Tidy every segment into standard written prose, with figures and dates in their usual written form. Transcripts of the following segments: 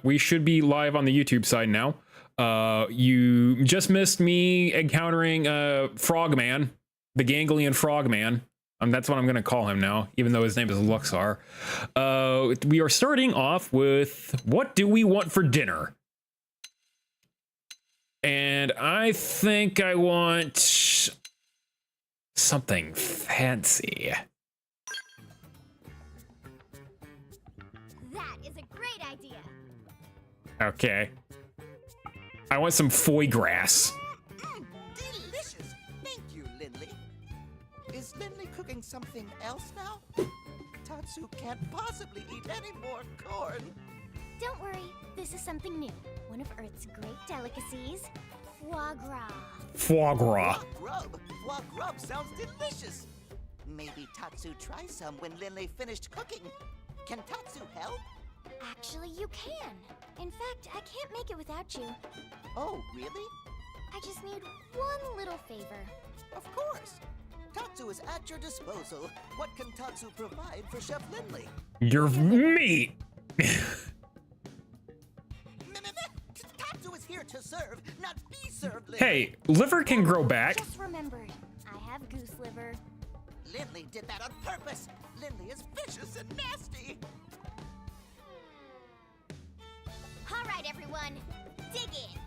we should be live on the YouTube side now. You just missed me encountering Frogman, the ganglion Frogman. That's what I'm going to call him now, even though his name is Luxar. We are starting off with, what do we want for dinner? And I think I want something fancy. That is a great idea. Okay. I want some foie gras. Delicious. Thank you, Lindley. Is Lindley cooking something else now? Tatsu can't possibly eat any more corn. Don't worry, this is something new. One of Earth's great delicacies, foie gras. Foie gras. Foie grub. Foie grub sounds delicious. Maybe Tatsu tries some when Lindley finished cooking. Can Tatsu help? Actually, you can. In fact, I can't make it without you. Oh, really? I just need one little favor. Of course. Tatsu is at your disposal. What can Tatsu provide for Chef Lindley? Your meat. Tatsu is here to serve, not be served, Lindley. Hey, liver can grow back. Just remembered, I have goose liver. Lindley did that on purpose. Lindley is vicious and nasty. All right, everyone, dig in.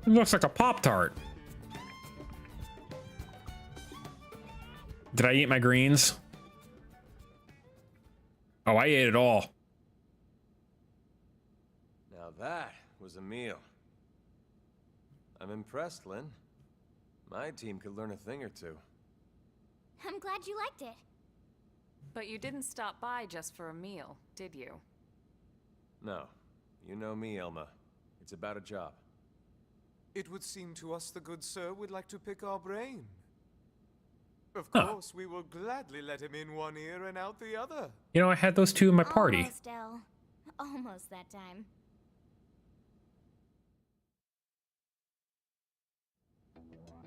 It looks like a Pop-Tart. Did I eat my greens? Oh, I ate it all. Now that was a meal. I'm impressed, Lynn. My team could learn a thing or two. I'm glad you liked it. But you didn't stop by just for a meal, did you? No. You know me, Elma. It's about a job. It would seem to us the good sir would like to pick our brain. Of Huh. course, we will gladly let him in one ear and out the other. You know, I had those two in my party. Almost, El. Almost that time.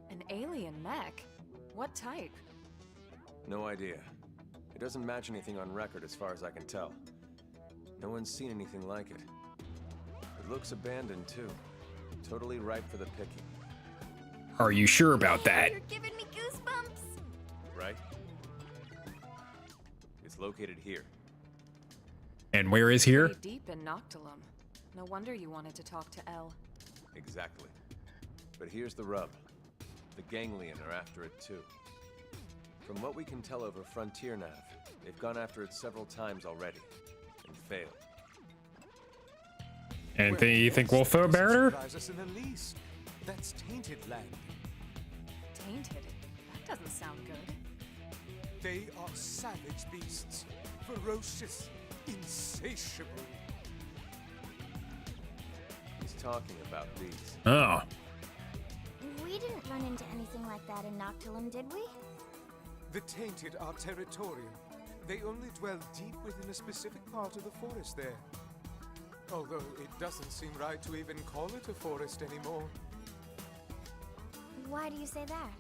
An alien mech? What type? No idea. It doesn't match anything on record as far as I can tell. No one's seen anything like it. It looks abandoned, too. Totally ripe for the picking. Are you sure about that? You're giving me goosebumps. Right? It's located here. And where is here? Pretty deep in Noctilum. No wonder you wanted to talk to El. Exactly. But here's the rub. The ganglion are after it, too. From what we can tell over Frontier Nav, they've gone after it several times already, and failed. And you think we'll feel better? Surprise us in the least. That's tainted land. Tainted? That doesn't sound good. They are savage beasts, ferocious, insatiable. He's talking about these. Oh. We didn't run into anything like that in Noctilum, did we? The tainted are territorial. They only dwell deep within a specific part of the forest there. Although it doesn't seem right to even call it a forest anymore. Why do you say that?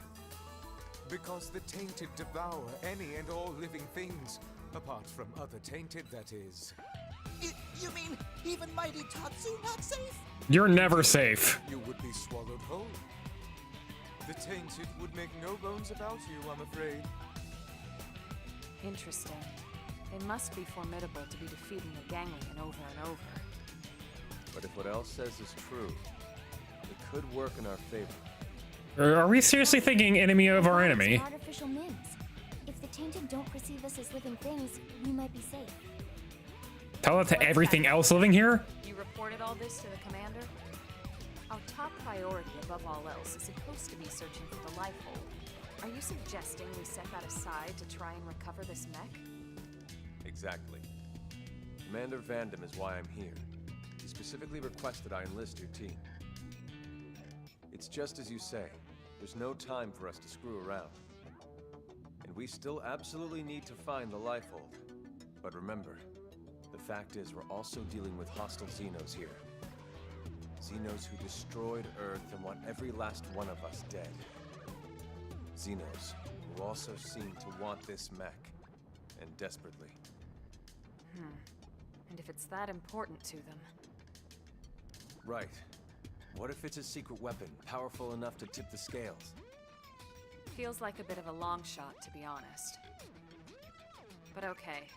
Because the tainted devour any and all living things, apart from other tainted, that is. You mean even mighty Tatsu not safe? You're never safe. You would be swallowed whole. The tainted would make no bones about you, I'm afraid. Interesting. They must be formidable to be defeating the ganglion over and over. But if what El says is true, it could work in our favor. Are we seriously thinking enemy of our enemy? Artificial mims. If the tainted don't perceive us as living things, we might be safe. Tell it to everything else living here? You reported all this to the commander? Our top priority above all else is supposed to be searching for the life hold. Are you suggesting we set that aside to try and recover this mech? Exactly. Commander Vandam is why I'm here. He specifically requested I enlist your team. It's just as you say. There's no time for us to screw around. And we still absolutely need to find the life hold. But remember, the fact is we're also dealing with hostile Xenos here. Xenos who destroyed Earth and want every last one of us dead. Xenos who also seem to want this mech, and desperately. And if it's that important to them. Right. What if it's a secret weapon, powerful enough to tip the scales? Feels like a bit of a long shot, to be honest. But okay.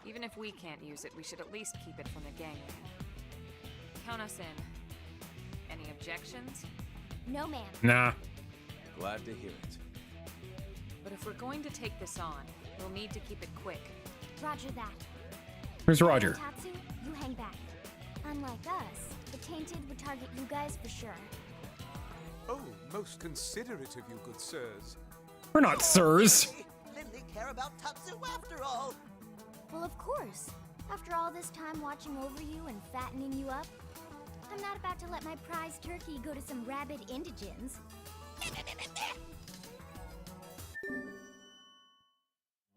Even if we can't use it, we should at least keep it from the gangland. Count us in. Any objections? No, ma'am. Nah. Glad to hear it. But if we're going to take this on, we'll need to keep it quick. Roger that. Where's Roger? Tatsu, you hang back. Unlike us, the Tainted would target you guys for sure. Oh, most considerate of you, good sirs. We're not sirs. Hey, Lindley care about Tatsu after all. Well, of course. After all this time watching over you and fattening you up, I'm not about to let my prized turkey go to some rabid indigents.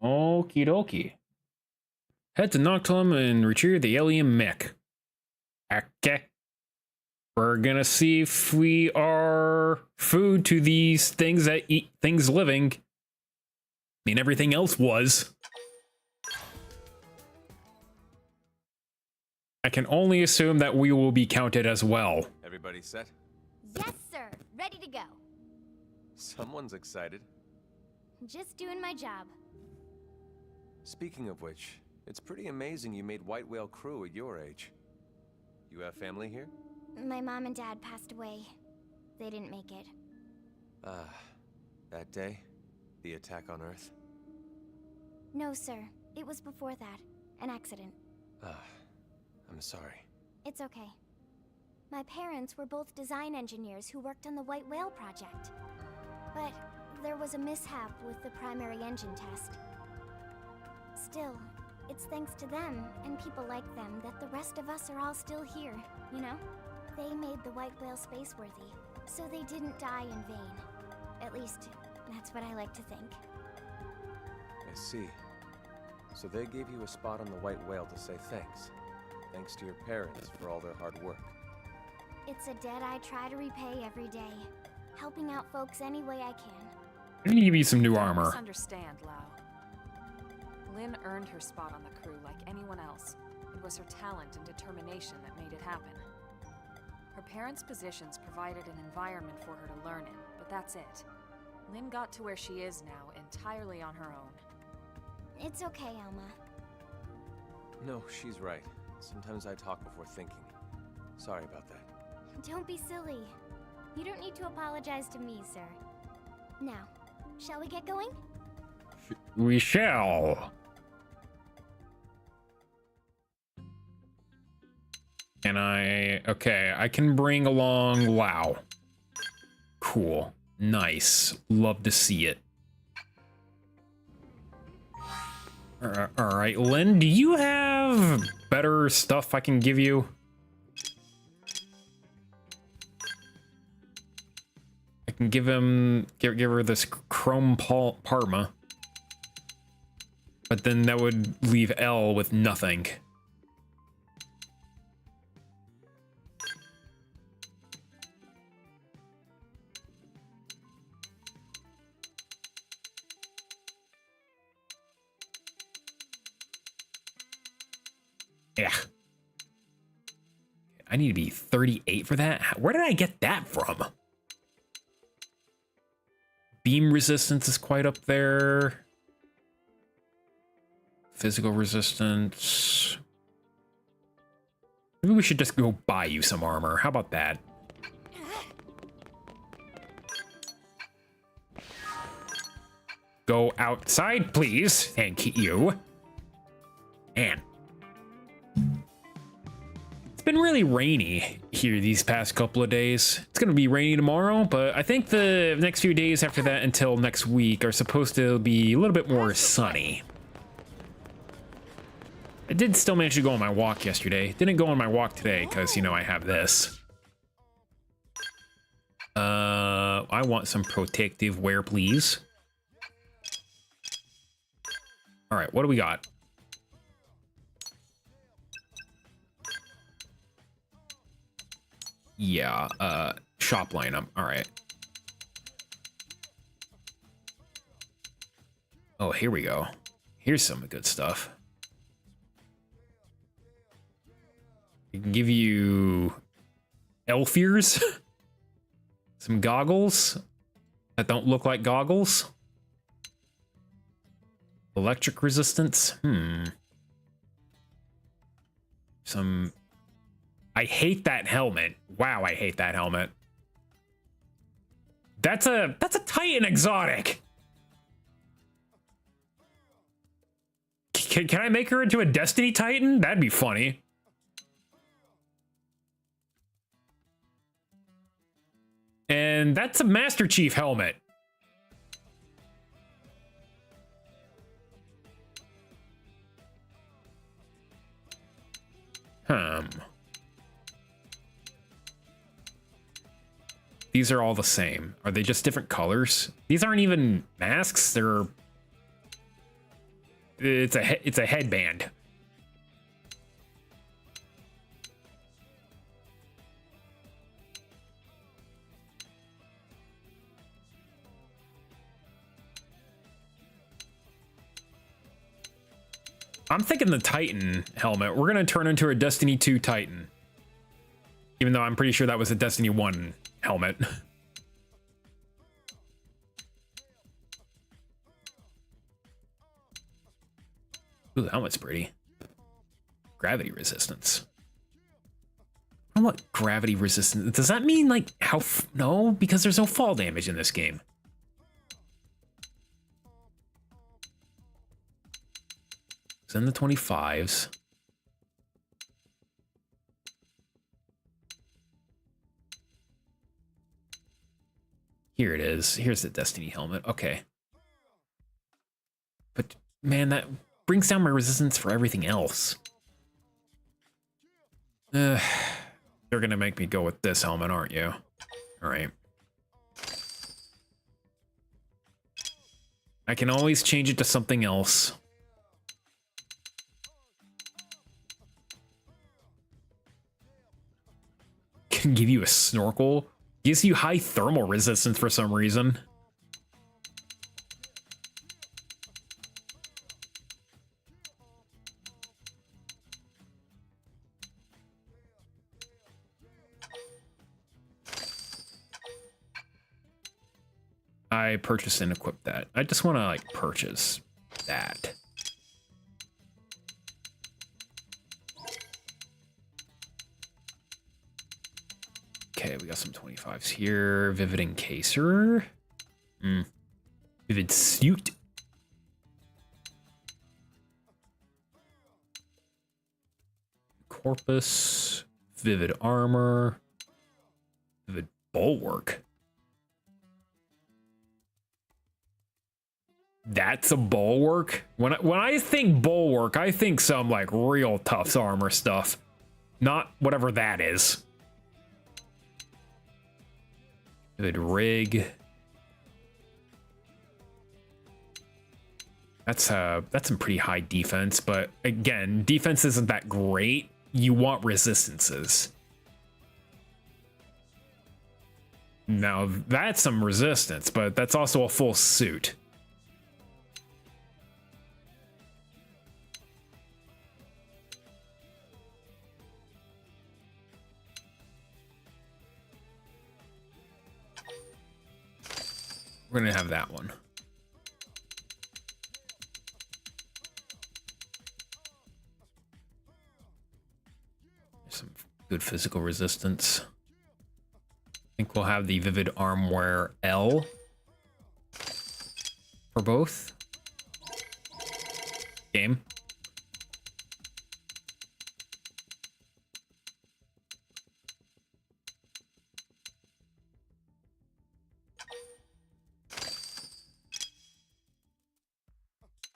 Okie dokie. Head to Noctilum and retrieve the alien mech. Okay. We're gonna see if we are food to these things that eat things living. I mean, everything else was. I can only assume that we will be counted as well. Everybody set? Yes, sir. Ready to go. Someone's excited. Just doing my job. Speaking of which, it's pretty amazing you made White Whale crew at your age. You have family here? My mom and dad passed away. They didn't make it. Ah, that day? The attack on Earth? No, sir. It was before that. An accident. Ah, I'm sorry. It's okay. My parents were both design engineers who worked on the White Whale project. But there was a mishap with the primary engine test. Still, it's thanks to them and people like them that the rest of us are all still here, you know? They made the White Whale spaceworthy, so they didn't die in vain. At least, that's what I like to think. I see. So they gave you a spot on the White Whale to say thanks. Thanks to your parents for all their hard work. It's a debt I try to repay every day, helping out folks any way I can. Let me give you some new armor. Misunderstand, Lau. Lynn earned her spot on the crew like anyone else. It was her talent and determination that made it happen. Her parents' positions provided an environment for her to learn in, but that's it. Lynn got to where she is now entirely on her own. It's okay, Alma. No, she's right. Sometimes I talk before thinking. Sorry about that. Don't be silly. You don't need to apologize to me, sir. Now, shall we get going? We shall. And okay, I can bring along Lau. Cool. Nice. Love to see it. All right, Lynn, do you have better stuff I can give you? I can give her this chrome Parma. But then that would leave L with nothing. Yeah. I need to be 38 for that. Where did I get that from? Beam resistance is quite up there. Physical resistance. Maybe we should just go buy you some armor. How about that? Go outside, please. Thank you. Man. It's been really rainy here these past couple of days. It's gonna be rainy tomorrow, but I think the next few days after that until next week are supposed to be a little bit more sunny. I did still manage to go on my walk yesterday. Didn't go on my walk today because, you know, I have this. I want some protective wear, please. All right, what do we got? Yeah, shop lineup. All right. Oh, here we go. Here's some good stuff. I can give you elf ears, some goggles that don't look like goggles, electric resistance. Some. I hate that helmet. Wow, I hate that helmet. That's a Titan exotic. Can I make her into a Destiny Titan? That'd be funny. And that's a Master Chief helmet. These are all the same. Are they just different colors? These aren't even masks. They're... It's a headband. I'm thinking the Titan helmet. We're gonna turn into a Destiny 2 Titan. Even though I'm pretty sure that was a Destiny 1 helmet. Ooh, the helmet's pretty. Gravity resistance. I don't know what gravity resistance... Does that mean, like, how... No, because there's no fall damage in this game. It's in the 25s. Here it is. Here's the Destiny helmet. Okay. But, man, that brings down my resistance for everything else. You're gonna make me go with this helmet, aren't you? Alright. I can always change it to something else. Can give you a snorkel. Gives you high thermal resistance for some reason. I purchased and equipped that. I just want to like purchase that. Okay, we got some 25s here. Vivid Encaser. Vivid Suit. Corpus. Vivid Armor. Vivid Bulwark. That's a bulwark? When I think bulwark, I think some like real tough armor stuff. Not whatever that is. Good rig. That's some pretty high defense, but again, defense isn't that great. You want resistances. Now that's some resistance, but that's also a full suit. We're gonna have that one. There's some good physical resistance. I think we'll have the Vivid Armwear L for both. Game.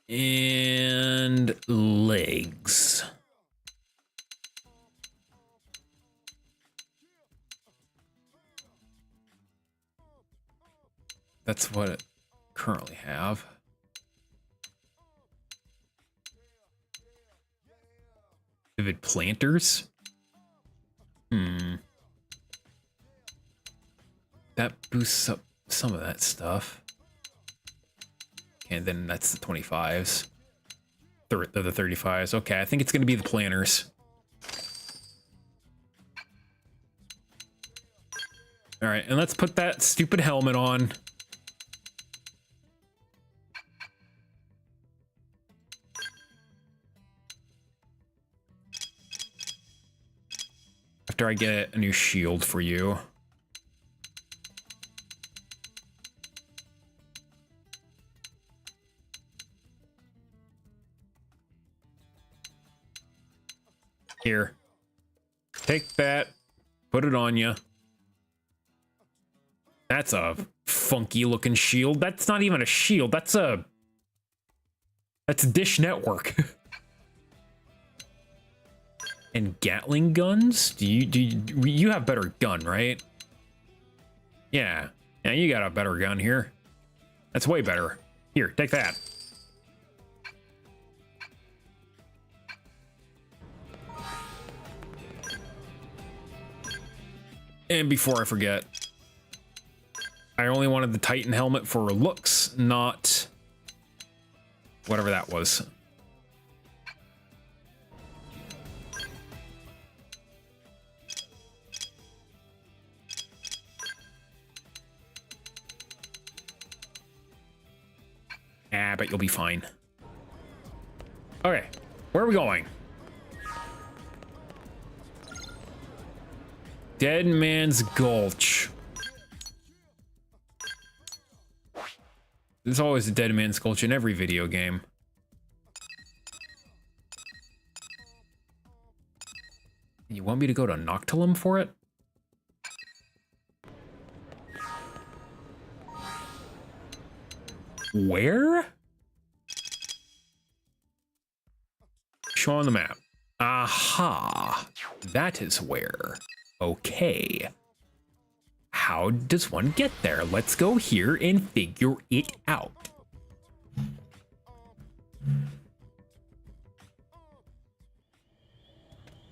And legs. That's what I currently have. Vivid planters. That boosts up some of that stuff. And then that's the 25s. The 35s. Okay, I think it's going to be the planners. All right, and let's put that stupid helmet on. After I get a new shield for you. Here. Take that. Put it on you. That's a funky looking shield. That's not even a shield. That's Dish Network. And Gatling guns? You have better gun, right? Yeah. Yeah, you got a better gun here. That's way better. Here, take that. And before I forget, I only wanted the Titan helmet for looks, not whatever that was. Ah, but you'll be fine. Okay, where are we going? Dead Man's Gulch. There's always a Dead Man's Gulch in every video game. You want me to go to Noctilum for it? Where? Show on the map. Aha. That is where. Okay. How does one get there? Let's go here and figure it out.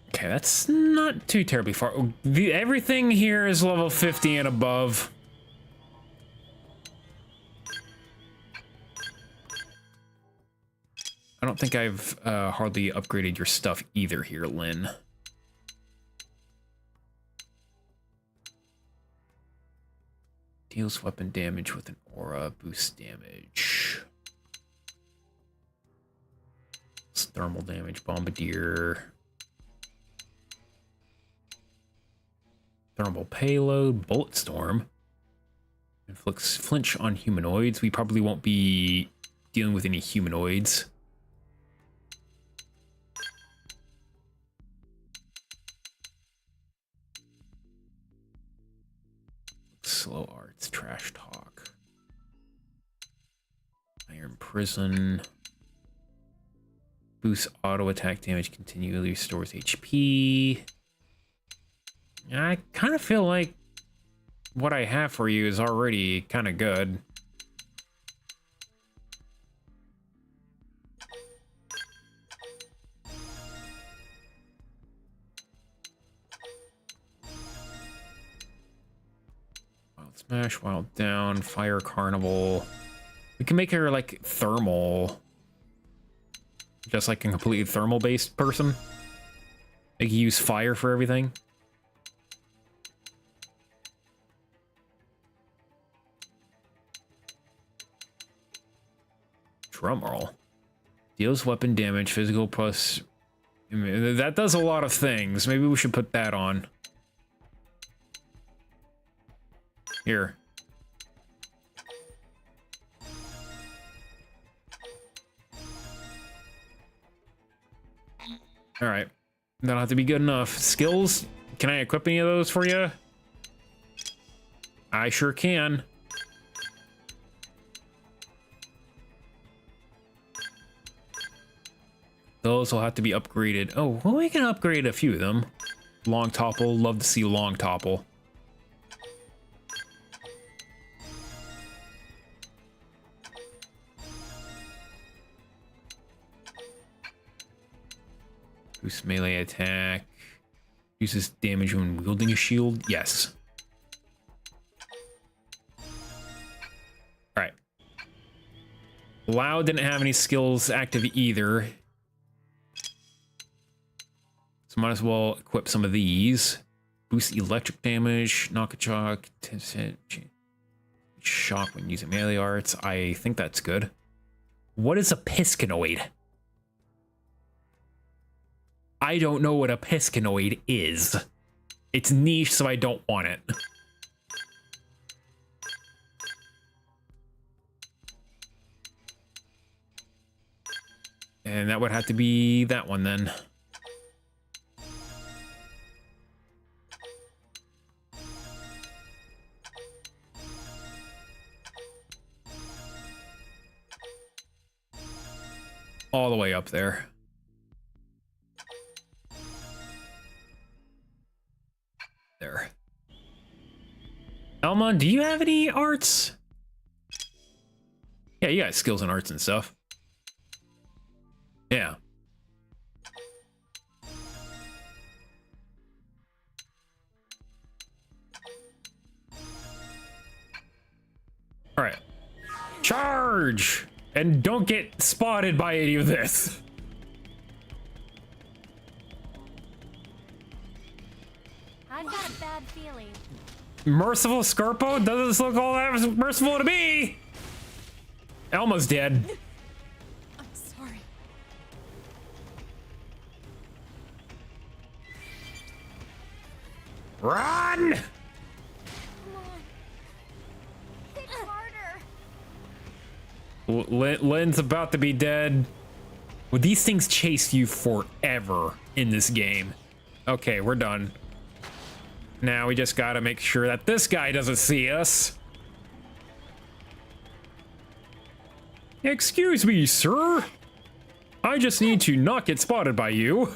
Okay, that's not too terribly far. Everything here is level 50 and above. I don't think I've hardly upgraded your stuff either here, Lynn. Deals weapon damage with an aura, boost damage. It's thermal damage, bombardier. Thermal payload, bullet storm. Inflicts flinch on humanoids. We probably won't be dealing with any humanoids. Slow arts, trash talk. Iron prison. Boosts auto attack damage, continually restores HP. I kind of feel like what I have for you is already kind of good. Wild Smash, Wild Down, Fire Carnival. We can make her like thermal. Just like a completely thermal based person. They can use fire for everything. Drumroll. Deals weapon damage, physical plus... I mean, that does a lot of things. Maybe we should put that on. Here. Alright. That'll have to be good enough. Skills? Can I equip any of those for you? I sure can. Those will have to be upgraded. Oh, well, we can upgrade a few of them. Long topple, love to see long topple. Boost melee attack. Uses damage when wielding a shield. Yes. Alright. Lao didn't have any skills active either. So might as well equip some of these. Boost electric damage, knock a shock, shock when using melee arts. I think that's good. What is a piscinoid? I don't know what a piscinoid is. It's niche, so I don't want it. And that would have to be that one then. All the way up there. There. Elma, do you have any arts? Yeah, you got skills in arts and stuff. Yeah. All right. Charge! And don't get spotted by any of this. I've got a bad feeling. Merciful Scarpo? Doesn't this look all that merciful to me? Elma's dead. I'm sorry. Run! Come on. Hit harder. Lynn's about to be dead. Well, these things chase you forever in this game. Okay, we're done. Now we just gotta make sure that this guy doesn't see us. Excuse me, sir. I just need to not get spotted by you.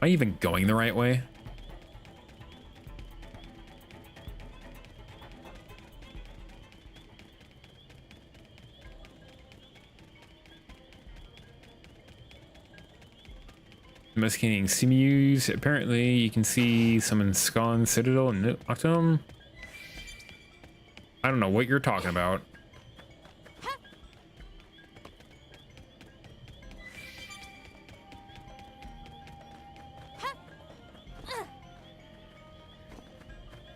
Am I even going the right way? Domesticating sinews. Apparently, you can see some in Scon Citadel and Octum. I don't know what you're talking about.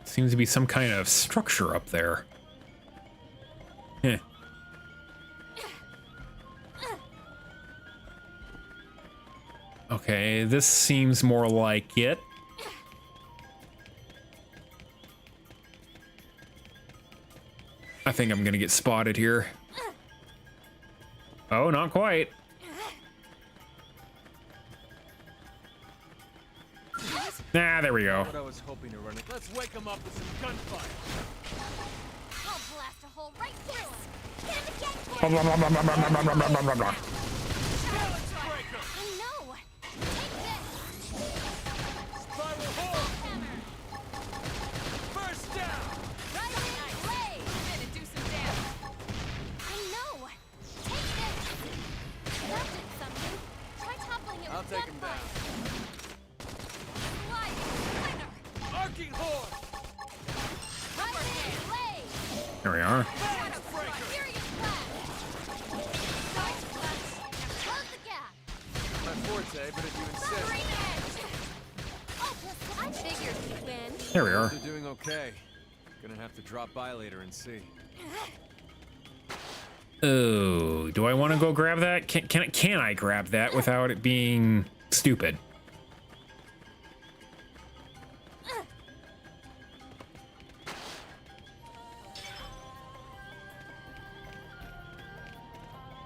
Seems to be some kind of structure up there. Heh. Okay, this seems more like it. I think I'm gonna get spotted here. Oh, not quite. Nah, there we go. What I was hoping to run it. Let's wake him up with some gunfire. I'll blast a hole right through him. Stand against him. Blah, blah, blah, blah, blah, blah, blah, blah, blah, blah, blah. I know. Take this. Spiral hole. First down. Rising blade. And do some damage. I know. Take this. That did something. Try toppling it I'll with take him gunfire. Arcing horde. Rising blade. Here we are. Furious blast. Nice blast. Close the gap. My forte, but if you insist. Suffering edge. Oh, I figured you'd win. There we are. They're doing okay. Gonna have to drop by later and see. Oh, do I want to go grab that? Can I grab that without it being stupid?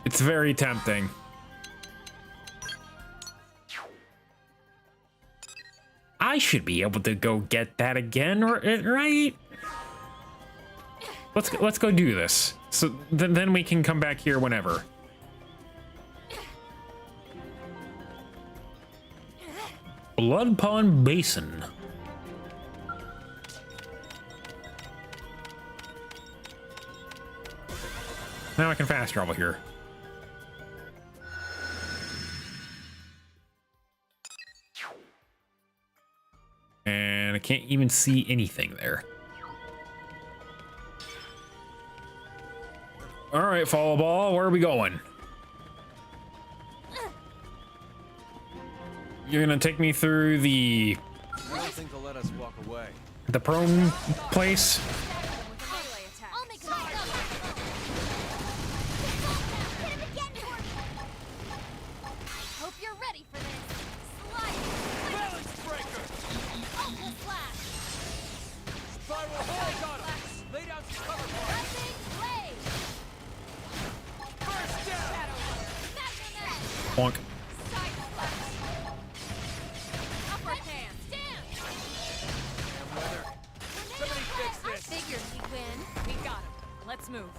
It's very tempting. I should be able to go get that again, right? Let's go do this. So then we can come back here whenever. Blood Pond Basin. Now I can fast travel here. And I can't even see anything there. All right, follow ball. Where are we going? You're gonna take me through the I don't think they'll let us walk away. prone place. I'll make it stop. Hit him again, Kirk. Hope you're ready for this. Slide. Balance breaker! Ultra slash. Spiral hold on him! Lay down some cover for us! Rising blade. First down! Shadow Warrior. Magnum Edge. Bonk. Side slash. Upper hand. Stand. Somebody fix I this! figured he'd win. We got him. Let's move.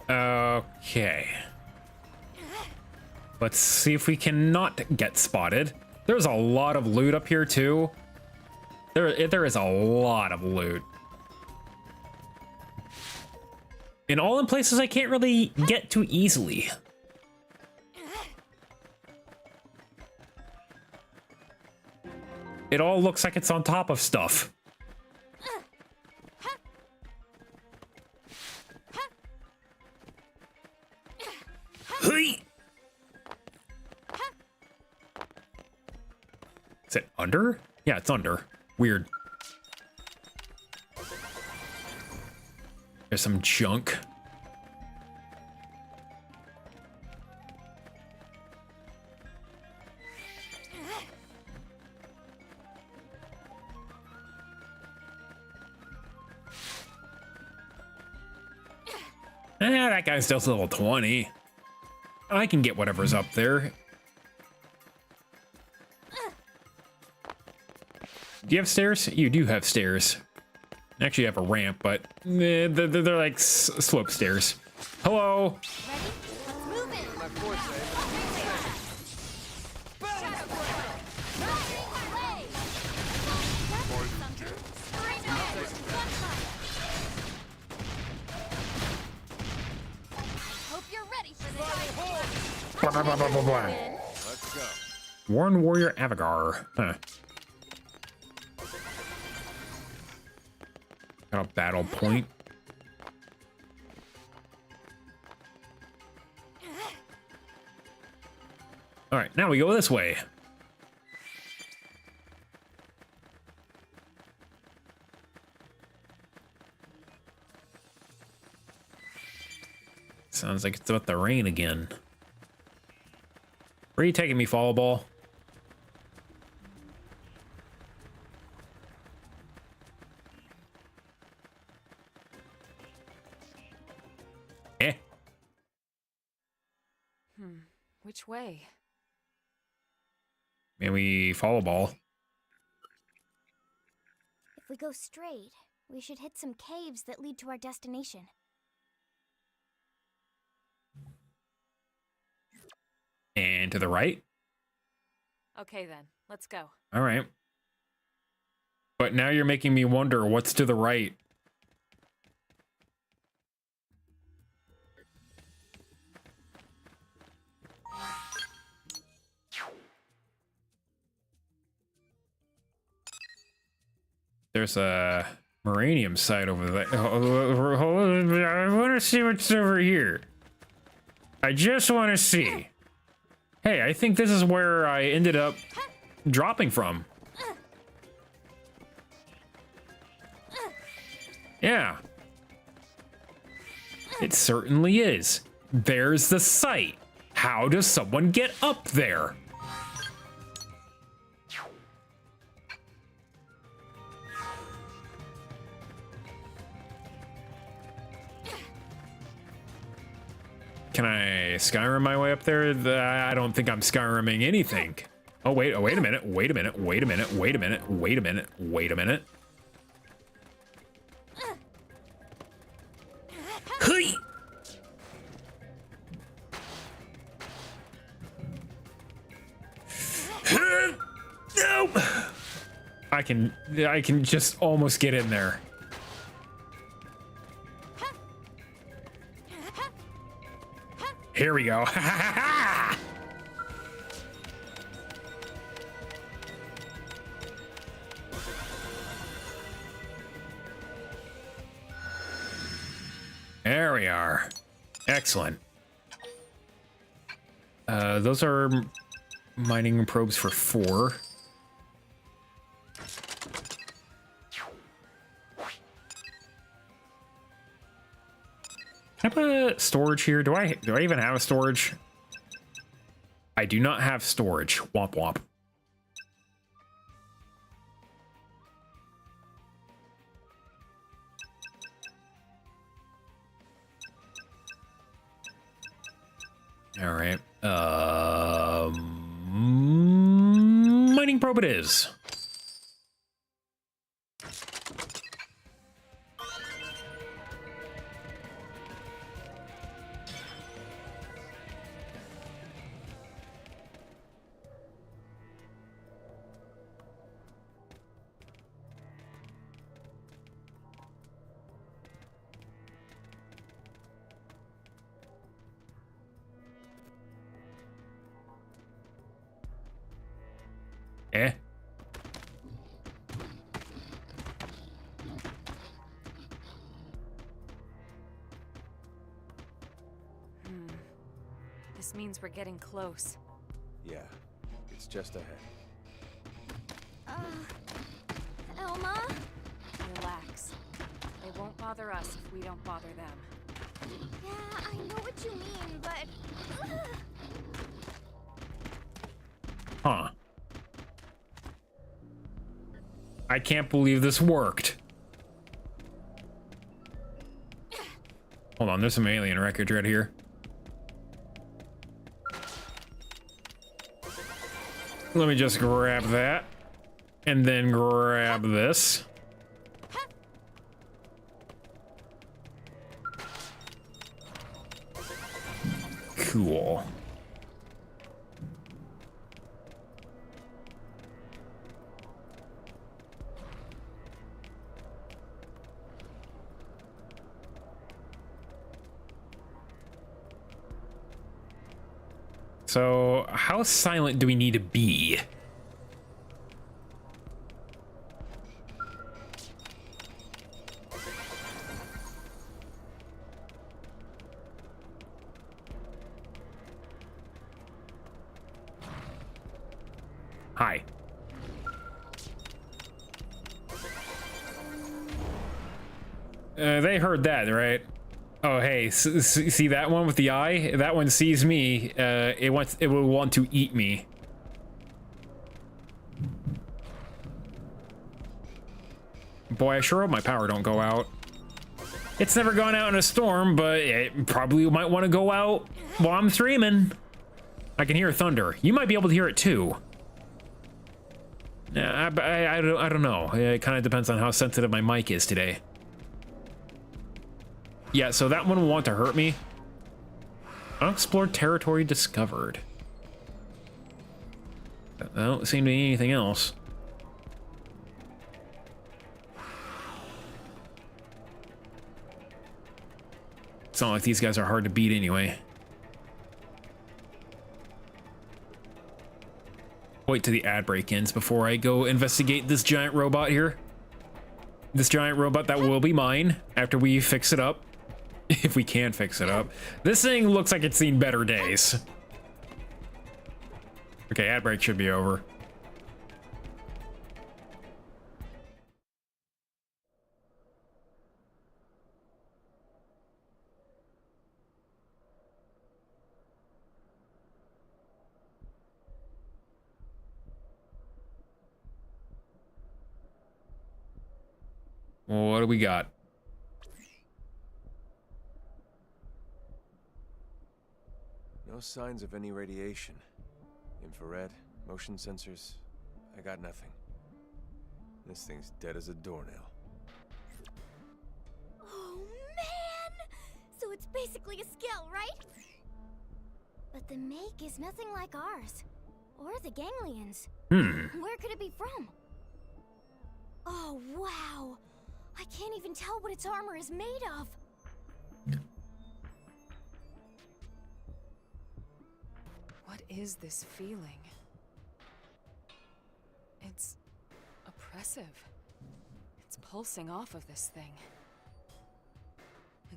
Okay. Let's see if we cannot get spotted. There's a lot of loot up here too. There is a lot of loot. And all in places I can't really get to easily. It all looks like it's on top of stuff. Hey! Is it under? Yeah, it's under. Weird. There's some junk. That guy's still level 20. I can get whatever's up there. Do you have stairs? You do have stairs. Actually, you have a ramp, but they're like slope stairs. Hello. Ready? Let's move in. My forte. Shadow Warrior. Rising blade. That's something. Spring edge. One punch. Hope you're ready for this. Let's go. Warren Warrior Avagar. Huh. Got a battle point. All right, now we go this way. Sounds like it's about to rain again. Where are you taking me, Fall Ball? Eh. Which way? May we follow ball? If we go straight, we should hit some caves that lead to our destination. And to the right? Okay then, let's go. All right. But now you're making me wonder what's to the right. There's a Moranium site over there. I want to see what's over here. I just want to see. Hey, I think this is where I ended up dropping from. Yeah. It certainly is. There's the site. How does someone get up there? Can I Skyrim my way up there? I don't think I'm Skyriming anything. Oh, wait a minute. Wait a minute. Wait a minute. Wait a minute. Wait a minute. Wait a minute. Hey! No! I can just almost get in there. Here we go. There we are. Excellent. Those are mining probes for 4. Can I put a storage here? Do I even have a storage? I do not have storage. Womp womp. All right. Mining probe it is. Eh? This means we're getting close. Yeah, it's just ahead. Elma? Relax. They won't bother us if we don't bother them. Yeah, I know what you mean, but... Huh. I can't believe this worked. Hold on, there's some alien wreckage right here. Let me just grab that. And then grab this. Cool. So, how silent do we need to be? Hi. They heard that, right? Oh, hey, see that one with the eye? That one sees me. It will want to eat me. Boy, I sure hope my power don't go out. It's never gone out in a storm, but it probably might want to go out while I'm streaming. I can hear thunder. You might be able to hear it too. I don't know. It kind of depends on how sensitive my mic is today. Yeah, so that one will want to hurt me. Unexplored territory discovered. I don't seem to be anything else. It's not like these guys are hard to beat anyway. Wait till the ad break ends before I go investigate this giant robot here. This giant robot that will be mine after we fix it up. If we can fix it up. This thing looks like it's seen better days. Okay, ad break should be over. What do we got? No signs of any radiation. Infrared, motion sensors, I got nothing. This thing's dead as a doornail. Oh, man! So it's basically a skill, right? But the make is nothing like ours. Or the ganglions. Where could it be from? Oh, wow! I can't even tell what its armor is made of. What is this feeling? It's oppressive. It's pulsing off of this thing.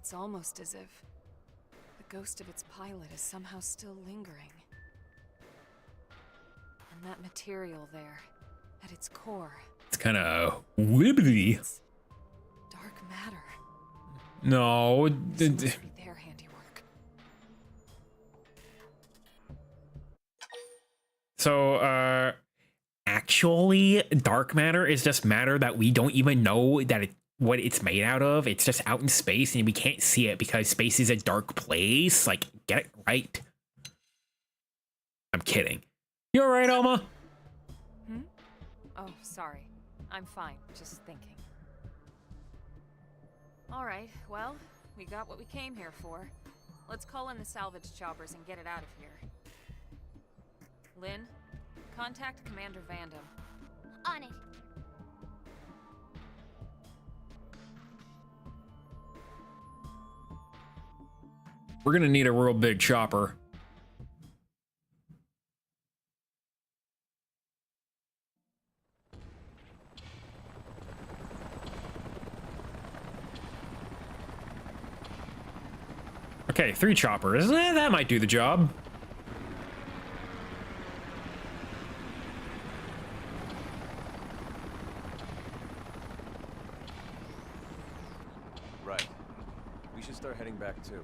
It's almost as if the ghost of its pilot is somehow still lingering. And that material there, at its core, It's kind of wibbly. it's dark matter. No. So it must be their handiwork. So, actually, dark matter is just matter that we don't even know that what it's made out of. It's just out in space and we can't see it because space is a dark place. Like, get it right. I'm kidding. You alright, Alma? Oh, sorry. I'm fine, just thinking. Alright, well, we got what we came here for. Let's call in the salvage choppers and get it out of here. Lynn, contact Commander Vandam. On it. We're gonna need a real big chopper. Okay, 3 choppers. That might do the job. Right. We should start heading back too.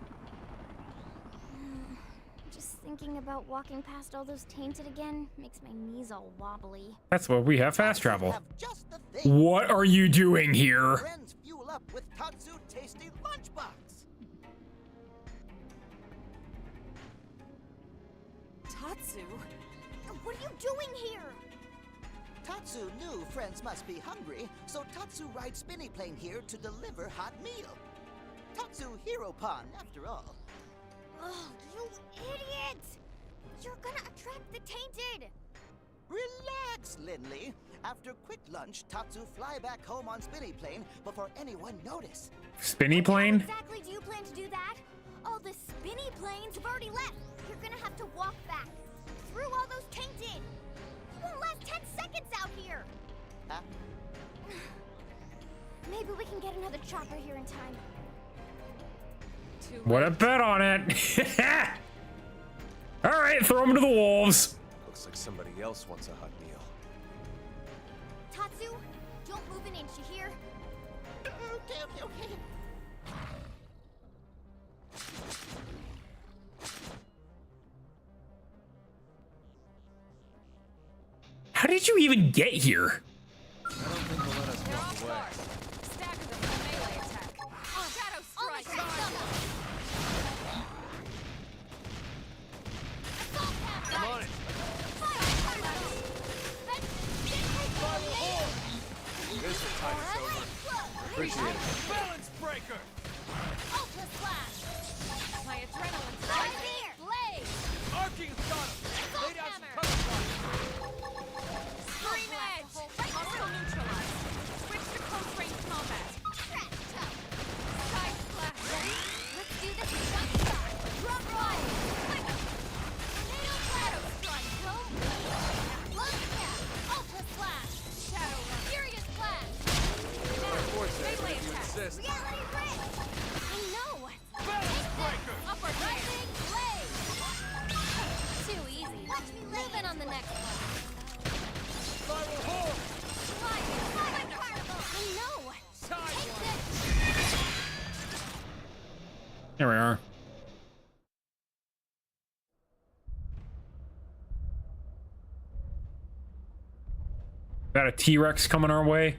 Just thinking about walking past all those tainted again makes my knees all wobbly. That's what we have fast travel. Have just the thing. What are you doing here? Friends fuel up with Tatsu Tasty Lunchbox. Tatsu? What are you doing here? Tatsu knew friends must be hungry, so Tatsu rides spinny plane here to deliver hot meal. Tatsu Hero Pon, after all. Oh, you idiot! You're gonna attract the tainted! Relax, Lindley. After quick lunch, Tatsu fly back home on spinny plane before anyone notice. Spinny How plane? exactly do you plan to do that? All the spinny planes have already left. You're gonna have to walk back. Through all those tainted. You won't last 10 seconds out here. Huh? Maybe we can get another chopper here in time. Too What a late. bet on it. All right, throw him to the wolves. Looks like somebody else wants a hot meal. Tatsu, don't move an inch, you hear? Okay. How did you even get here? I don't think they'll let us They're walk off away. guard. Stagger them with a melee attack. Shadow Only strike! Come on it. This will tide us over. Appreciate it. Balance breaker! Ultra slash! My adrenaline's Right rising. there! Blaze! Arcing got him! Lay down some hammer. cover fire! Scream edge! Hostile neutralized. Switch to close range combat. Trash tough! Side slash. Let's do this with one shot! Drum roll! Tornado shadow strike! Love cap! Ultra slash! Shadow run. Furious flash! Force it, Melee if you attack. insist. Reality grid! I know! Balance breaker! Upper hand. Lightning blaze! Too easy. Watch me moving on the next one. Spiral hole! Fire! Carnival! I know! Side Take one! this! There we are. Got a T-Rex coming our way.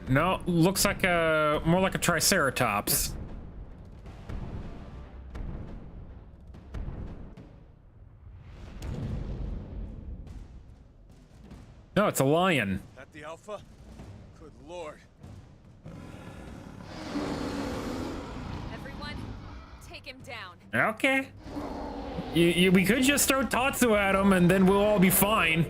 No, looks like a more like a Triceratops. No, it's a lion. At the Alpha? Good lord. Everyone, take him down. Okay. We could just throw Tatsu at him and then we'll all be fine.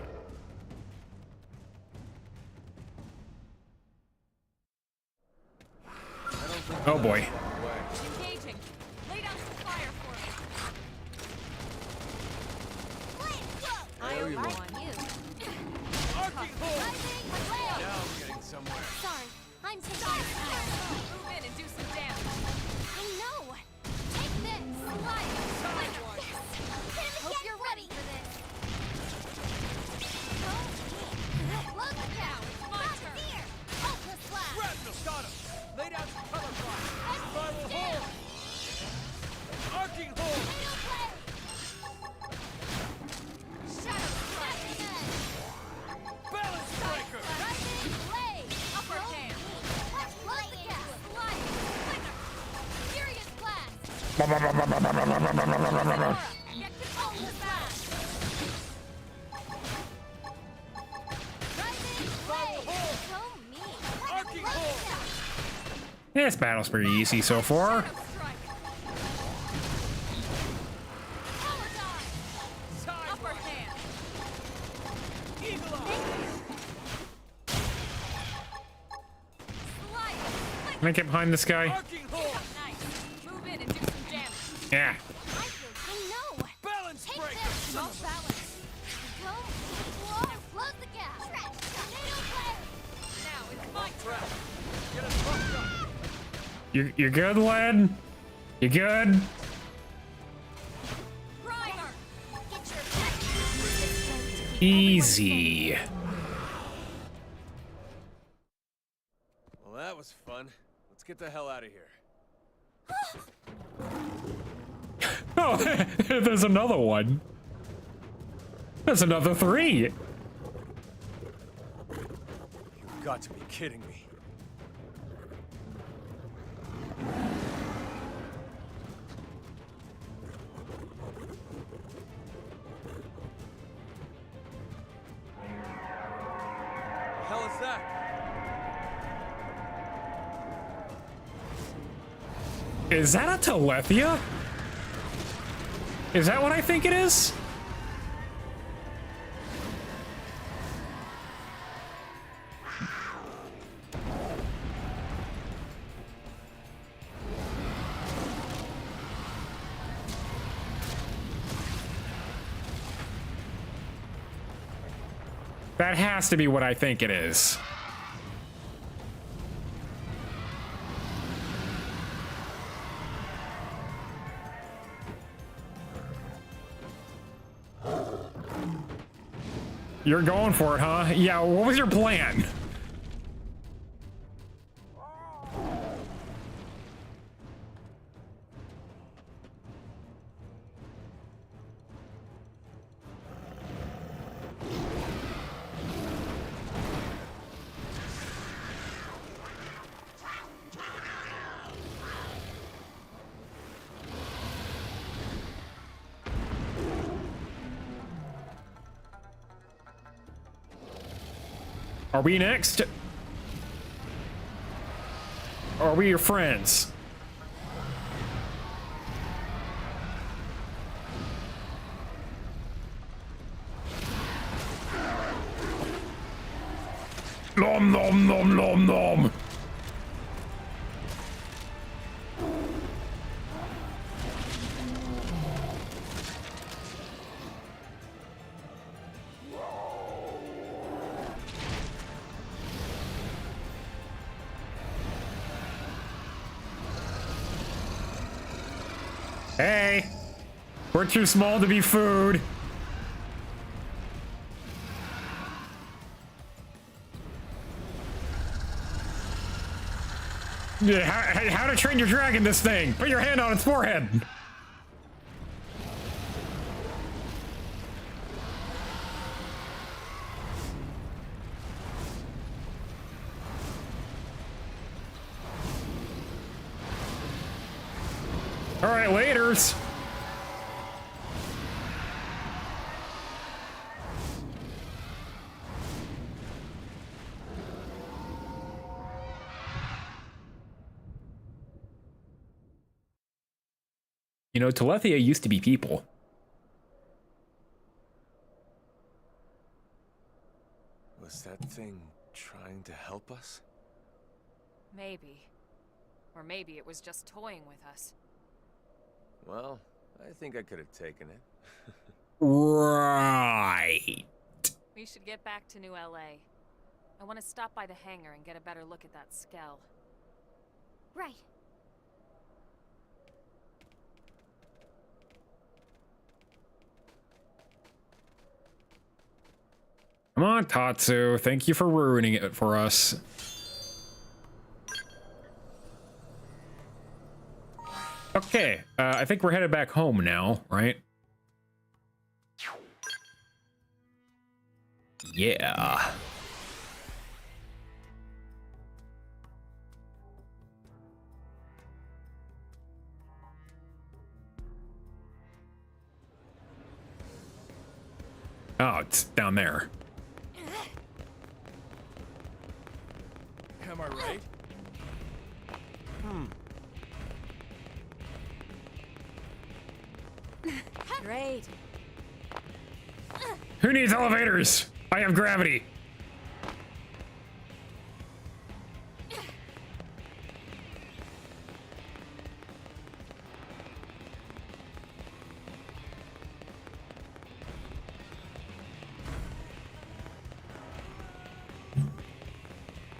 Oh boy. Engaging. Lay down some fire for him. I There you like are. you. Arcing hole! Now we're getting somewhere. Sorry, I'm taking this out. Move in and do some damage. I know. Take this. Slide. Like this. Hope you're ready for this. Look down. It's my turn. Here. Ultra slash. Shrapnel! Got him! Lay down some cover fire! Spiral Down. hole! Arcing hole! Fatal blade. Shadow strike. Balance breaker! Rising blade. Upper hand. Close the gap. Slide. Quicker. Furious blast. Get control of that. Rising blade. So mean. Arcing Close hole! the gap. This battle's pretty easy so far. Shadow strike. Power dive. Upper hand. Eagle eye! Slide. Can I get behind this guy? Arcing hole! Nice. Move in and do some damage. Yeah. I know. Balance Take breaker! this. No balance. Go. Whoa. Close the gap. Tornado blade. Now it's my turn. Trap! Get us fucked up! You're good, lad? You good? Primer. Get your back. Easy. Well, that was fun. Let's get the hell out of here. Oh, there's another one. There's another 3. You've got to be kidding me. The hell is that? Is that a Telethia? Is that what I think it is? That has to be what I think it is. You're going for it, huh? Yeah, what was your plan? Are we next? Or are we your friends? Nom nom nom nom nom. Hey, we're too small to be food. Yeah, how to train your dragon this thing? Put your hand on its forehead. All right, laters. You know, Telethia used to be people. Was that thing trying to help us? Maybe. Or maybe it was just toying with us. Well, I think I could have taken it. Right. We should get back to New LA. I want to stop by the hangar and get a better look at that skell. Right. Come on, Tatsu. Thank you for ruining it for us. Okay, I think we're headed back home now, right? Yeah. Oh, it's down there. Am I right? Great. Who needs elevators? I have gravity.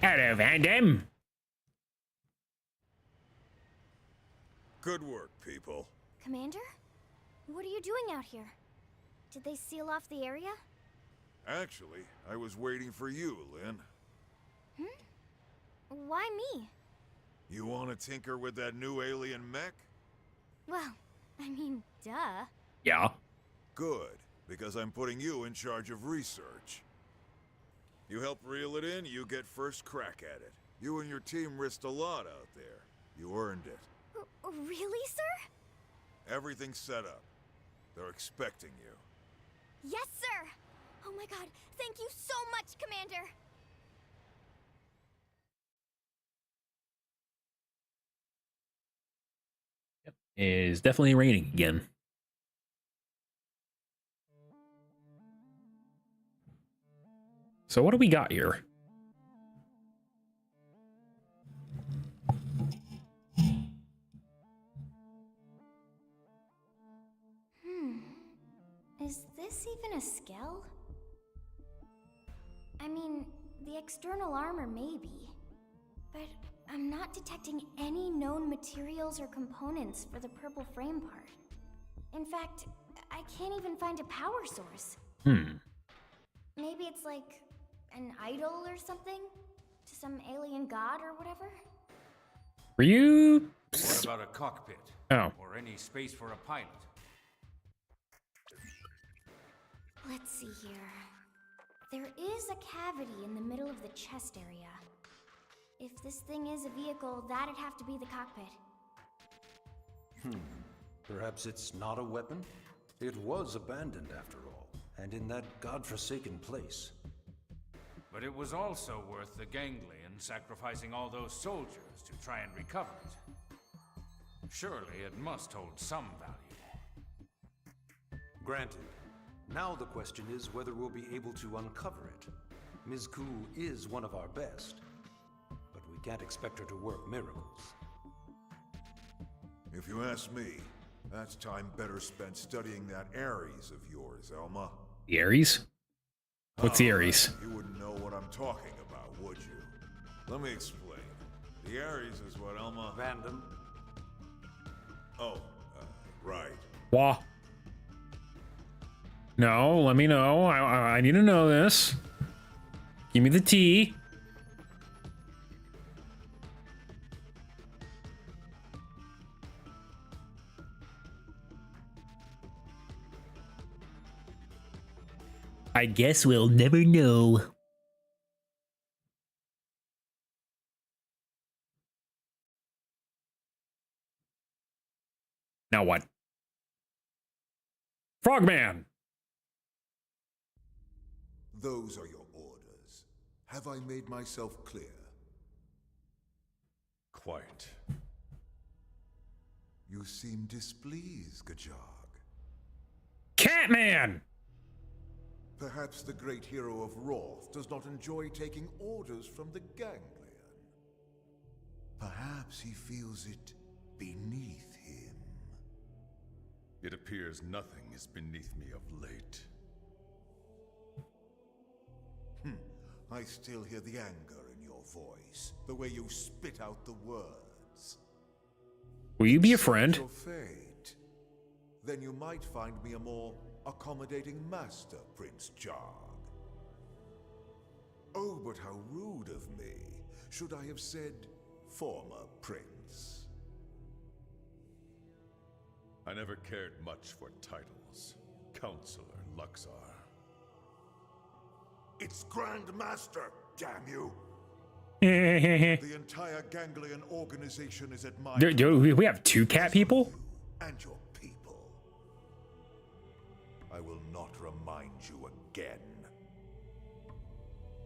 Hello, Vandam. Good work, people. Commander? What are you doing out here? Did they seal off the area? Actually, I was waiting for you, Lynn. Why me? You want to tinker with that new alien mech? Well, I mean, duh. Yeah. Good, because I'm putting you in charge of research. You help reel it in, you get first crack at it. You and your team risked a lot out there. You earned it. Really, sir? Everything's set up. They're expecting you. Yes, sir! Oh my god, thank you so much, Commander! It is definitely raining again. So what do we got here? Is this even a skell? I mean, the external armor maybe, but I'm not detecting any known materials or components for the purple frame part. In fact, I can't even find a power source. Maybe it's like an idol or something? To some alien god or whatever? Were you? What about a cockpit? Oh. Or any space for a pilot? Let's see here. There is a cavity in the middle of the chest area. If this thing is a vehicle, that'd have to be the cockpit. Perhaps it's not a weapon? It was abandoned after all, and in that godforsaken place. But it was also worth the ganglion sacrificing all those soldiers to try and recover it. Surely it must hold some value. Granted. Now the question is whether we'll be able to uncover it. Ms. Ku is one of our best, but we can't expect her to work miracles. If you ask me, that's time better spent studying that Ares of yours, Elma. The Ares? What's the Ares? You wouldn't know what I'm talking about, would you? Let me explain. The Ares is what Elma... Vandam? Oh, right. Wah. No, let me know. I need to know this. Give me the tea. I guess we'll never know. Now what? Frogman! Those are your orders. Have I made myself clear? Quite. You seem displeased, Gajag. Catman! Perhaps the great hero of Roth does not enjoy taking orders from the ganglion. Perhaps he feels it beneath him. It appears nothing is beneath me of late. I still hear the anger in your voice, the way you spit out the words. Will you be a friend? Your fate. Then you might find me a more accommodating master, Prince Jarg. Oh, but how rude of me. Should I have said former prince? I never cared much for titles. Counselor Luxar. It's Grand Master, damn you! The entire Ganglion organization is at my Do we have two cat people? and your people. I will not remind you again.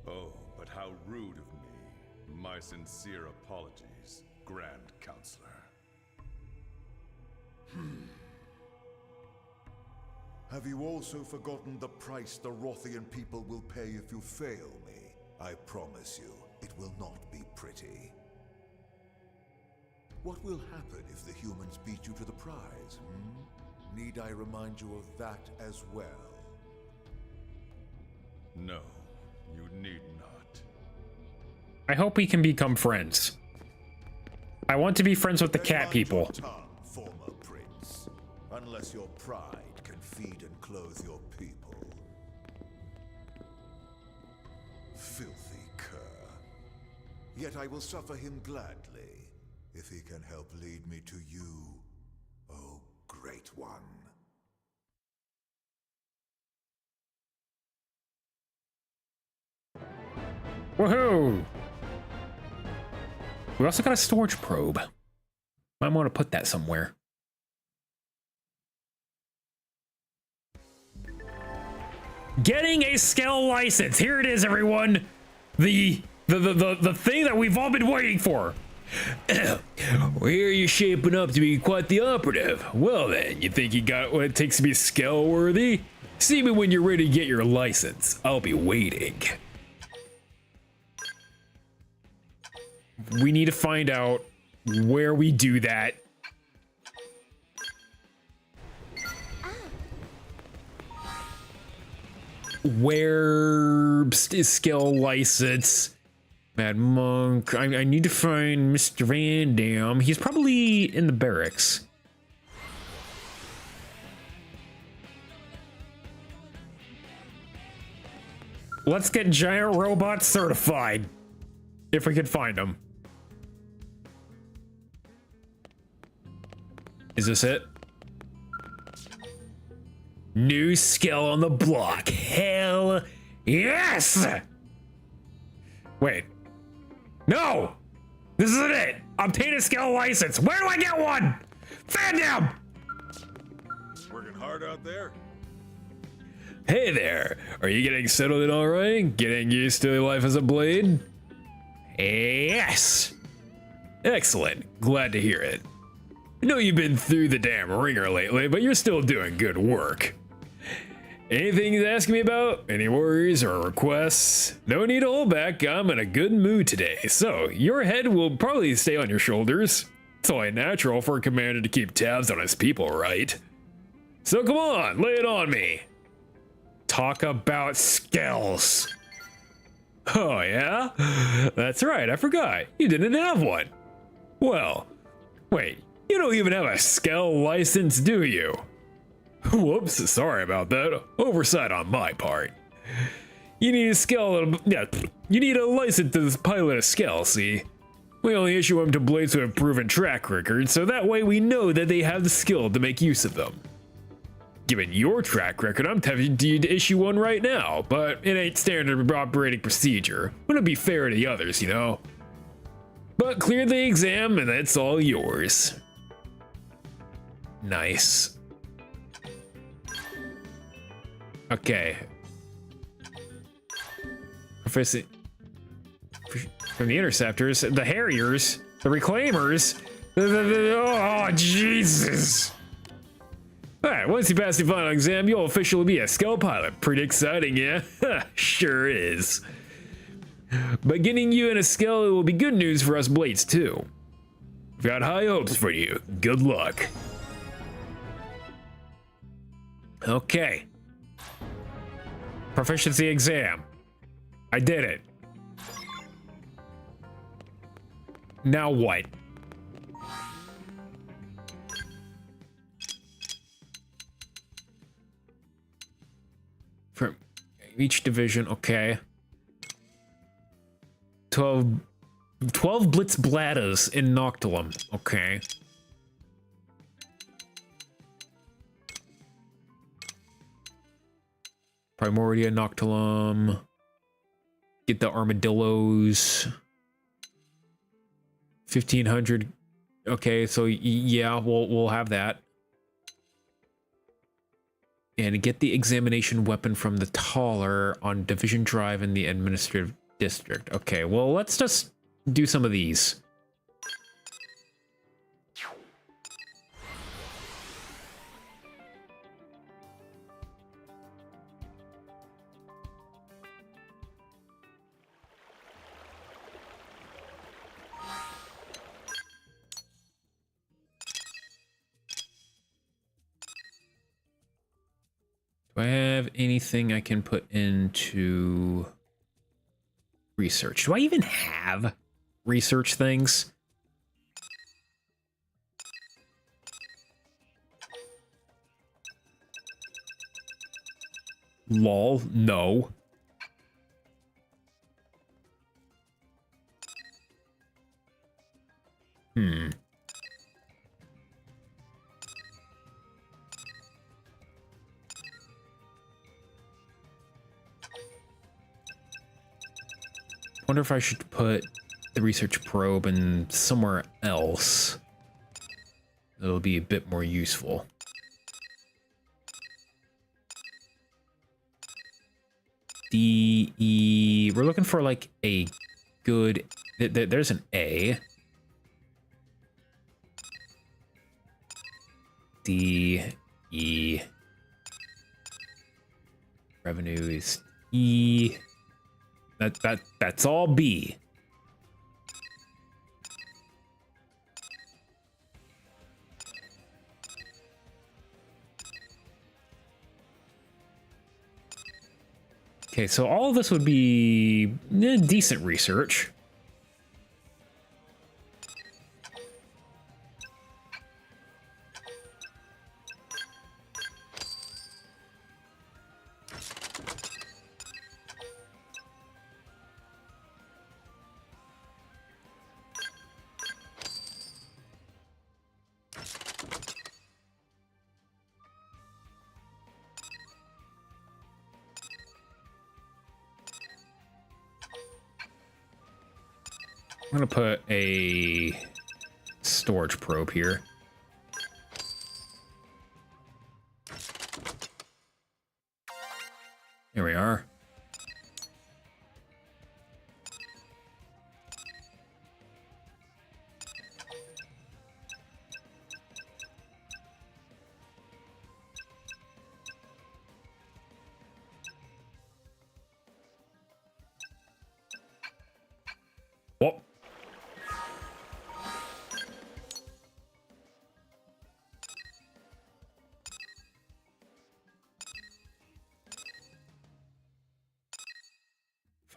Oh, but how rude of me. My sincere apologies, Grand Counselor. Have you also forgotten the price the Rothian people will pay if you fail me? I promise you, it will not be pretty. What will happen if the humans beat you to the prize, Need I remind you of that as well? No, you need not. I hope we can become friends. I want to be friends with the Then cat mind people. your tongue, former prince. Unless your pride can feed and clothe your people. Filthy cur. Yet I will suffer him gladly, if he can help lead me to you, oh great one. Woohoo! We also got a storage probe. Might want to put that somewhere. Getting a Skell license. Here it is, everyone. The thing that we've all been waiting for. Well, here you're shaping up to be quite the operative. Well then, you think you got what it takes to be Skell worthy? See me when you're ready to get your license. I'll be waiting. We need to find out where we do that. Where is Skell license? Mad Monk. I need to find Mr. Van Dam. He's probably in the barracks. Let's get giant robots certified. If we could find them. Is this it? New Skell on the block. Hell yes! Wait. No! This isn't it! Obtain a Skell license. Where do I get one? Fan down! Working hard out there? Hey there. Are you getting settled in all right? Getting used to life as a blade? Yes! Excellent. Glad to hear it. I know you've been through the damn ringer lately, but you're still doing good work. Anything you're asking me about? Any worries or requests? No need to hold back. I'm in a good mood today, so your head will probably stay on your shoulders. It's only natural for a commander to keep tabs on his people, right? So come on, lay it on me. Talk about Skells. Oh yeah? That's right, I forgot. You didn't have one. Well, wait, you don't even have a Skell license, do you? Whoops, sorry about that. Oversight on my part. You need a Skell, you need a license to pilot a Skell, see? We only issue them to blades who have proven track record, so that way we know that they have the skill to make use of them. Given your track record, I'm tempted to issue one right now, but it ain't standard operating procedure. Wouldn't be fair to the others, you know? But clear the exam and it's all yours. Nice. Okay. From the Interceptors, the Harriers, the Reclaimers, oh, Jesus! Alright, once you pass the final exam, you'll officially be a Skell pilot. Pretty exciting, yeah? Sure is. But getting you in a Skell will be good news for us Blades, too. We've got high hopes for you. Good luck. Okay. Proficiency exam. I did it. Now what? From each division, okay. 12 Blitz Bladders in Noctilum, okay. Primordia, Noctilum. Get the armadillos. 1500. Okay, so yeah, we'll have that. And get the examination weapon from the Taller on Division Drive in the Administrative District. Okay, well, let's just do some of these. Do I have anything I can put into research? Do I even have research things? Lol, no. Wonder if I should put the research probe in somewhere else. It'll be a bit more useful. DE, we're looking for like a good, there's an A. DE. Revenue is E. That's all B. Okay, so all of this would be decent research. I'm gonna put a storage probe here. Here we are. Whoop.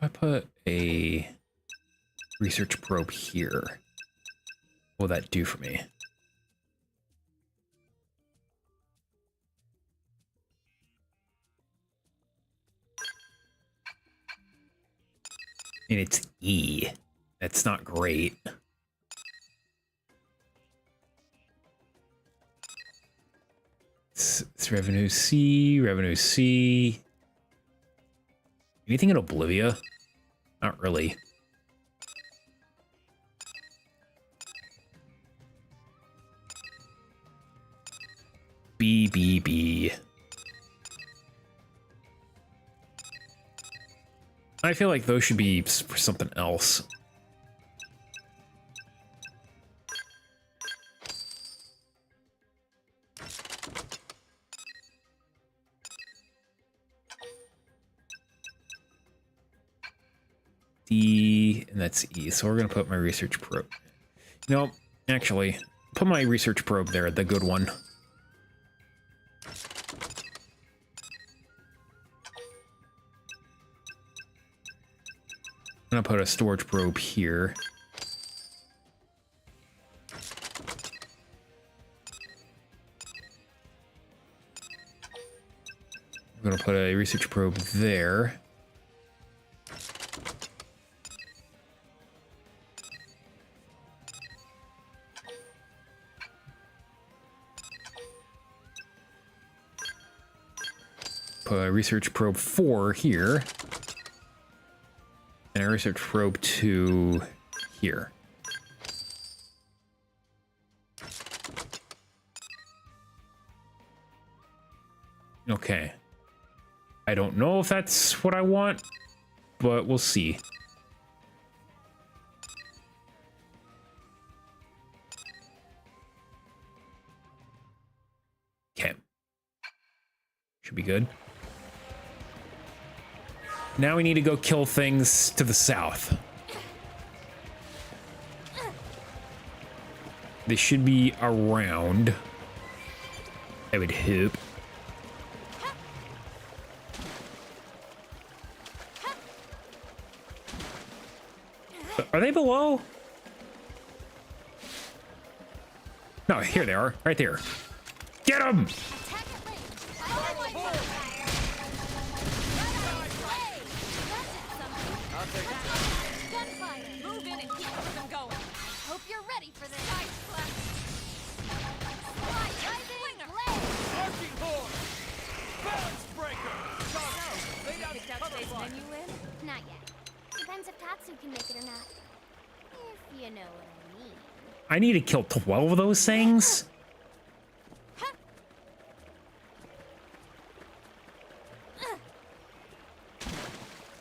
If I put a research probe here, what will that do for me? And it's E. That's not great. It's revenue C, revenue C. Anything in Oblivia? Not really. B, B, B. I feel like those should be for something else. D, and that's E. So we're going to put my research probe. No, actually, put my research probe there, the good one. I'm gonna put a storage probe here. I'm gonna put a research probe there. Put a research probe 4 here. And a research probe 2 here. Okay. I don't know if that's what I want, but we'll see. Okay. Should be good. Now we need to go kill things to the south. They should be around, I would hope. Are they below? No, here they are, right there. Get them! Hope you're ready for this. Not yet. Depends if Tatsu can make it or not. If you know what I mean. I need to kill 12 of those things?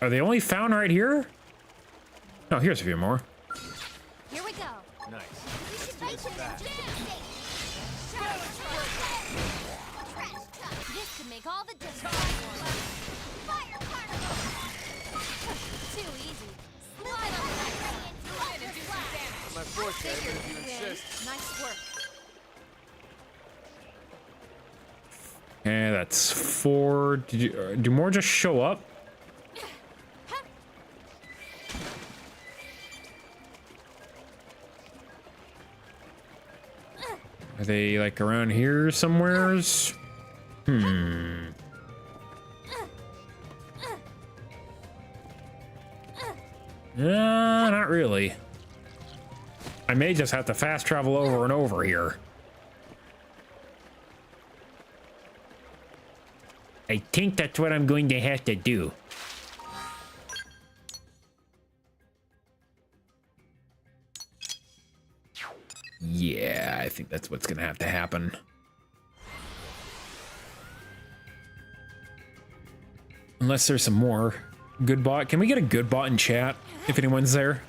Are they only found right here? Oh, here's a few more. Here we go. Nice. We should fight them just to be safe. This could make all the difference. Fire particle. Too easy. Slide on the My forte, but if you insist. Nice work. Okay, that's 4. Did you, do more just show up? Are they like around here somewheres? Not really. I may just have to fast travel over and over here. I think that's what I'm going to have to do. Yeah, I think that's what's gonna have to happen. Unless there's some more. Good bot. Can we get a good bot in chat if anyone's there?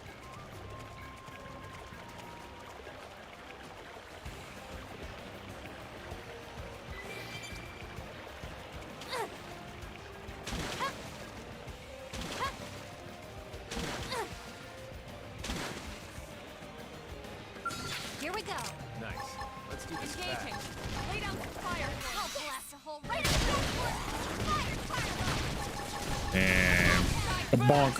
Here we go. Nice. Let's do this Engaging. fast. Lay down some fire. I'll blast a hole right in the fire particle. And a bonk.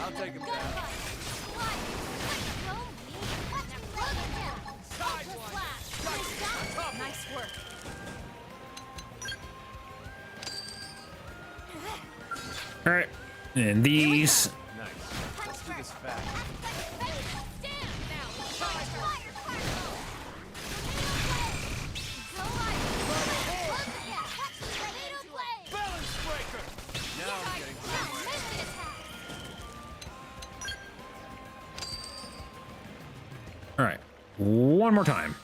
I'll take him down. Nice work. All right, and these. Nice. Let's do this fast. Now I'm getting somewhere. All right, one more time.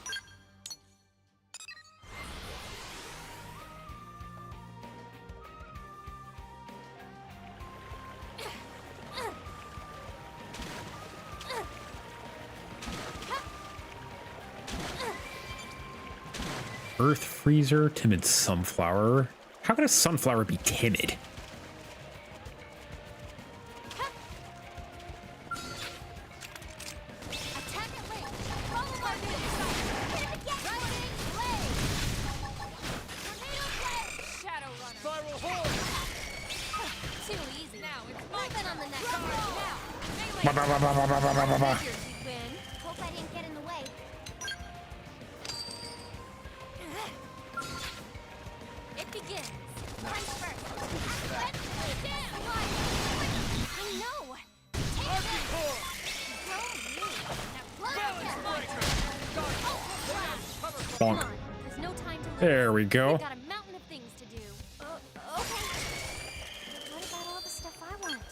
Earth freezer, timid sunflower. How could a sunflower be timid? Figures we'd win. Hope I didn't get in the way. It begins. Punch first. Let's play down. I know. Take this. Go you. Now Bonk. come on. There's no time to lose. There we go. We've got a mountain of things to do. Okay. What about all the stuff I want to do?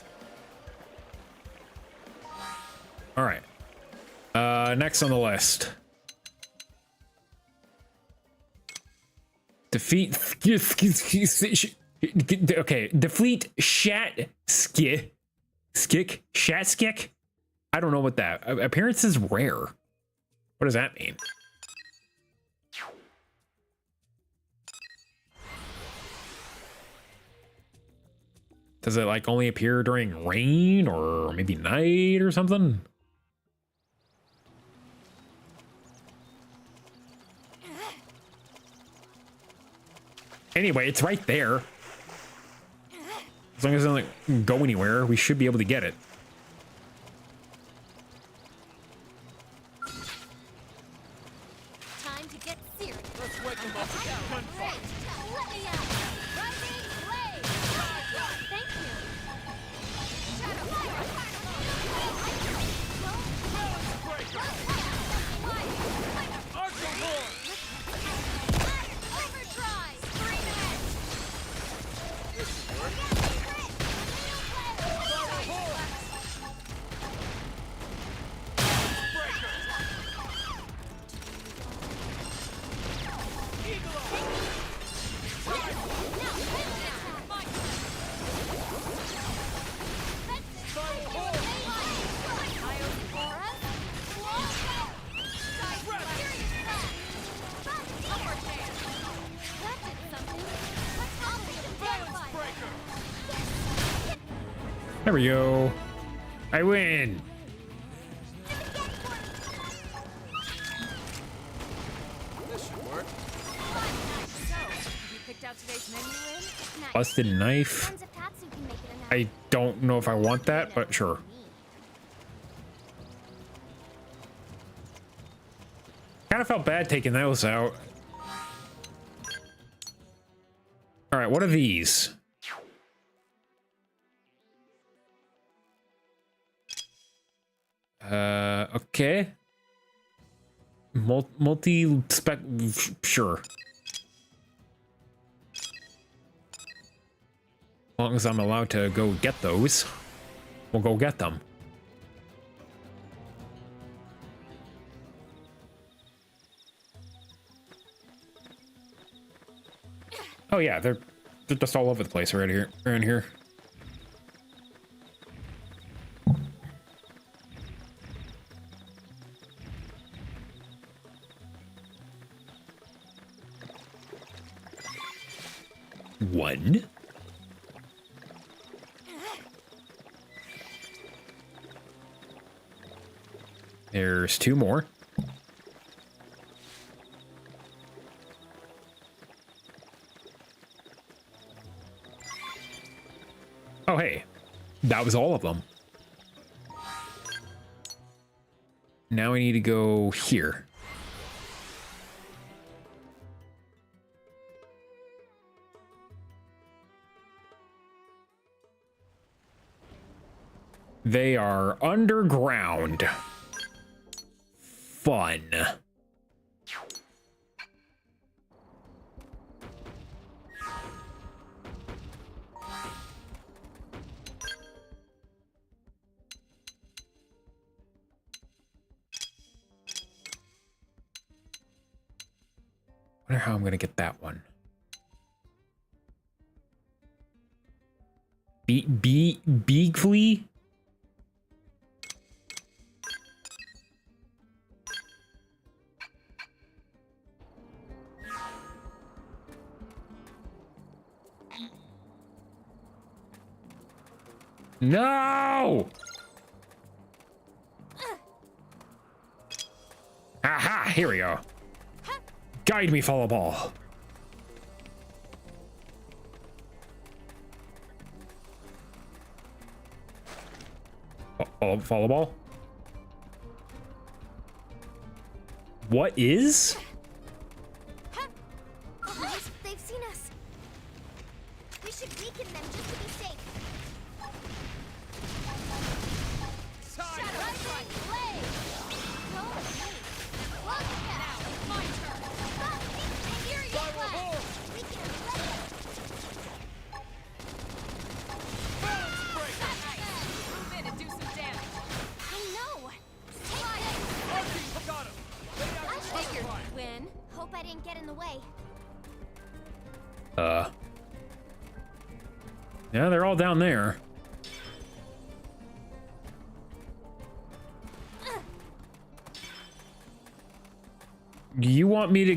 All right. Next on the list. Defeat. Okay. Defeat Shatskik. Shatskik? I don't know what that. Appearance is rare. What does that mean? Does it like only appear during rain or maybe night or something? Anyway, it's right there. As long as it doesn't go anywhere, we should be able to get it. Time to get serious. Let's wake them up. Great. Let me out. Rising blade. Thank you. Shadow Overdrive. Scream edge. There we go. I win. This should work. You picked out today's menu, Lynn? Busted knife. I don't know if I want that, but sure. Kind of felt bad taking those out. All right, what are these? Okay. Multi-spec, sure. As long as I'm allowed to go get those, we'll go get them. Oh yeah, they're just all over the place right here, around here. One. There's two more. Oh, hey, that was all of them. Now I need to go here. They are underground. Fun. Wonder how I'm gonna get that one. Beagflea? No! Aha! Here we go. Guide me, follow ball. Oh, Follow ball. What is? Guys, they've seen us. We should weaken them just to be safe. Hope I didn't get in the way. Yeah, they're all down there. You want me to...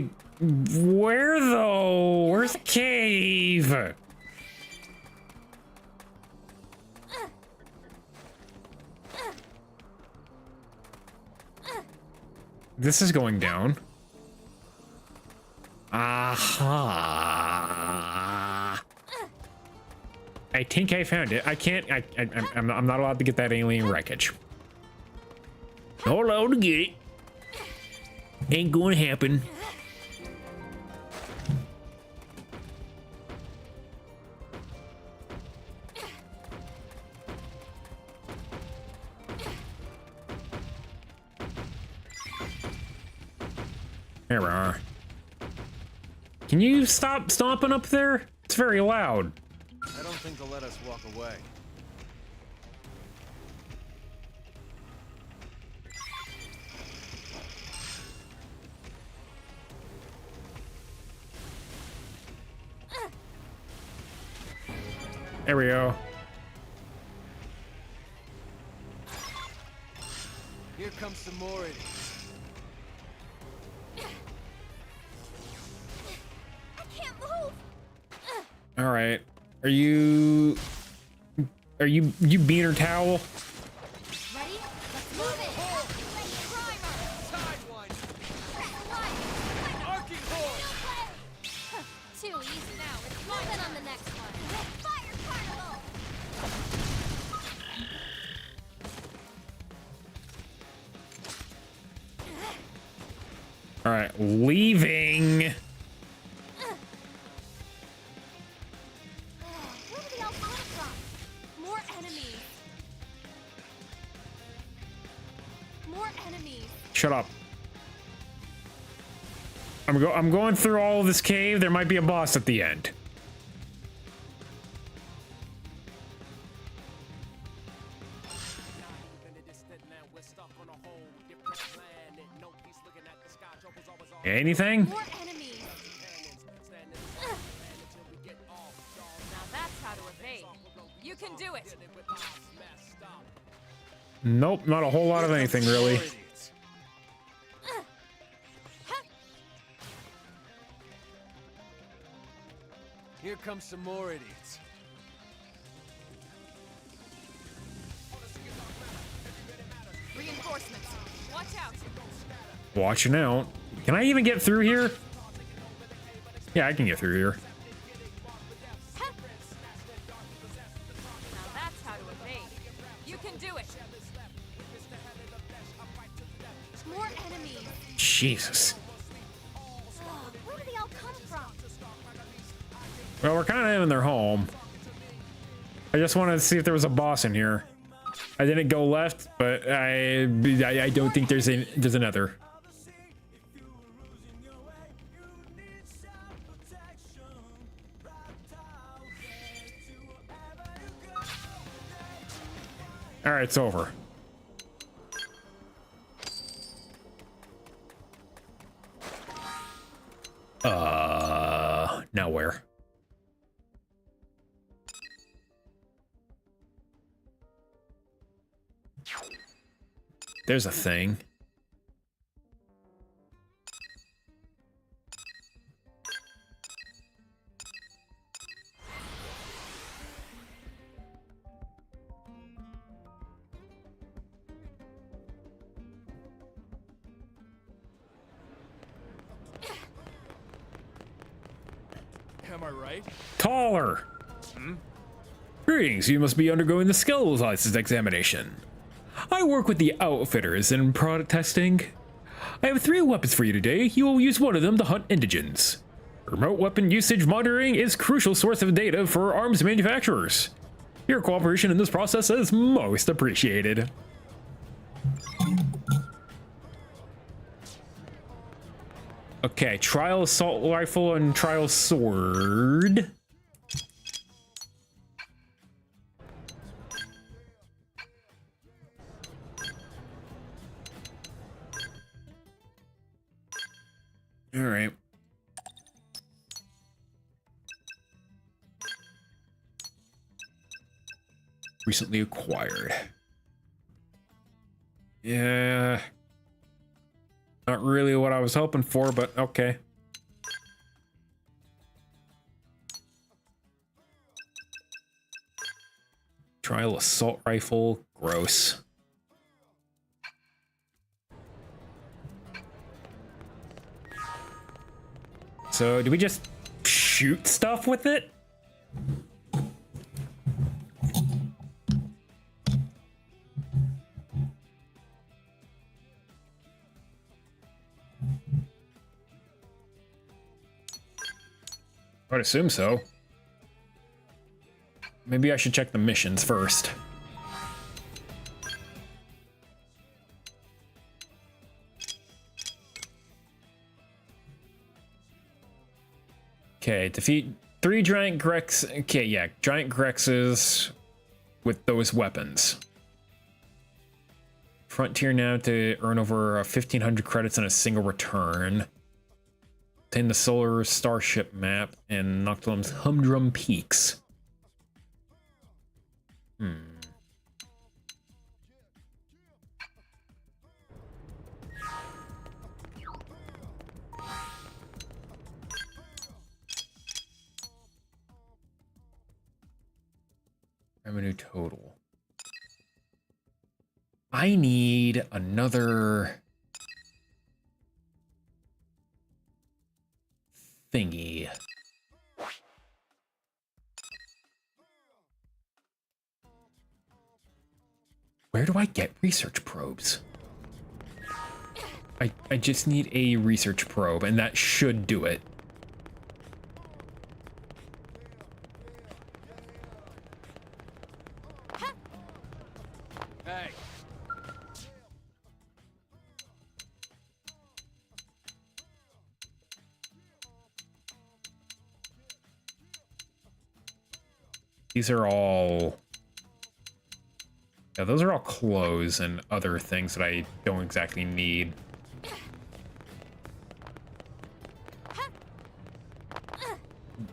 Where, though? Where's the cave? This is going down. Aha. I think I found it. I can't... I'm not allowed to get that alien wreckage. Not allowed to get it. Ain't gonna happen. There we are. Can you stop stomping up there? It's very loud. I don't think they'll let us walk away. There we go. Here comes some more idiots. I can't move. All right. Are you beaner towel? Ready? Let's move it. Too easy now. It's moving on the next one. Fire particle. All right, leaving. Where did they all come from? More enemies. More enemies. Shut up. I'm going through all of this cave. There might be a boss at the end. Anything? More enemies. Now that's how to evade. You can do it. Nope, not a whole lot of anything really. Here comes some more idiots. Reinforcements. Watch out. Watching out. Can I even get through here? Yeah, I can get through here. Now that's how to evade. You can do it. More enemies. Jesus. Where did they all come from? Well, we're kind of in their home. I just wanted to see if there was a boss in here. I didn't go left, but I don't think there's another. All right, it's over. Now where? There's a thing. Am I right? Taller. Greetings, you must be undergoing the skills license examination. I work with the outfitters in product testing. I have 3 weapons for you today. You will use one of them to hunt indigens. Remote weapon usage monitoring is a crucial source of data for arms manufacturers. Your cooperation in this process is most appreciated. Okay, trial assault rifle and trial sword. All right. Recently acquired. Yeah. Not really what I was hoping for, but okay. Trial assault rifle. Gross. So, do we just shoot stuff with it? I would assume so. Maybe I should check the missions first. Okay, defeat 3 giant Grex. Okay, yeah, giant Grexes with those weapons. Frontier now to earn over 1,500 credits in a single return. Obtain the Solar Starship map and Noctilum's Humdrum Peaks. Revenue total. I need another thingy. Where do I get research probes? I just need a research probe, and that should do it. Hey. These are all... Yeah, those are all clothes and other things that I don't exactly need.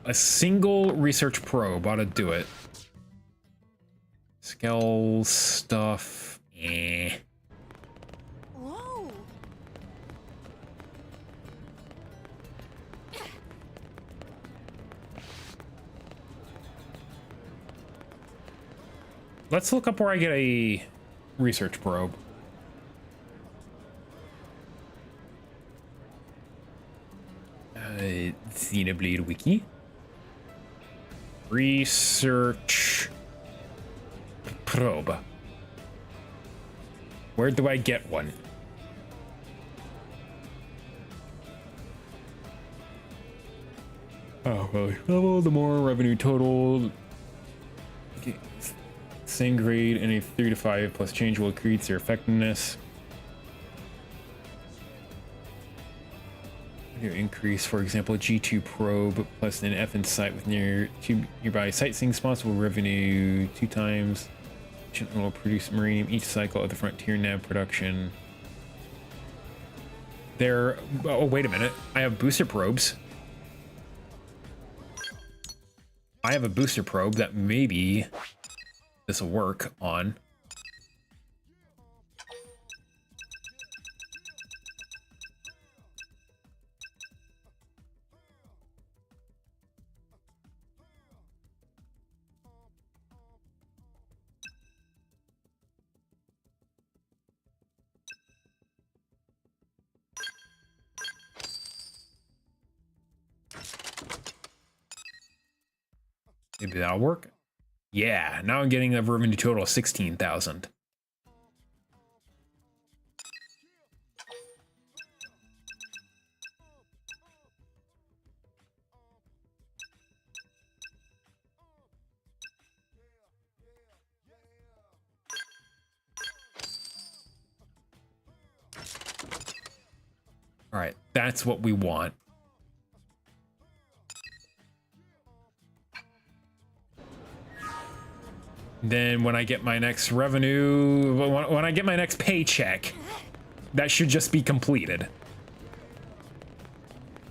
A single research probe ought to do it. Skell stuff. Eh. Whoa! Let's look up where I get a research probe. Xenoblade wiki. Research probe. Where do I get one? Oh, well, level, the more revenue total. Okay. Same grade and a 3 to 5 plus change will increase their effectiveness. Increase, for example, G2 probe plus an F in sight with nearby sightseeing spots will revenue 2 times. Will produce marinium each cycle of the frontier nav production. There. Oh, wait a minute. I have booster probes. I have a booster probe that maybe this will work on. Maybe that'll work. Yeah, now I'm getting a revenue total of 16,000. All right, that's what we want. Then when I get my next revenue, when I get my next paycheck, that should just be completed.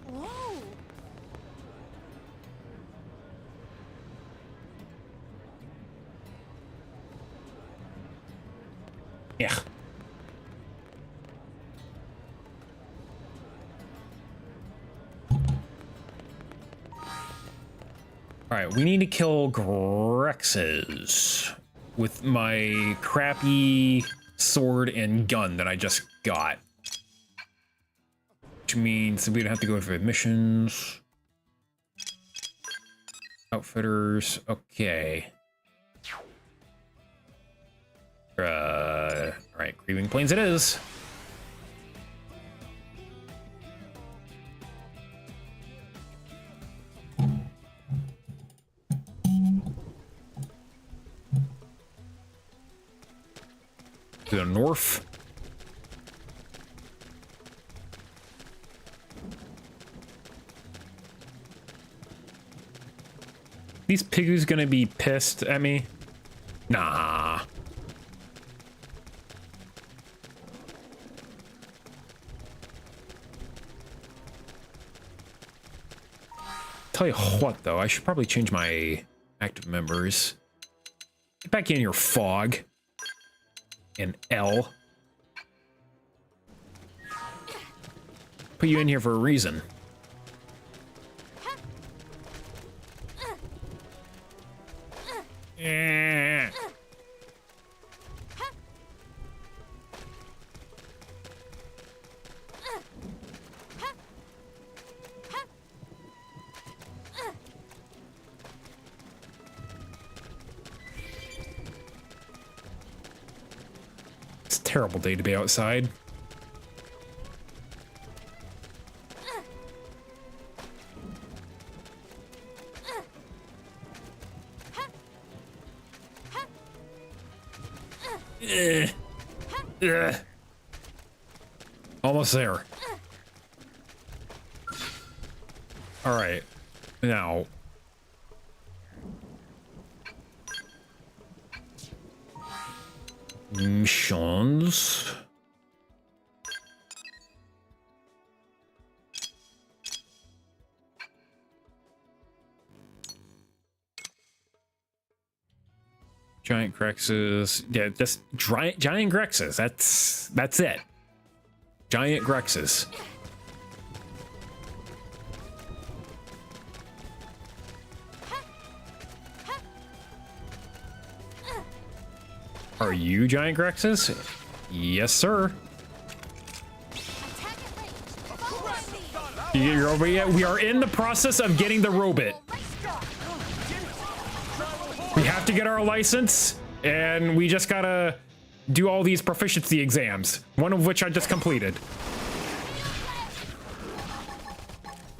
Whoa! Yeah. All right, we need to kill Grexes with my crappy sword and gun that I just got. Which means we don't have to go for missions. Outfitters, okay. All right, Grieving Plains it is. To the north. These piggies gonna be pissed at me? Nah. Tell you what, though, I should probably change my active members. Get back in your fog. And L. Put you in here for a reason. Terrible day to be outside. Almost there. All right, now. Missions. Giant Grexes. Yeah, just giant Grexes. That's it. Giant Grexes. Are you giant Grexes? Yes, sir. We are in the process of getting the robot. We have to get our license, and we just gotta do all these proficiency exams, one of which I just completed.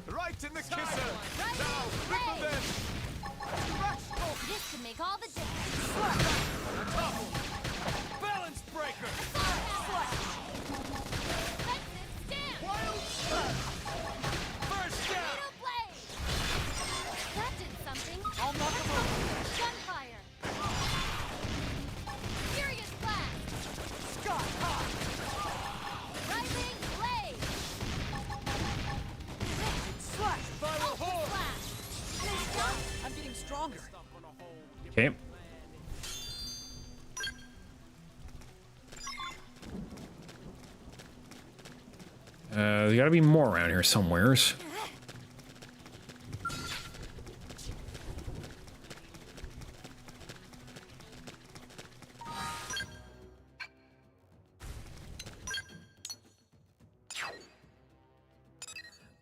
Right in the kisser. Now, ripple them. This can make all the difference. Balance breaker. First down. Xenoblade! That did something. I'll knock him over. Gunfire. Furious blast. Scott high. Rising blade. Slash. Viral horn. Blast. I'm getting stronger. Okay. There's gotta be more around here somewheres.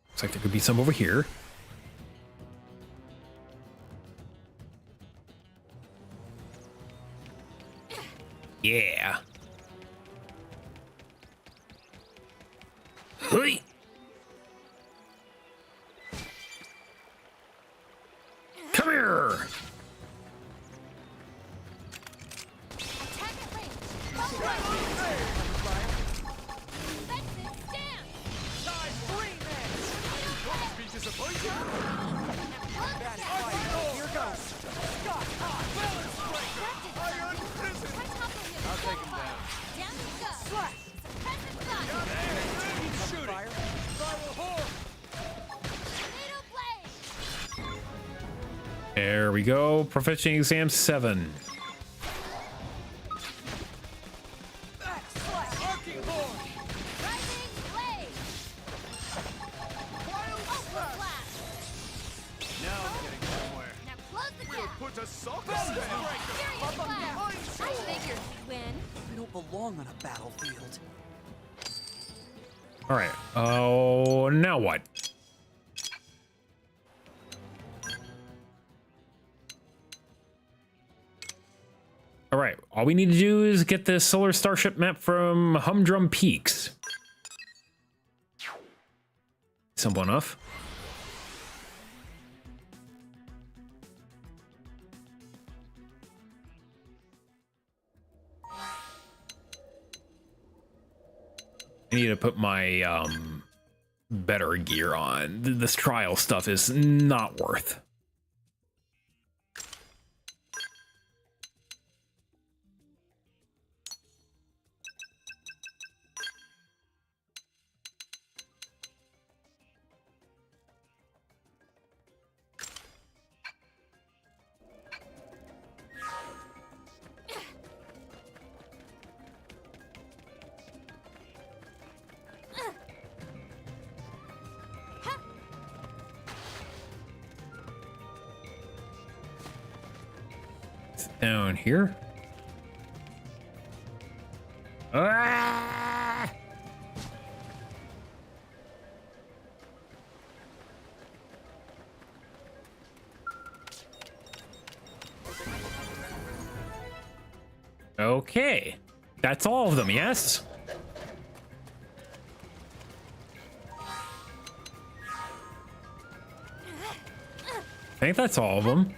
Looks like there could be some over here. Yeah. Hey. Come here. Attack at range. Defensive stance. There we go. Proficiency exam 7. Belong on a battlefield. All right. Oh, now what? All right. All we need to do is get this solar starship map from Humdrum Peaks. Simple enough. I need to put my better gear on. This trial stuff is not worth. Down here. Ah! Okay, that's all of them, yes? I think that's all of them.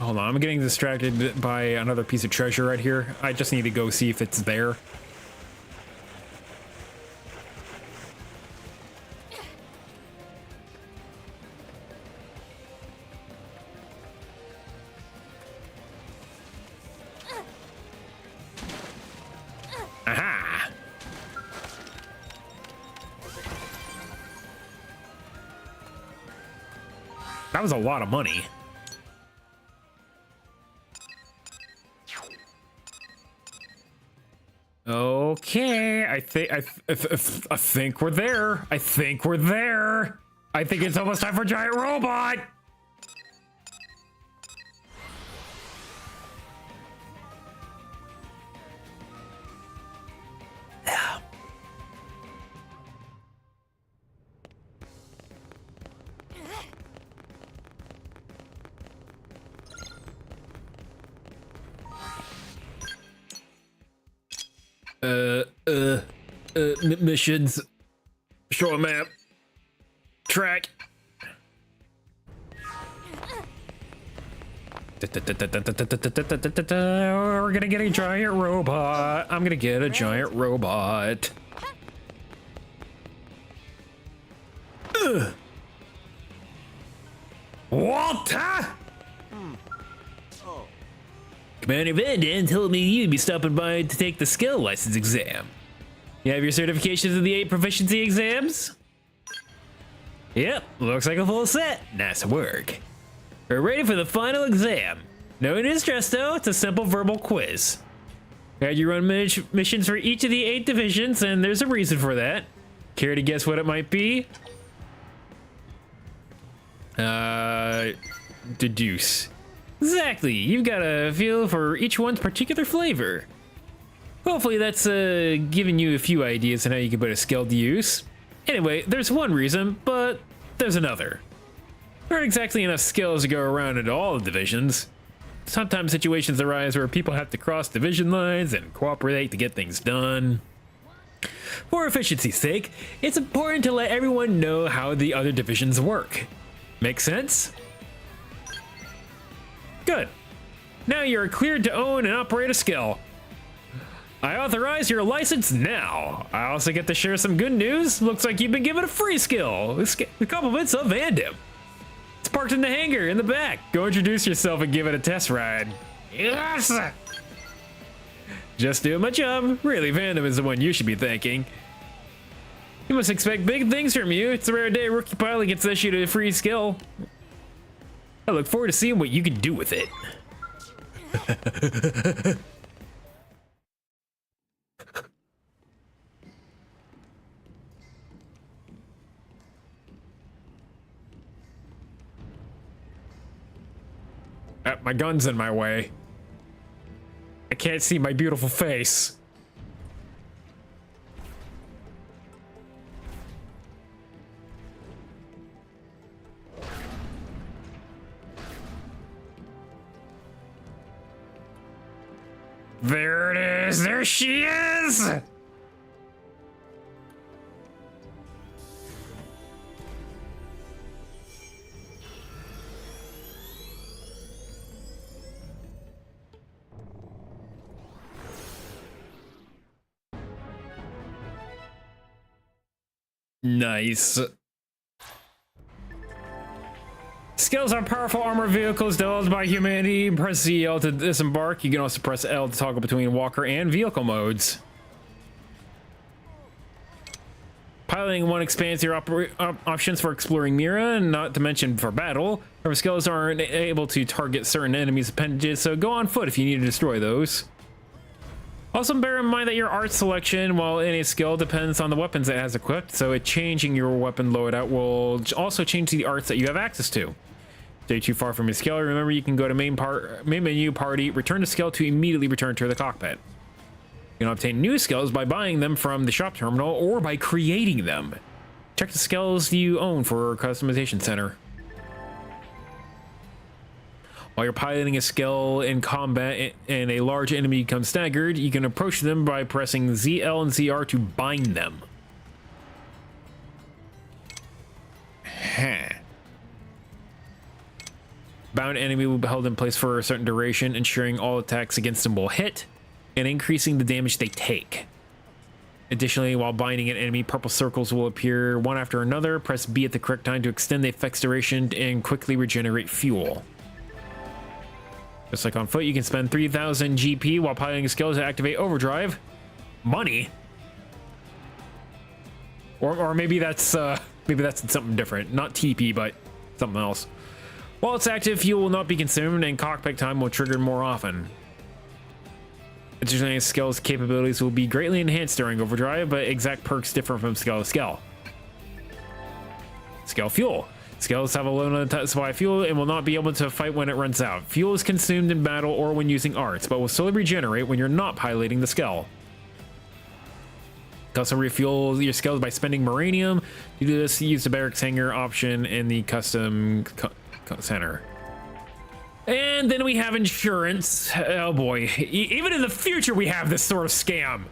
Hold on, I'm getting distracted by another piece of treasure right here. I just need to go see if it's there. Aha! That was a lot of money. Okay, I think we're there. I think we're there. I think it's almost time for Giant Robot. Missions. Show a map. Track. We're gonna get a giant robot. I'm gonna get a giant robot. Walter! Commander Van told me you'd be stopping by to take the skill license exam. You have your certifications of the 8 proficiency exams? Yep, looks like a full set. Nice work. We're ready for the final exam. No need to stress though, it's a simple verbal quiz. Had you run missions for each of the 8 divisions, and there's a reason for that. Care to guess what it might be? Deduce. Exactly, you've got a feel for each one's particular flavor. Hopefully that's giving you a few ideas on how you can put a skill to use. Anyway, there's one reason, but there's another. There aren't exactly enough skills to go around into all the divisions. Sometimes situations arise where people have to cross division lines and cooperate to get things done. For efficiency's sake, it's important to let everyone know how the other divisions work. Make sense? Good. Now you're cleared to own and operate a skill. I authorize your license now. I also get to share some good news. Looks like you've been given a free skill. The compliments of Vandam. It's parked in the hangar in the back. Go introduce yourself and give it a test ride. Yes! Just doing my job. Really, Vandam is the one you should be thanking. You must expect big things from you. It's a rare day a rookie pilot gets issued a free skill. I look forward to seeing what you can do with it. My gun's in my way. I can't see my beautiful face. There it is. There she is. Nice. Skills are powerful armored vehicles developed by humanity. Press ZL to disembark. You can also press L to toggle between walker and vehicle modes. Piloting one expands your options for exploring Mira, not to mention for battle. However, skills aren't able to target certain enemies' appendages, so go on foot if you need to destroy those. Also bear in mind that your art selection, while any skill, depends on the weapons it has equipped, so changing your weapon loadout will also change the arts that you have access to. Stay too far from your skill, remember you can go to main menu, party, return to skill to immediately return to the cockpit. You can obtain new skills by buying them from the shop terminal or by creating them. Check the skills you own for customization center. While you're piloting a skill in combat and a large enemy becomes staggered, you can approach them by pressing ZL and ZR to bind them. Bound enemy will be held in place for a certain duration, ensuring all attacks against them will hit and increasing the damage they take. Additionally, while binding an enemy, purple circles will appear one after another. Press B at the correct time to extend the effect's duration and quickly regenerate fuel. Just like on foot, you can spend 3,000 GP while piloting a skill to activate overdrive. Money? Or maybe that's something different. Not TP, but something else. While it's active, fuel will not be consumed and cockpit time will trigger more often. Additionally, skills capabilities will be greatly enhanced during overdrive, but exact perks differ from skill to skill. Skill fuel. Skills have a limited supply of fuel and will not be able to fight when it runs out. Fuel is consumed in battle or when using arts, but will still regenerate when you're not piloting the skill. You can also refuel your skills by spending Maranium. You do this, use the barracks hangar option in the custom center. And then we have insurance. Oh boy, even in the future we have this sort of scam.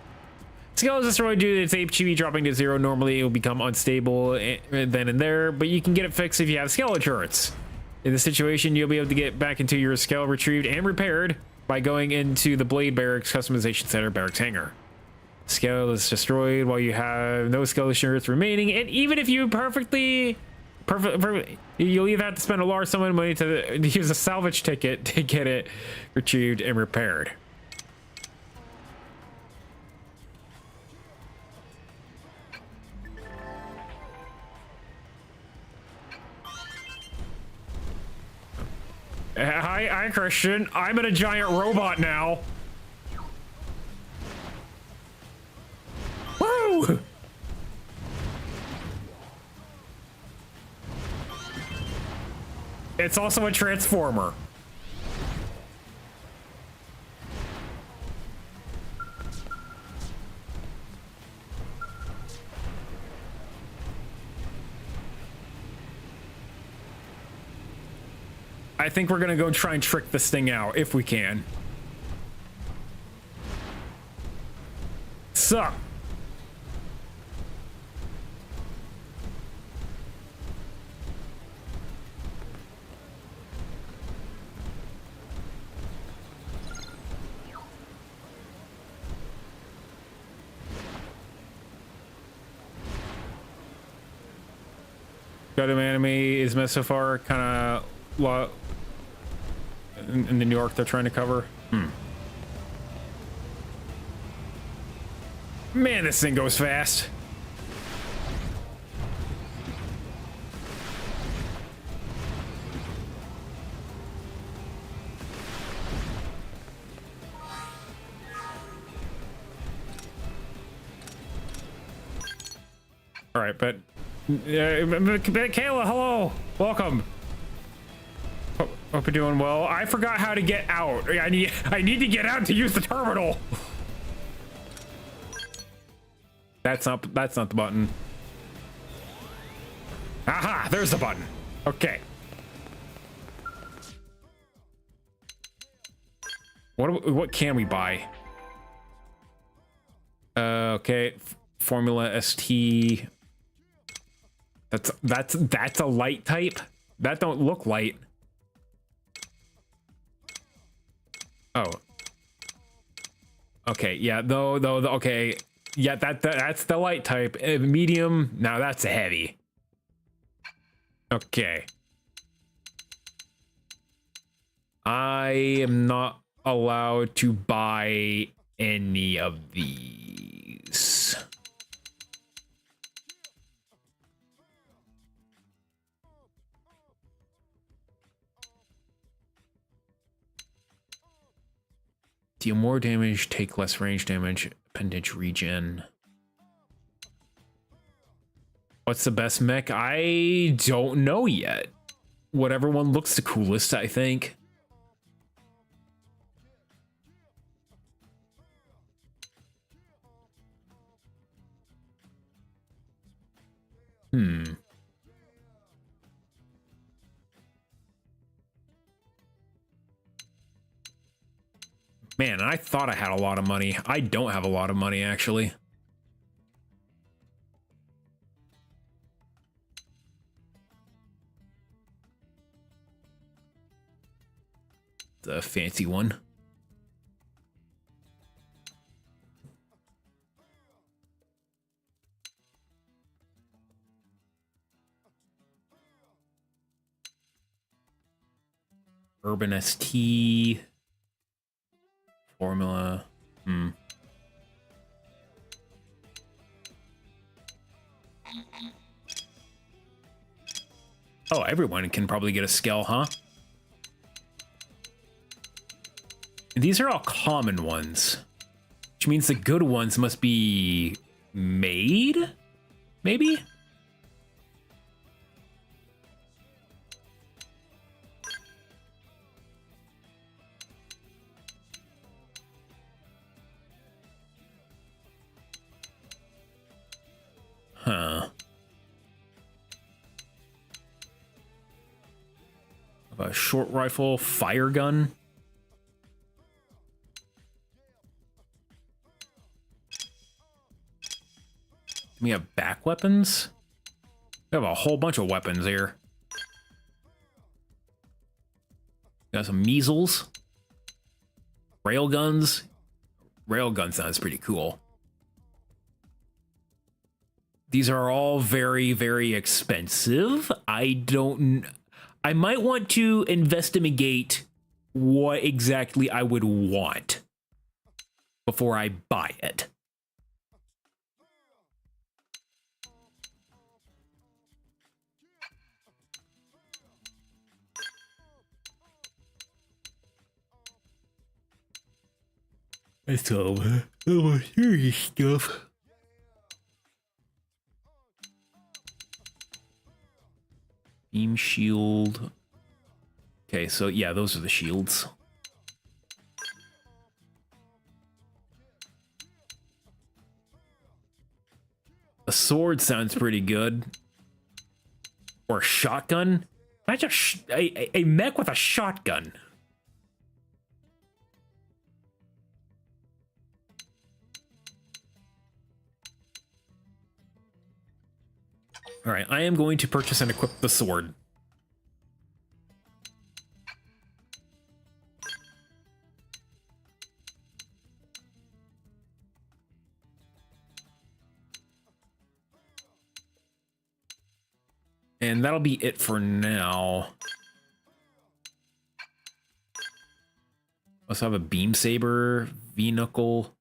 Skill is destroyed due to its HP dropping to 0. Normally it will become unstable then and there, but you can get it fixed if you have skill insurance. In this situation, you'll be able to get back into your skill retrieved and repaired by going into the Blade Barracks Customization Center Barracks Hangar. Skill is destroyed while you have no skill insurance remaining, and even if you you'll either have to spend a large sum of money to use a salvage ticket to get it retrieved and repaired. Hi, Christian. I'm in a giant robot now. Woo! It's also a transformer. I think we're gonna go try and trick this thing out if we can. Sup? Gundam anime is messed so far, kind of in the New York they're trying to cover. Man, this thing goes fast. All right, but Kayla, hello, welcome. Hope you're doing well. I forgot how to get out. I need to get out to use the terminal. That's not the button. Aha, there's the button. Okay. What can we buy? Okay, Formula ST. That's a light type. That don't look light. Oh. Okay, yeah, though, okay. Yeah, that's the light type. Medium, now that's a heavy. Okay. I am not allowed to buy any of these. Deal more damage, take less range damage, appendage regen. What's the best mech? I don't know yet. Whatever one looks the coolest, I think. Man, I thought I had a lot of money. I don't have a lot of money, actually. The fancy one. Urban ST. Formula. Oh, everyone can probably get a scale, huh? These are all common ones, which means the good ones must be made, maybe? Huh. A short rifle, fire gun. We have back weapons. We have a whole bunch of weapons here. Got some measles. Railguns. Railgun sounds pretty cool. These are all very, very expensive. I might want to investigate what exactly I would want before I buy it. That's all serious stuff. Beam shield. Okay, so yeah, those are the shields. A sword sounds pretty good. Or a shotgun. Imagine a mech with a shotgun. All right, I am going to purchase and equip the sword. And that'll be it for now. Also have a beam saber, V-knuckle,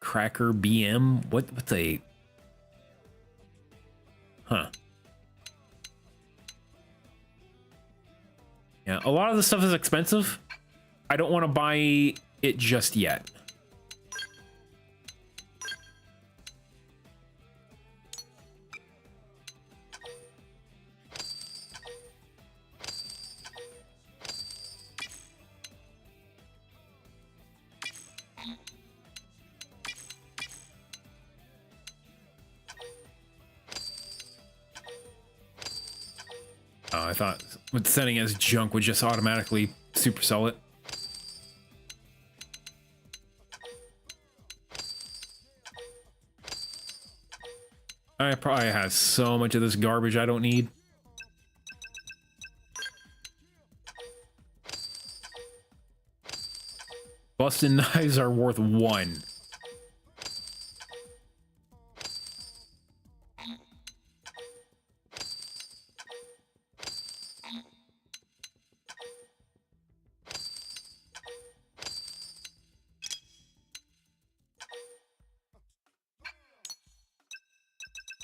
cracker, BM. What's a... Huh. Yeah, a lot of the stuff is expensive. I don't want to buy it just yet. Oh, I thought with setting as junk would just automatically supercell it. I probably have so much of this garbage I don't need. Busted knives are worth 1.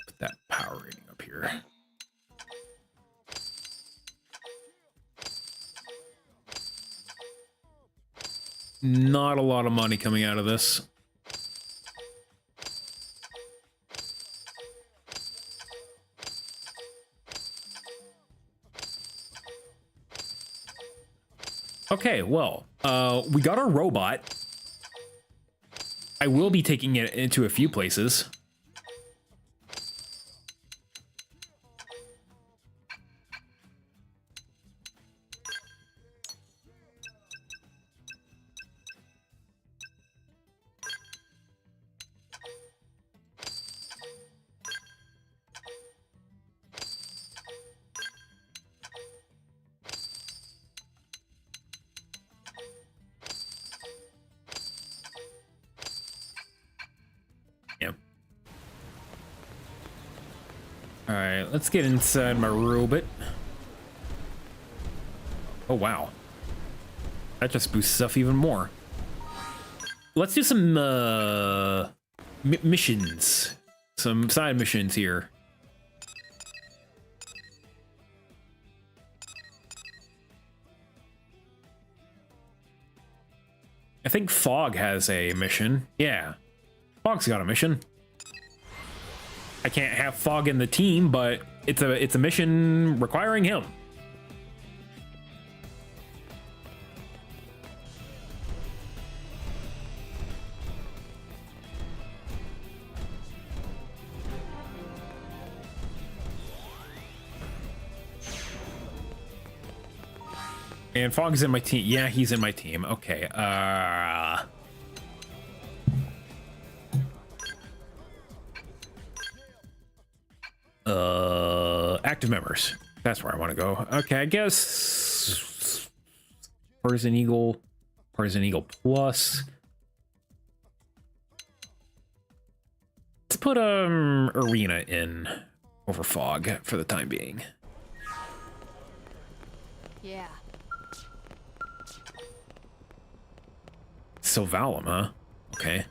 Put that power rating up here. Not a lot of money coming out of this. Okay, well, we got our robot. I will be taking it into a few places. Alright, let's get inside my robot. Oh, wow. That just boosts stuff even more. Let's do some missions. Some side missions here. I think Fog has a mission. Yeah. Fog's got a mission. I can't have Fog in the team, but it's a mission requiring him. And Fog's in my team. Yeah, he's in my team. Okay. Active members. That's where I want to go. Okay, I guess Partisan Eagle Plus. Let's put Arena in over Fog for the time being. Yeah. Sylvalum, huh? Okay.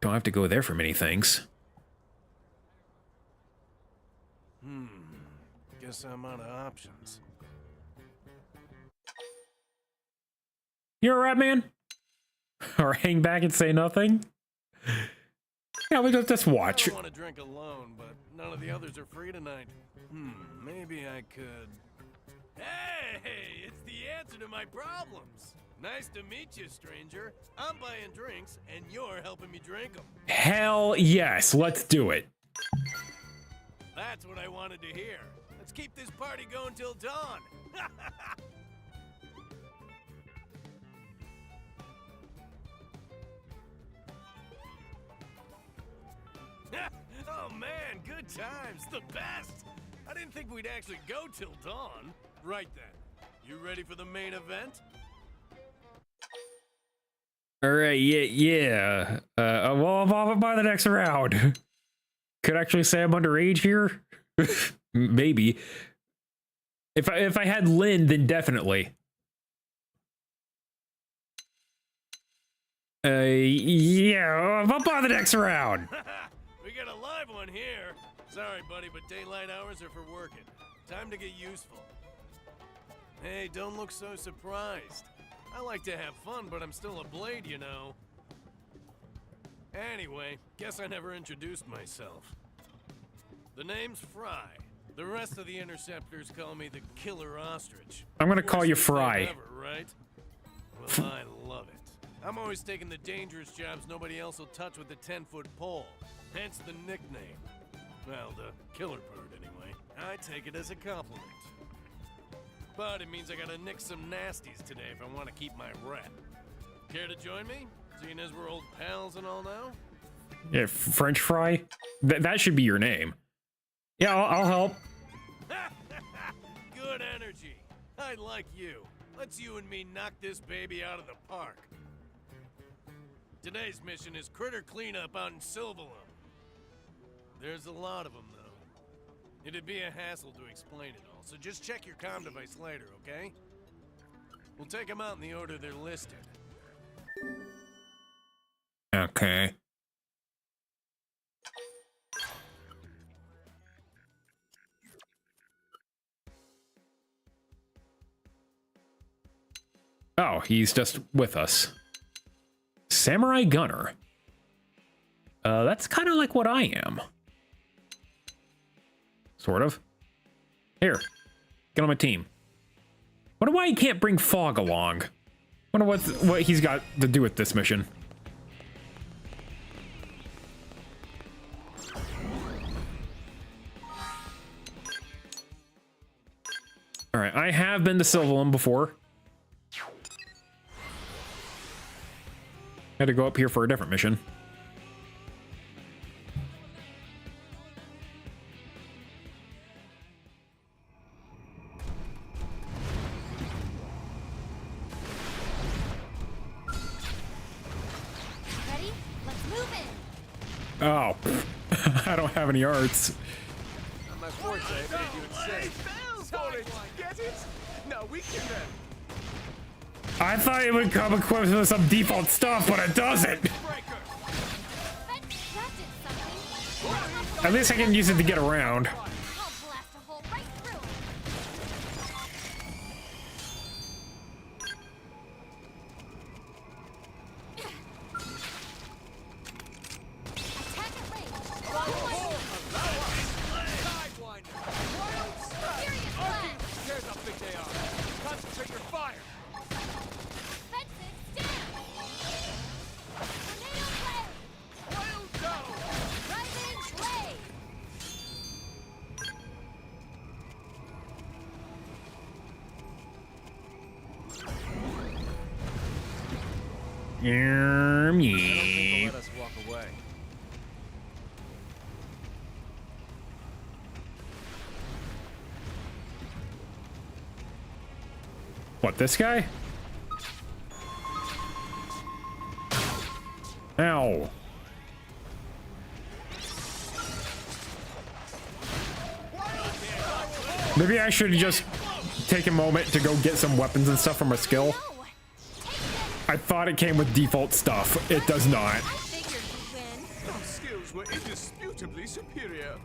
Don't have to go there for many things. Guess I'm out of options. You're a rat man? Or hang back and say nothing? Yeah, we just watch. I want to drink alone, but none of the others are free tonight. Maybe I could... Hey, it's the answer to my problems. Nice to meet you, stranger. I'm buying drinks, and you're helping me drink them. Hell yes, let's do it. That's what I wanted to hear. Let's keep this party going till dawn. Oh man, good times, the best. I didn't think we'd actually go till dawn. Right then, you ready for the main event? All right, yeah. Well, I'll buy the next round. Could actually say I'm underage here. Maybe. If I had Lynn, then definitely. Yeah, I'll buy the next round. We got a live one here. Sorry, buddy, but daylight hours are for working. Time to get useful. Hey, don't look so surprised. I like to have fun, but I'm still a blade, you know. Anyway, guess I never introduced myself. The name's Fry. The rest of the interceptors call me the Killer Ostrich. I'm gonna call you Fry. Ever, right? Well, I love it. I'm always taking the dangerous jobs nobody else will touch with a 10-foot pole. Hence the nickname. Well, the killer bird, anyway. I take it as a compliment. But it means I gotta nick some nasties today if I want to keep my rep. Care to join me? Seeing as we're old pals and all now? Yeah, French fry? That should be your name. Yeah, I'll help. Good energy. I like you. Let's you and me knock this baby out of the park. Today's mission is critter cleanup out in Silvalum. There's a lot of them, though. It'd be a hassle to explain it all, so just check your comm device later, okay? We'll take them out in the order they're listed. Okay. Oh, he's just with us. Samurai Gunner. That's kind of like what I am. Sort of. Here, get on my team. Wonder why he can't bring Fog along. Wonder what he's got to do with this mission. All right, I have been to Silvalum before. Had to go up here for a different mission. Ready? Let's move in. Oh, I don't have any arts. Not my forte, but I do it safe. Get it? No, we can then. I thought it would come equipped with some default stuff, but it doesn't. That did something. At least I can use it to get around. I'll blast a hole right through it. Attack at range. Serious blast. Cares how big they are. Concentrate your fire. Fences down. Tornado blade. Wild go. Rising blade. Yeah. Let us walk away. What, this guy? Ow. Maybe I should just take a moment to go get some weapons and stuff from a skill. I thought it came with default stuff. It does not. I figured you'd win. Those skills were indisputably superior.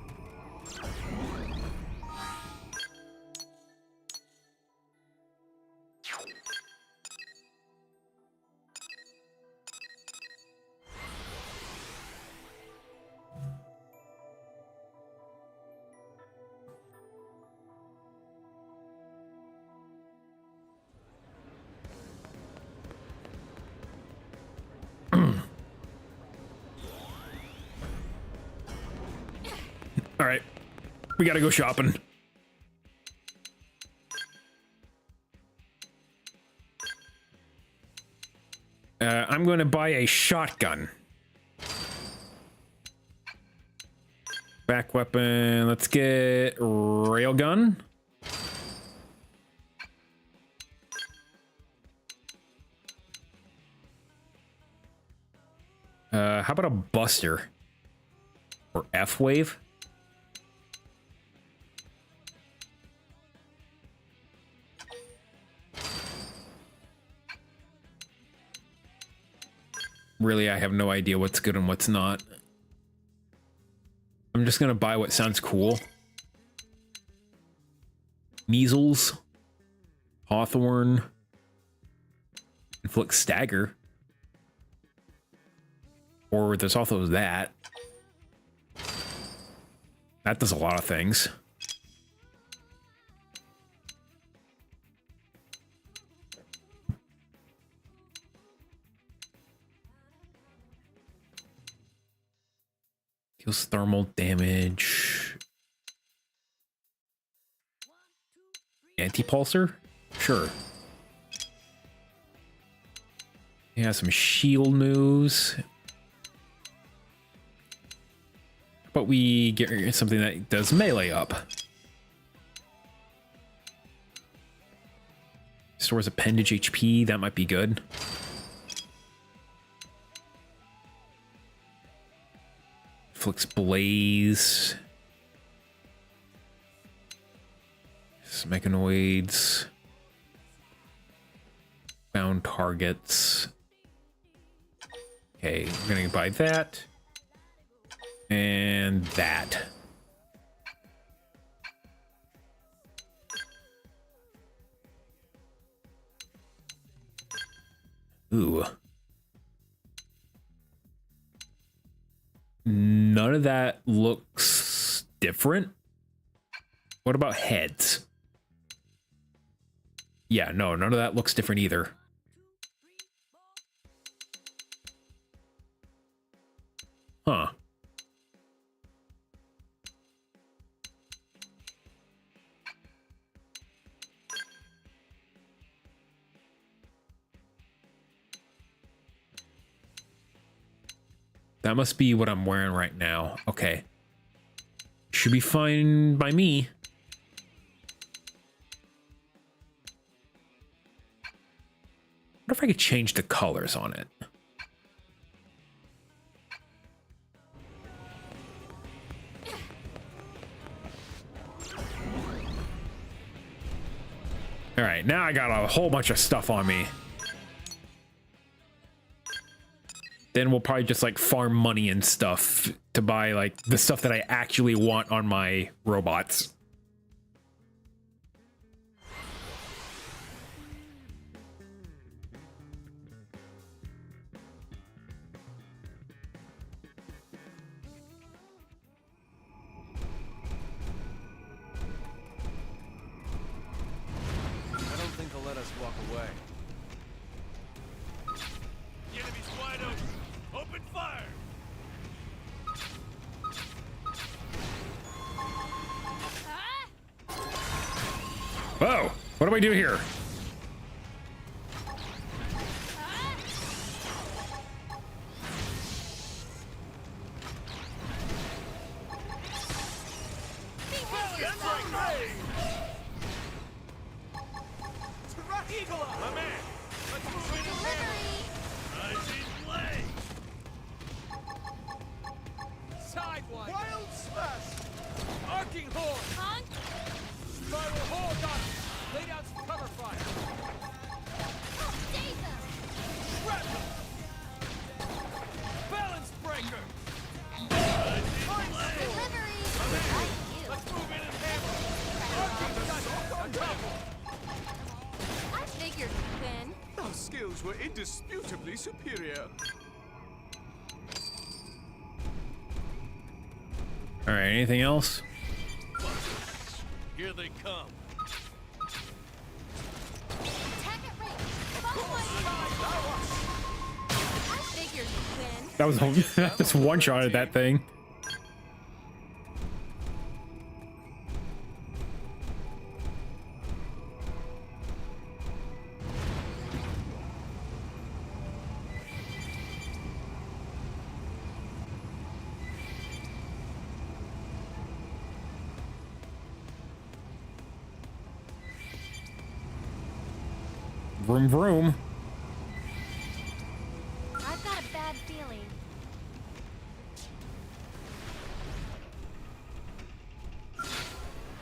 All right, we gotta go shopping. I'm going to buy a shotgun. Back weapon. Let's get railgun. How about a buster or F-wave? Really, I have no idea what's good and what's not. I'm just gonna buy what sounds cool. Measles, Hawthorne, Inflict Stagger. Or there's also that. That does a lot of things. Deals thermal damage. Anti-pulsar? Sure. He has some shield moves. But we get something that does melee up. Stores appendage HP, that might be good. Flicks blaze. Mechanoids. Bound targets. Okay, we're gonna buy that. And that. Ooh. None of that looks different. What about heads? Yeah, no, none of that looks different either. Huh. That must be what I'm wearing right now. Okay. Should be fine by me. What if I could change the colors on it? All right, now I got a whole bunch of stuff on me. Then we'll probably just like farm money and stuff to buy like the stuff that I actually want on my robots. I don't think they'll let us walk away. The enemy's wide open. Open fire! Whoa! What do I do here? My man! Let's move in and handle it! Rising blade! Sidewinder! Wild smash! Arcing horn! Honk! Spiral horn gun! Lay down some cover fire! Shrapnel! Balance breaker! Delivery! My man! Let's move in and handle it! Arcing gun! On top! I figured you'd win. Our skills were indisputably superior. All right, anything else? Here they come. Attack at range. Follow my I figured you'd win. That was just one shot at that thing. Vroom vroom. I've got a bad feeling.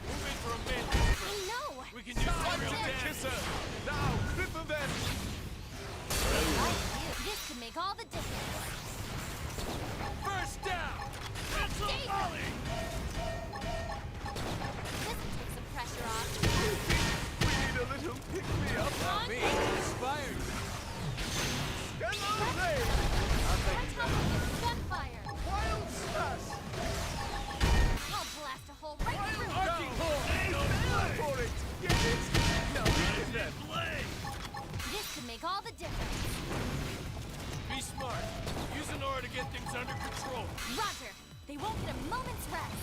Move in for a minute. I know. We can use some real damage. Kisser! Now, cripple them! This could make all the difference. First down! That's a volley! This will take some pressure off. We need a little pick-me-up. Not me. Inspired. Xenoblade! On top of this gunfire. Wild smash! I'll blast a hole right through. Arcing horn! For it! Get it! Now hit them! This could make all the difference. Be smart. Use an aura to get things under control. Roger. They won't get a moment's rest.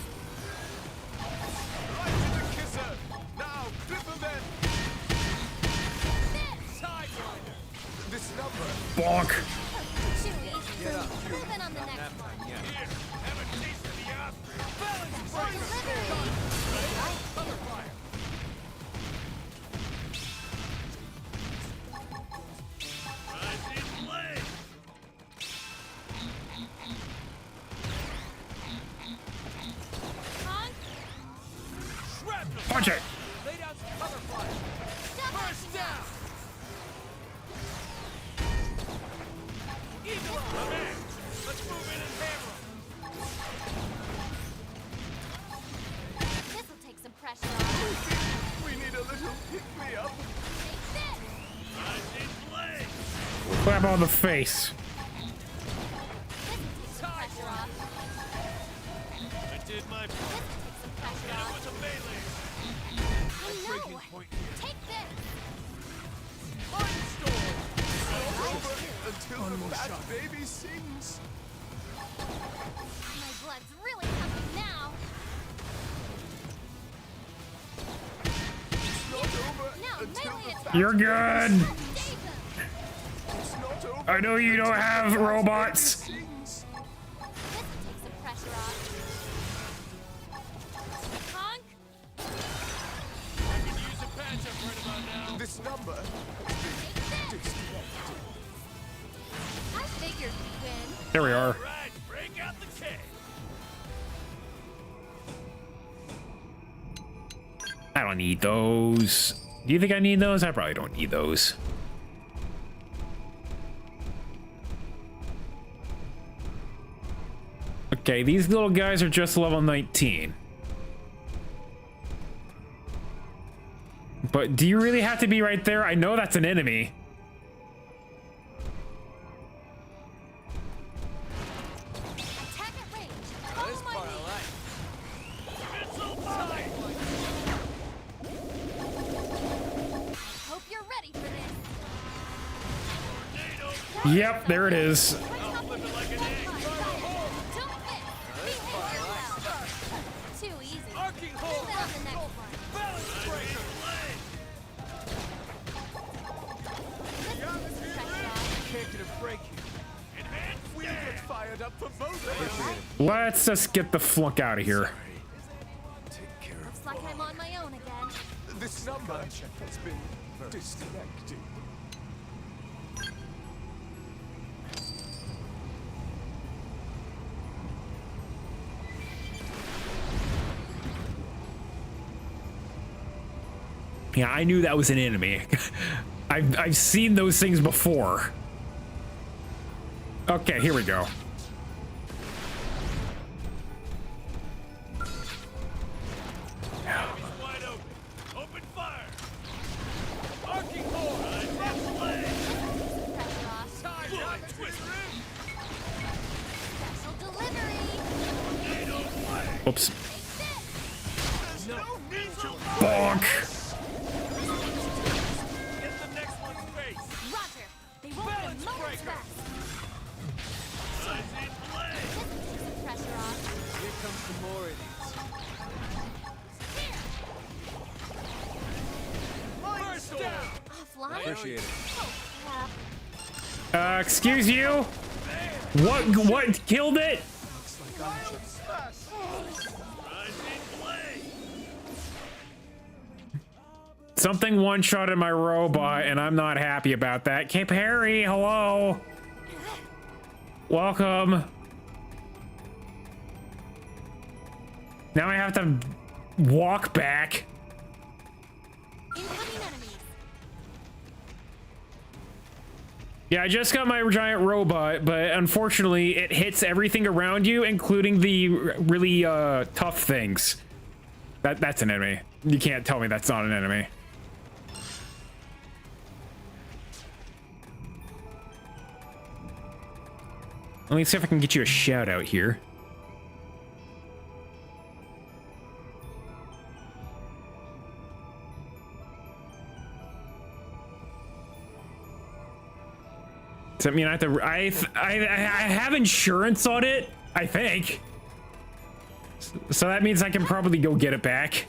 Right to the kisser! Now, triple then! Sidewinder! This number... Bonk. Too easy. Moving on the next one. Here, have a taste of the ostrich. Balance For delivery. Cover fire. Rising blade. Honk. Shrapnel. Punch it. Lay down some cover fire. First down. Eagle up. Man, let's move in and hammer 'em. This'll take some pressure off. We need a little pick-me-up. Take this. Rising blade. Slap on the face. This'll take some pressure off. I did my part. This'll take some pressure It off. was a melee. I know. Point here. Take this. Mindstorm! Until the fat baby sings. My blood's really pumping now. It's not over Now, until melee the attack. fat You're good. Save them. It's not over I know you don't have robots. sings. This'll take some pressure off. Honk. I can use a patch up right about now. This number has been disconnected. I figured we'd win. There we are. All right, break out the K. I don't need those. Do you think I need those? I probably don't need those. Okay, these little guys are just level 19. But do you really have to be right there? I know that's an enemy. Attack at range. This Follow my part I lead. like. Missile time. Hope you're ready for this. Tornado. Yep, there it is. I'll flip it like an egg. Don't miss. Behave yourself. Too easy. Arcing Move hold. it on the next one. Balance breaker. This'll take some pressure off. Can't get a break here. Enhance We'll stand. get fired up for both of us. Let's just get the flunk out of here. Take care of Looks like I'm on my own again. this number has been disconnected. Yeah, I knew that was an enemy. I've seen those things before. Okay, here we go. Enemy's wide open. Open fire. Arcing hold. Advance blade. Pressure off. Time down twist. Special delivery. Tornado blade. Oops. Take this. No. Missile Bonk. Get the next one's face. Roger. They won't get a Balance moment's breaker. rest. Rising blade. This'll take some pressure off. Here comes some more idiots. Here. First down. Offline. Appreciate it. Oh, crap. Excuse you? What killed it? Rising blade. Something one-shotted my robot, and I'm not happy about that. Cape Harry, hello. Welcome. Now I have to walk back. Incoming enemies. Yeah, I just got my giant robot, but unfortunately it hits everything around you, including the really tough things. That's an enemy. You can't tell me that's not an enemy. Let me see if I can get you a shout out here. Does that mean I have to? I have insurance on it, I think. So that means I can probably go get it back.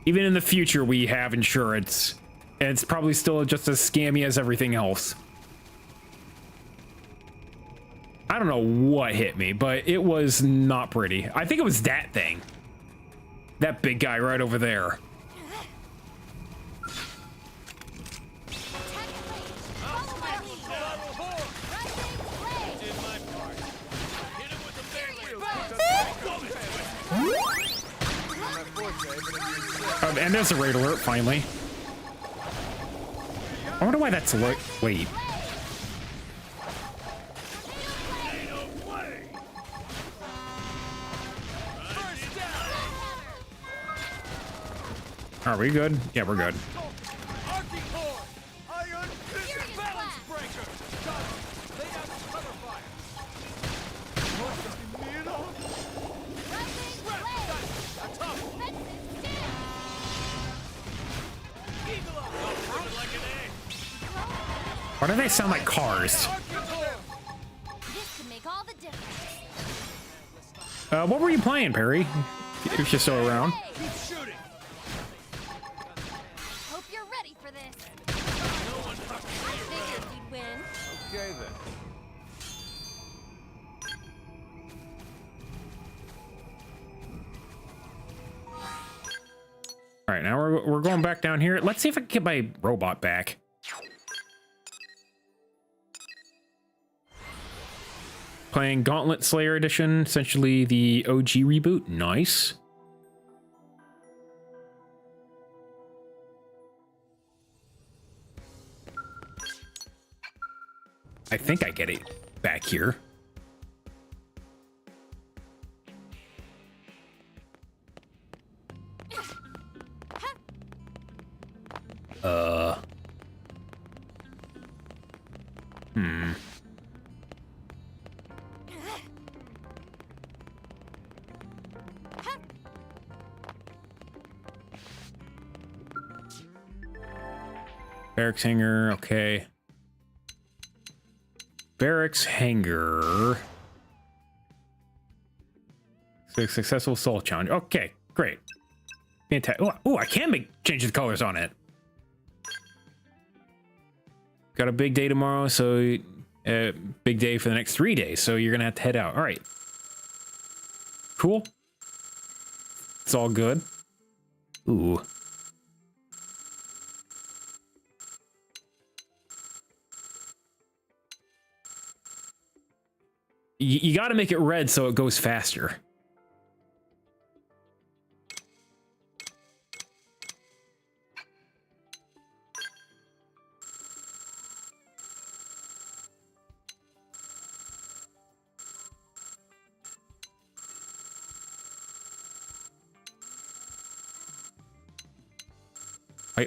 Even in the future, we have insurance. And it's probably still just as scammy as everything else. I don't know what hit me, but it was not pretty. I think it was that thing. That big guy right over there. And there's a raid alert, finally. I wonder why that's alert. Wait. Are we good? Yeah, we're good. Why do they sound like cars? What were you playing, Perry? If you're still around. Hope you're ready for this. I figured you'd win. Okay then. All right, now we're going back down here. Let's see if I can get my robot back. Playing Gauntlet Slayer Edition, essentially the OG reboot. Nice. I think I get it back here. Barracks hangar, okay. Barracks hangar. Successful soul challenge. Okay, great. Fantastic. Oh, I can change the colors on it. Got a big day tomorrow, so big day for the next 3 days. So you're gonna have to head out. All right. Cool. It's all good. Ooh. You got to make it red so it goes faster.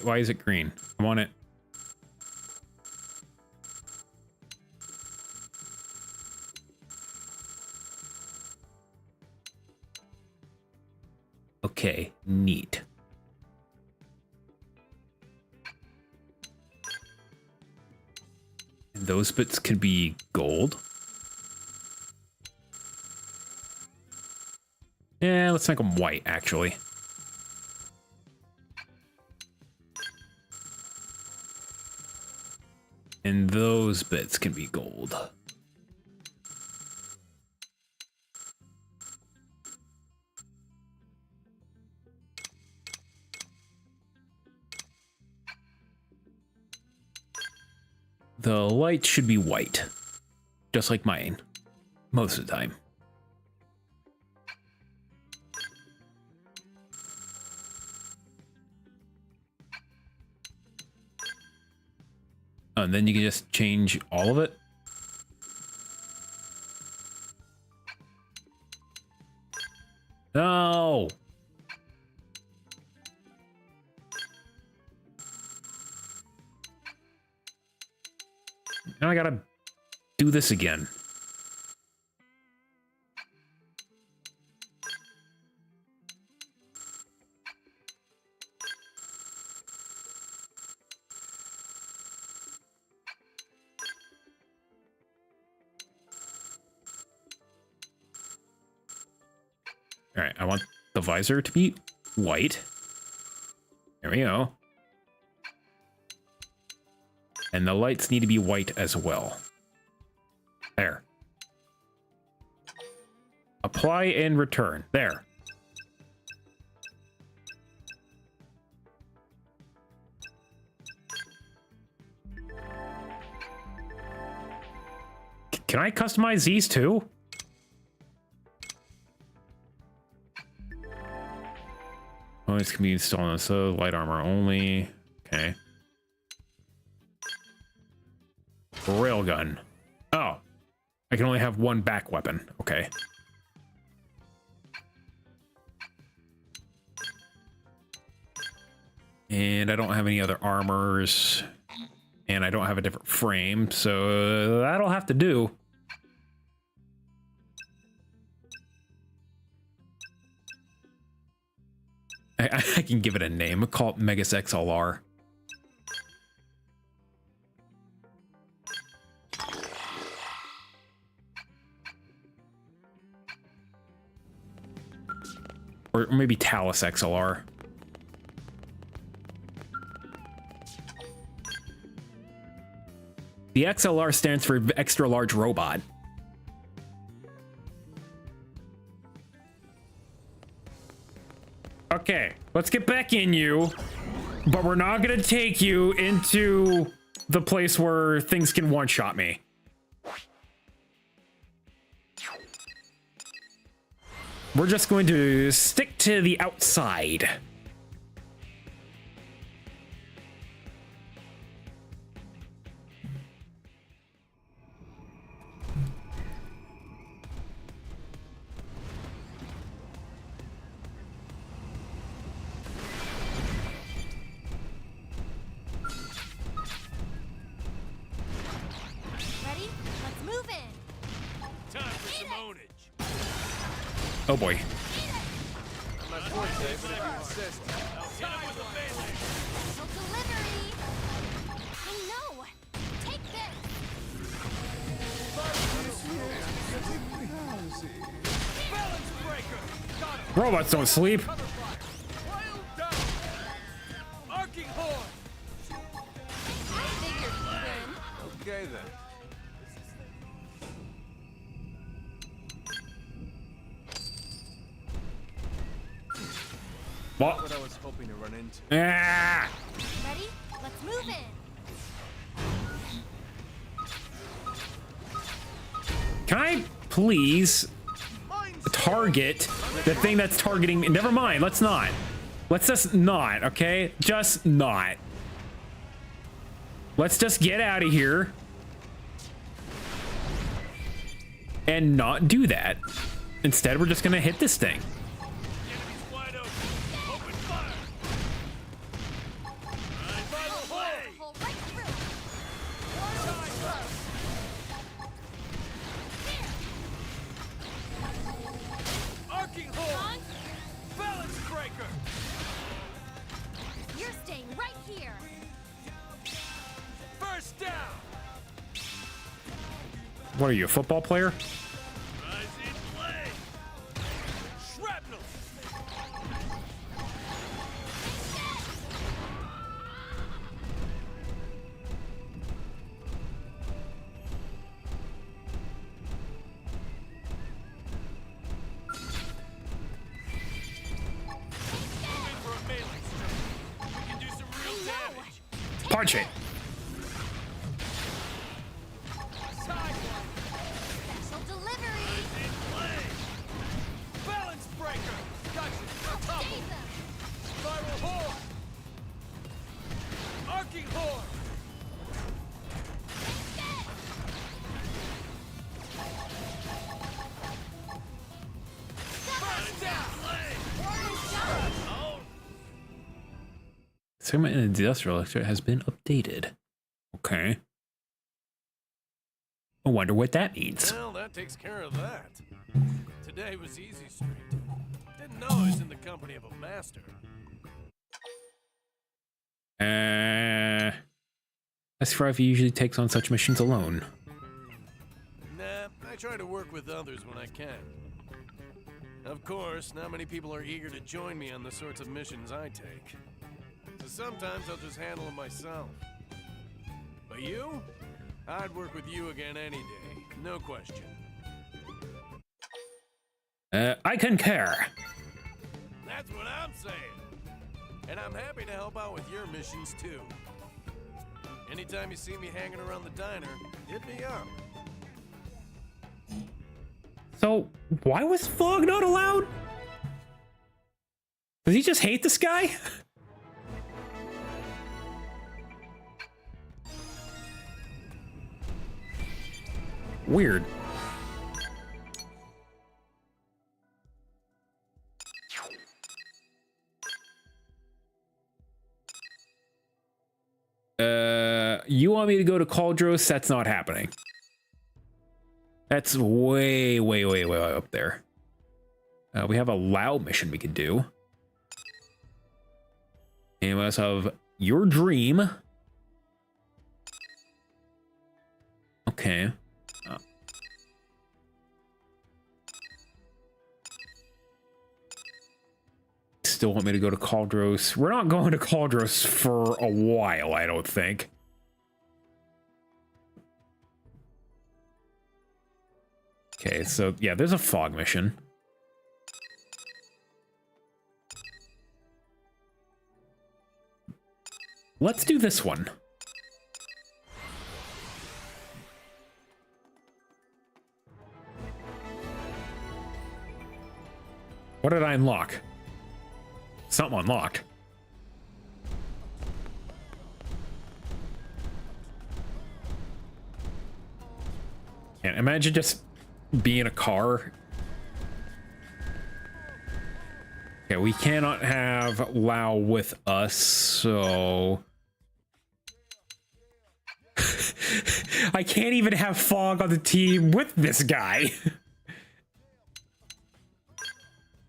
Why is it green? I want it. Okay, neat. And those bits could be gold. Yeah, let's make them white, actually. And those bits can be gold. The light should be white, just like mine, most of the time. Oh, and then you can just change all of it. No! Now I gotta do this again. All right, I want the visor to be white. There we go. And the lights need to be white as well. There. Apply and return. There. Can I customize these too? Oh, this can be installed on so light armor only. Okay. Railgun. Oh. I can only have one back weapon. Okay. And I don't have any other armors. And I don't have a different frame, so that'll have to do. I can give it a name. I'll call it Megas XLR. Or maybe Talus XLR. The XLR stands for extra large robot. Okay, let's get back in you, but we're not gonna take you into the place where things can one-shot me. We're just going to stick to the outside. Oh boy. My forte, but if you insist. Delivery! Oh no! Take this! Robots don't sleep. Arcing horn! I figured you'd win. Okay then. What? What I was hoping to run into. Ah! Ready? Let's move in. Can I please target the thing that's targeting me? Never mind, let's not. Let's just not, okay? Just not. Let's just get out of here and not do that. Instead, we're just gonna hit this thing. What are you, a football player? Punch it. Segment in the industrial lecture has been updated. Okay. I wonder what that means. Well, that takes care of that. Today was easy street. Didn't know I was in the company of a master. S5 usually takes on such missions alone. Nah, I try to work with others when I can. Of course, not many people are eager to join me on the sorts of missions I take. So sometimes I'll just handle them myself. But you? I'd work with you again any day, no question. I concur. That's what I'm saying. And I'm happy to help out with your missions too. Anytime you see me hanging around the diner, hit me up. So, why was Fog not allowed? Does he just hate this guy? Weird. You want me to go to Cauldros? That's not happening. That's way up there. We have a Lao mission we could do. And we also have Your Dream. Okay. Still want me to go to Cauldros. We're not going to Cauldros for a while, I don't think. Okay, so yeah, there's a fog mission. Let's do this one. What did I unlock? Something unlocked. Can't imagine just being in a car. Okay, we cannot have Lao with us, so... I can't even have Fog on the team with this guy.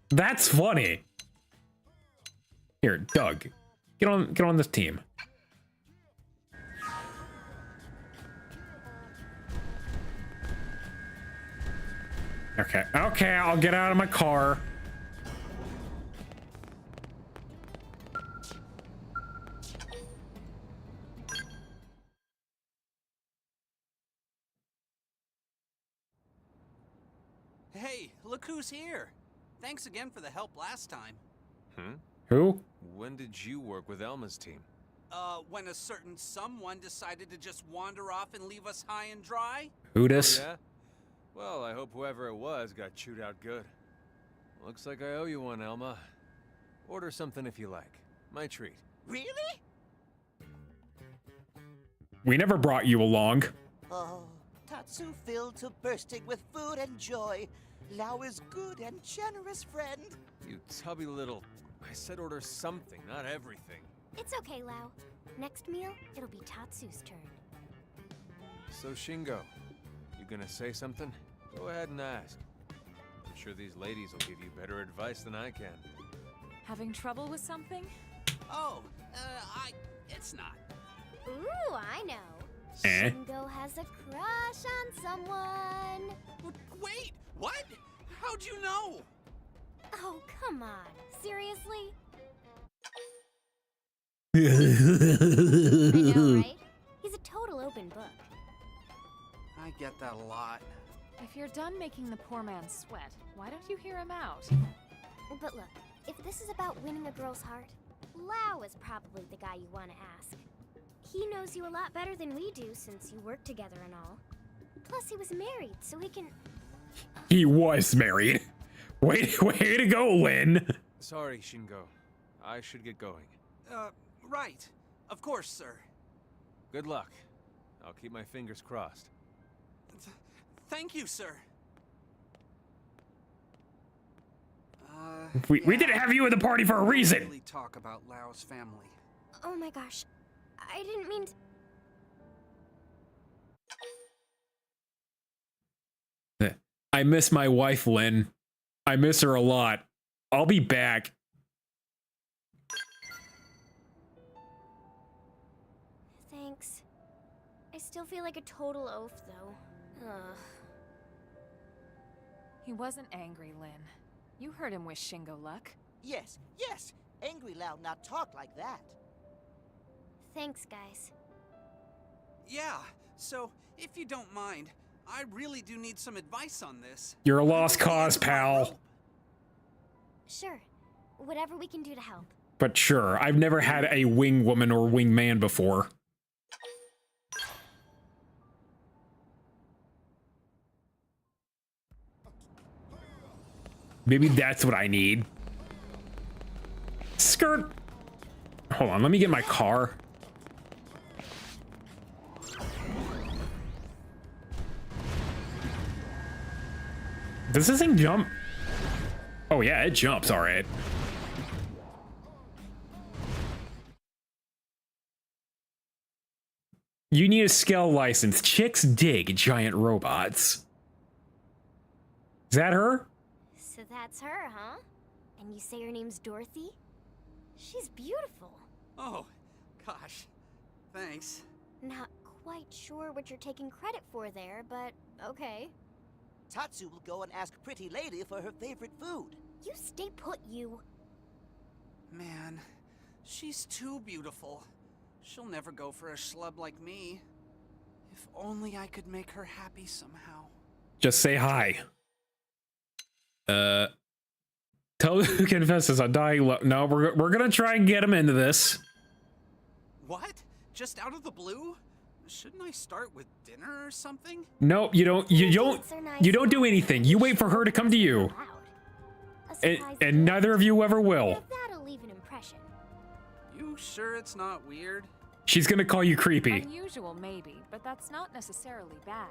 That's funny. Here, Doug, get on this team. Okay, I'll get out of my car. Hey, look who's here. Thanks again for the help last time. Who? When did you work with Elma's team? When a certain someone decided to just wander off and leave us high and dry? Who dis? Yeah? Well, I hope whoever it was got chewed out good. Looks like I owe you one, Elma. Order something if you like. My treat. Really? We never brought you along. Oh, Tatsu filled to bursting with food and joy. Lao is good and generous friend. You tubby little... I said order something, not everything. It's okay, Lao. Next meal, it'll be Tatsu's turn. So, Shingo, you gonna say something? Go ahead and ask. I'm sure these ladies will give you better advice than I can. Having trouble with something? Oh, it's not. Ooh, I know. Eh? Shingo has a crush on someone. Wait, what? How'd you know? Oh, come on. Seriously? I know, right? He's a total open book. I get that a lot. If you're done making the poor man sweat, why don't you hear him out? But look, if this is about winning a girl's heart, Lao is probably the guy you want to ask. He knows you a lot better than we do since you work together and all. Plus, he was married, so he can... He was married. Way to go, Lin. Sorry, Shingo. I should get going. Right. Of course, sir. Good luck. I'll keep my fingers crossed. Thank you, sir. We didn't have you in the party for a reason. Really talk about Lao's family. Oh my gosh. I didn't mean to... I miss my wife, Lynn. I miss her a lot. I'll be back. Thanks. I still feel like a total oaf, though. Ugh. He wasn't angry, Lynn. You heard him wish Shingo luck. Yes, yes. Angry Lao not talk like that. Thanks, guys. Yeah, so if you don't mind, I really do need some advice on this. You're a lost cause, pal. Sure. Whatever we can do to help. But sure, I've never had a wing woman or wing man before. Maybe that's what I need. Skirt. Hold on, let me get my car. Does this thing jump? Oh yeah, it jumps, all right. You need a scale license. Chicks dig giant robots. Is that her? So that's her, huh? And you say her name's Dorothy? She's beautiful. Oh, gosh. Thanks. Not quite sure what you're taking credit for there, but okay. Tatsu will go and ask Pretty Lady for her favorite food. You stay put, you. Man, she's too beautiful. She'll never go for a schlub like me. If only I could make her happy somehow. Just say hi. Tell who confesses on dying love. No, we're gonna try and get him into this. What? Just out of the blue? Shouldn't I start with dinner or something? No, you don't do anything. You wait for her to come to you. And neither of you ever will. That'll leave an impression. You sure it's not weird? She's gonna call you creepy. Unusual, maybe, but that's not necessarily bad.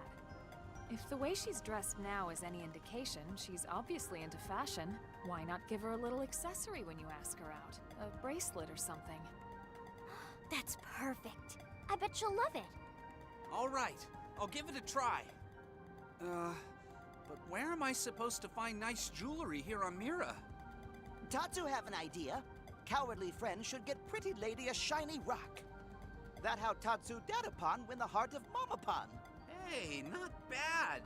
If the way she's dressed now is any indication, she's obviously into fashion. Why not give her a little accessory when you ask her out? A bracelet or something. That's perfect. I bet she'll love it. All right, I'll give it a try. But where am I supposed to find nice jewelry here on Mira? Tatsu have an idea. Cowardly friend should get Pretty Lady a shiny rock. That how Tatsu Dadapan win the heart of Mamapan. Hey, not bad.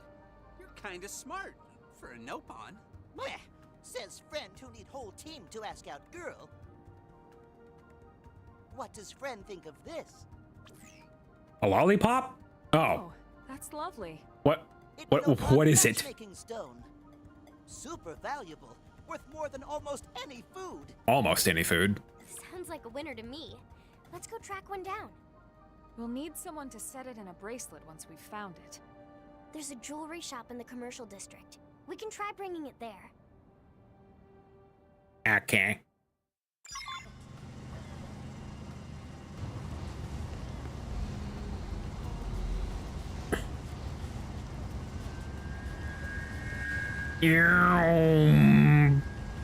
You're kinda smart for a Nopon. Meh, says friend who need whole team to ask out girl. What does friend think of this? A lollipop? Oh. That's lovely. What is it? Making stone. Super valuable. Worth more than almost any food. Almost any food. Sounds like a winner to me. Let's go track one down. We'll need someone to set it in a bracelet once we've found it. There's a jewelry shop in the commercial district. We can try bringing it there. Okay.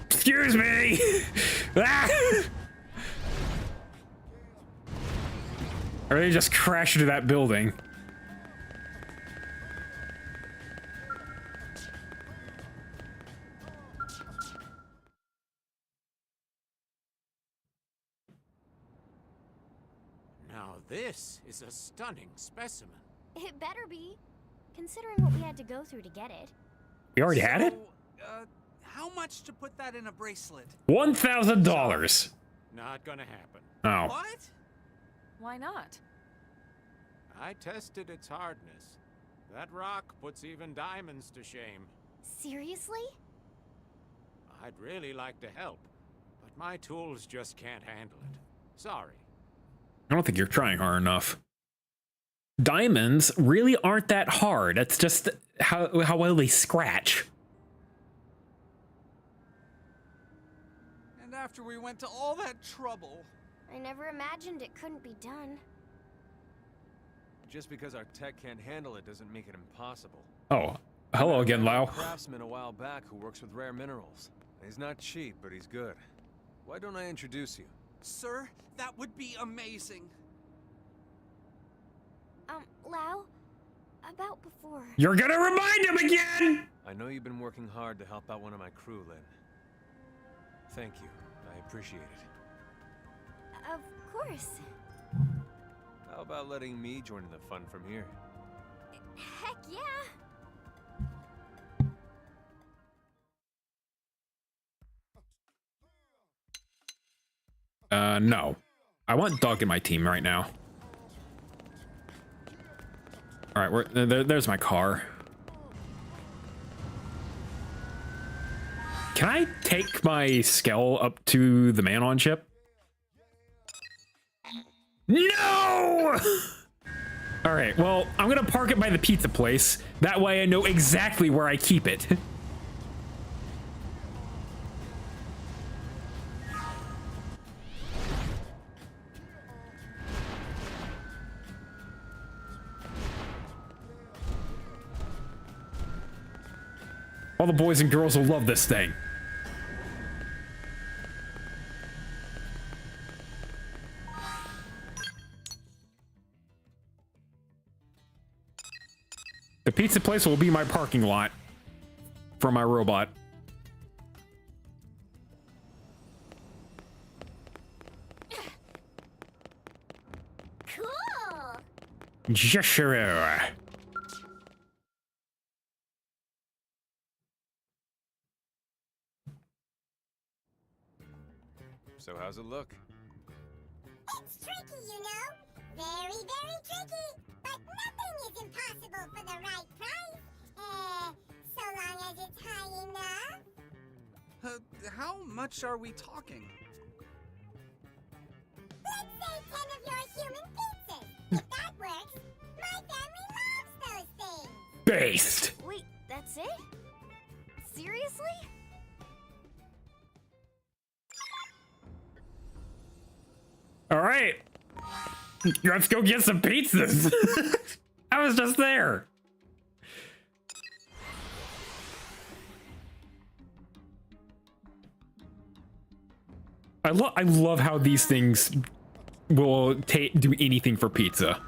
Excuse me. Ah! Or they just crash into that building. Now this is a stunning specimen. It better be, considering what we had to go through to get it. We already had it? How much to put that in a bracelet? $1,000. Not gonna happen. Oh. What? Why not? I tested its hardness. That rock puts even diamonds to shame. Seriously? I'd really like to help, but my tools just can't handle it. Sorry. I don't think you're trying hard enough. Diamonds really aren't that hard. That's just how well they scratch. And after we went to all that trouble. I never imagined it couldn't be done. Just because our tech can't handle it doesn't make it impossible. Oh, hello again, I met Lau. a craftsman a while back who works with rare minerals. He's not cheap, but he's good. Why don't I introduce you? Sir, that would be amazing. Lau, about before. You're gonna remind him again! I know you've been working hard to help out one of my crew, Lynn. Thank you. I appreciate it. Of course. How about letting me join in the fun from here? Heck yeah! No. I want Doug in my team right now. All right, there's my car. Can I take my Skell up to the man-on ship? No! All right, well, I'm gonna park it by the pizza place. That way I know exactly where I keep it. All the boys and girls will love this thing. The pizza place will be my parking lot for my robot. Cool. Sure. So how's it look? It's tricky, you know. Very, very tricky. But nothing is impossible for the right price. So long as it's high enough. How much are we talking? Let's say 10 of your human pizzas. If that works, my family loves those things. Based. Wait, that's it? Seriously? All right. Let's go get some pizzas. I was just there. I love how these things will do anything for pizza.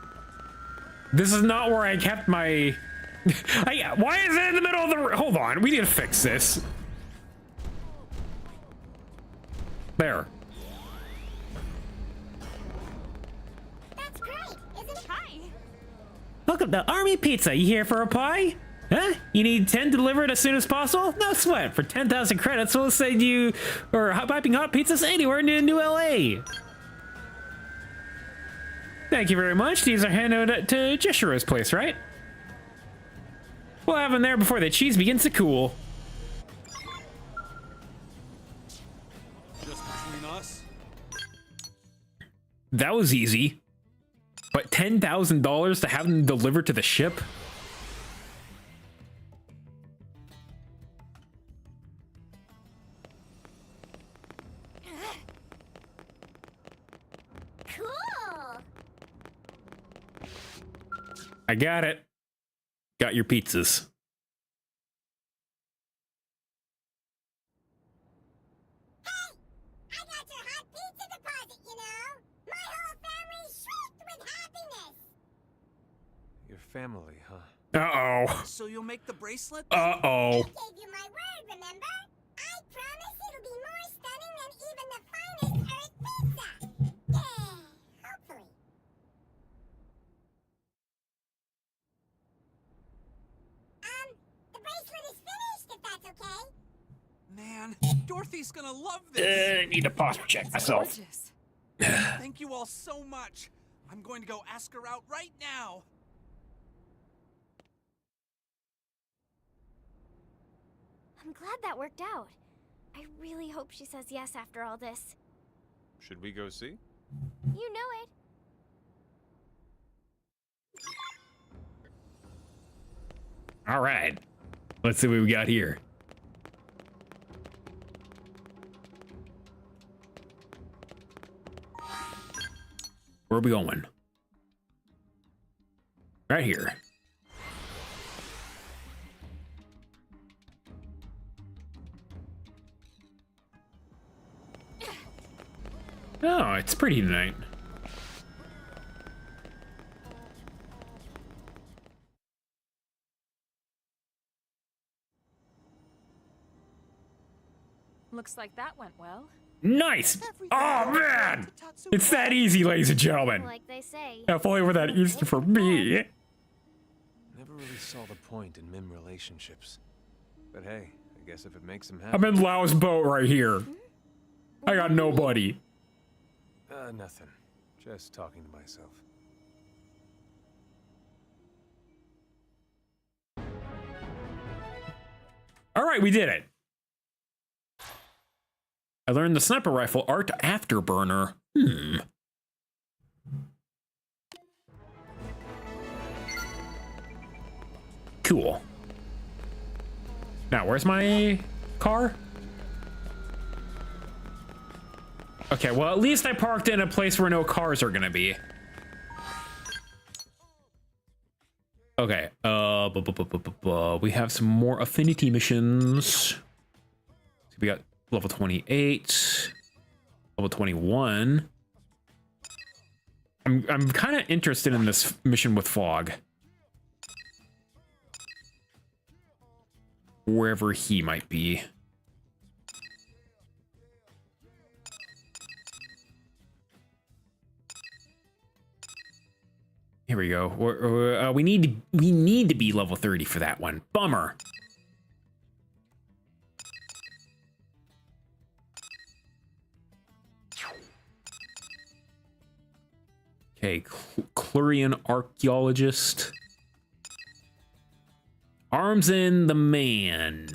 This is not where I kept my... why is it in the middle of the... Hold on, we need to fix this. There. That's great, isn't it? Hi. Welcome to Army Pizza. You here for a pie? Huh? You need 10 delivered as soon as possible? No sweat. For 10,000 credits, we'll send you piping hot pizzas anywhere in New LA. Thank you very much. These are handed to Jishiro's place, right? We'll have them there before the cheese begins to cool. Just between us? That was easy. But $10,000 to have them delivered to the ship? Cool. I got it. Got your pizzas. Hey, I got your hot pizza deposit, you know. My whole family shrieked with happiness. Your family, huh? Uh-oh. So you'll make the bracelet? Uh-oh. I gave you my word, remember? I promise it'll be more stunning than even the finest Earth pizza. Yeah, hopefully. The bracelet is finished, if that's okay. Man, Dorothy's gonna love this. I need to posture check myself. Gorgeous. Thank you all so much. I'm going to go ask her out right now. I'm glad that worked out. I really hope she says yes after all this. Should we go see? You know it. All right. Let's see what we got here. Where are we going? Right here. Oh, it's pretty tonight. Looks like that went well. Nice! Oh man! It's that easy, ladies and gentlemen. Like they say. If only were that easy for me. Never really saw the point in MIM relationships. But hey, I guess if it makes them happy. I'm in Lau's boat right here. I got nobody. Nothing. Just talking to myself. All right, we did it. I learned the sniper rifle art afterburner. Cool. Now, where's my car? Okay, well, at least I parked in a place where no cars are gonna be. Okay, we have some more affinity missions. So we got level 28, level 21. I'm kind of interested in this mission with Fog. Wherever he might be. Here we go. We need to be level 30 for that one. Bummer. Okay, Clurian archaeologist. Arms in the man.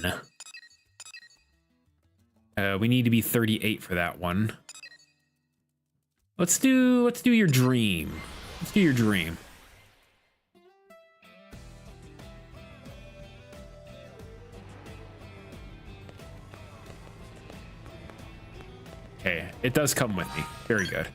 We need to be 38 for that one. Let's do your dream. Let's do your dream. Okay, it does come with me. Very good.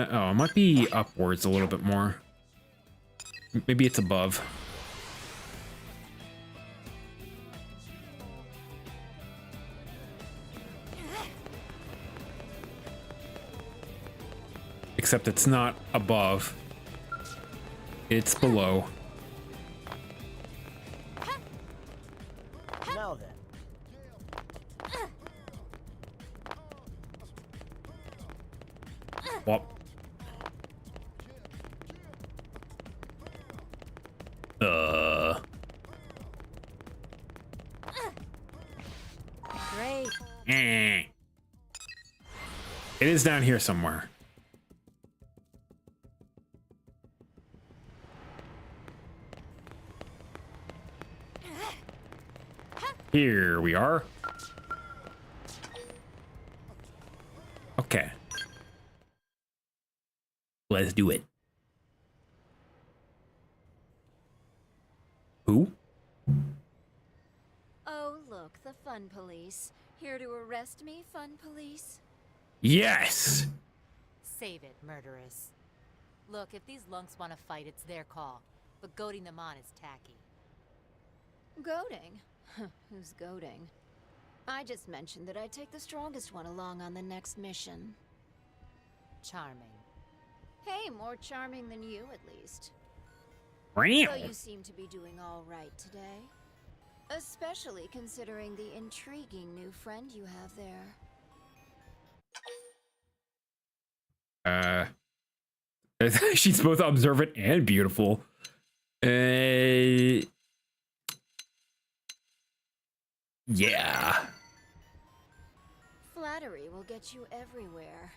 Oh, it might be upwards a little bit more. Maybe it's above. Except it's not above. It's below. Now then. Well. Great. It is down here somewhere. Here we are. Okay. Let's do it. Who? Oh, look, the fun police. Here to arrest me, fun police? Yes! Save it, murderess. Look, if these lunks want to fight, it's their call. But goading them on is tacky. Goading? Who's goading? I just mentioned that I'd take the strongest one along on the next mission. Charming. Hey, more charming than you, at least. Wow. So you seem to be doing all right today. Especially considering the intriguing new friend you have there. She's both observant and beautiful. Yeah. Flattery will get you everywhere.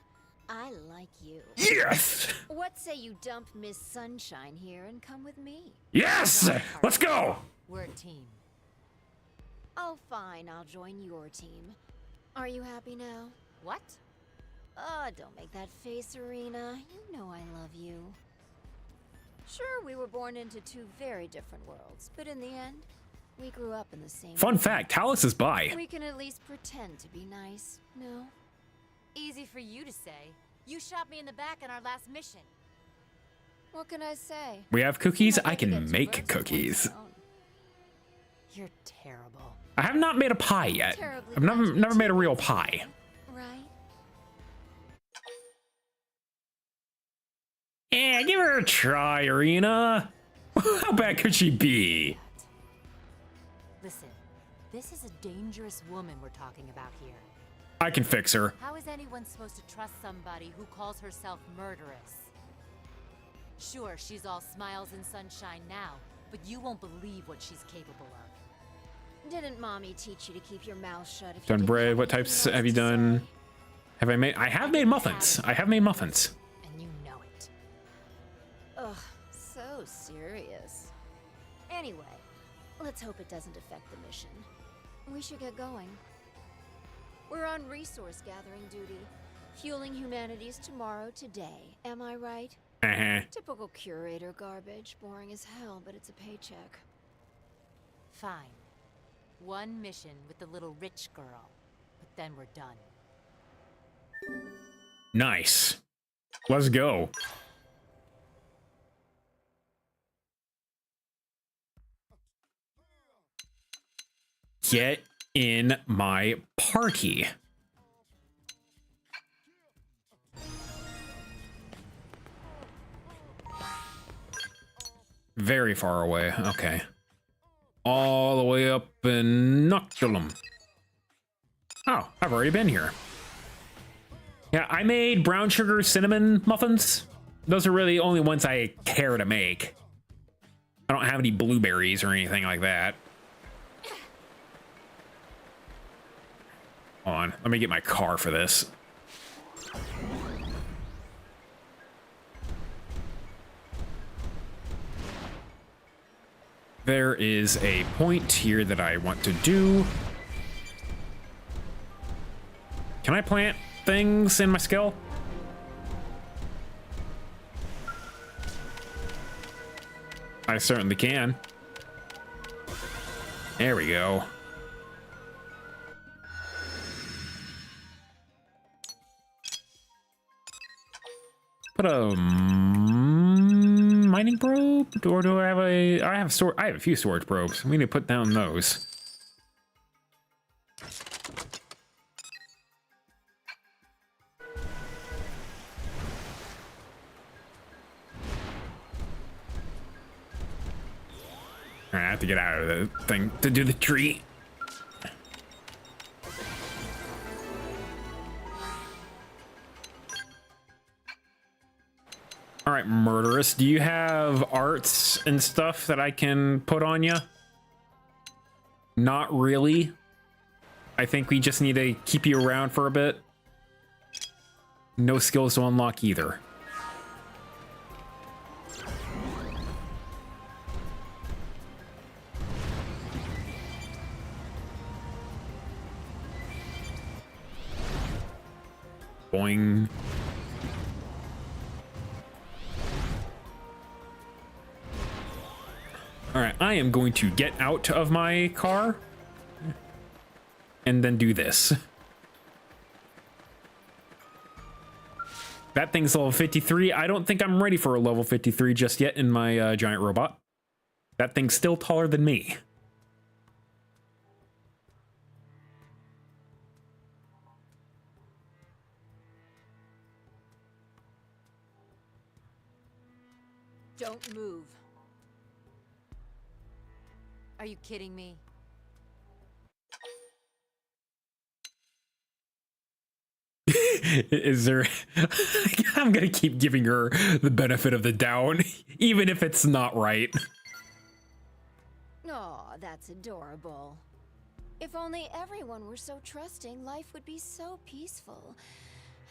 I like you. Yes! What say you dump Miss Sunshine here and come with me? Yes! Let's go! We're a team. Oh, fine. I'll join your team. Are you happy now? What? Don't make that face, Arena. You know I love you. Sure, we were born into two very different worlds, but in the end, we grew up in the same Fun world. fact, Talus is bi. We can at least pretend to be nice, no? Easy for you to say. You shot me in the back on our last mission. What can I say? We have cookies. Not I like to can get make two birds with one cookies. stone. You're terrible. I have not made a pie yet. Terribly I've never made a real pie. Right? Yeah, give her a try, Arena. How bad could she be? Listen, this is a dangerous woman we're talking about here. I can fix her. How is anyone supposed to trust somebody who calls herself murderous? Sure, she's all smiles and sunshine now, but you won't believe what she's capable of. Didn't Mommy teach you to keep your mouth shut? If you Done didn't bread. have What anything types else have you to done? say? Have I made? I have made muffins. I have made muffins. And you know it. Ugh, so serious. Anyway, let's hope it doesn't affect the mission. We should get going. We're on resource gathering duty, fueling humanity's tomorrow today. Am I right? Uh-huh. Typical curator garbage, boring as hell, but it's a paycheck. Fine. One mission with the little rich girl, but then we're done. Nice. Let's go. Get in my party. Very far away. Okay. All the way up in Noctulum. Oh, I've already been here. Yeah, I made brown sugar cinnamon muffins. Those are really the only ones I care to make. I don't have any blueberries or anything like that. Hold on, let me get my car for this. There is a point here that I want to do. Can I plant things in my skill? I certainly can. There we go. Put a mining probe, or do I have a? I have a few storage probes. We need to put down those. All right, I have to get out of the thing to do the tree. All right, Murderous, do you have arts and stuff that I can put on you? Not really. I think we just need to keep you around for a bit. No skills to unlock either. Boing. All right, I am going to get out of my car and then do this. That thing's level 53. I don't think I'm ready for a level 53 just yet in my giant robot. That thing's still taller than me. Don't move. Are you kidding me? Is there... I'm gonna keep giving her the benefit of the doubt, even if it's not right. Aw, that's adorable. If only everyone were so trusting, life would be so peaceful.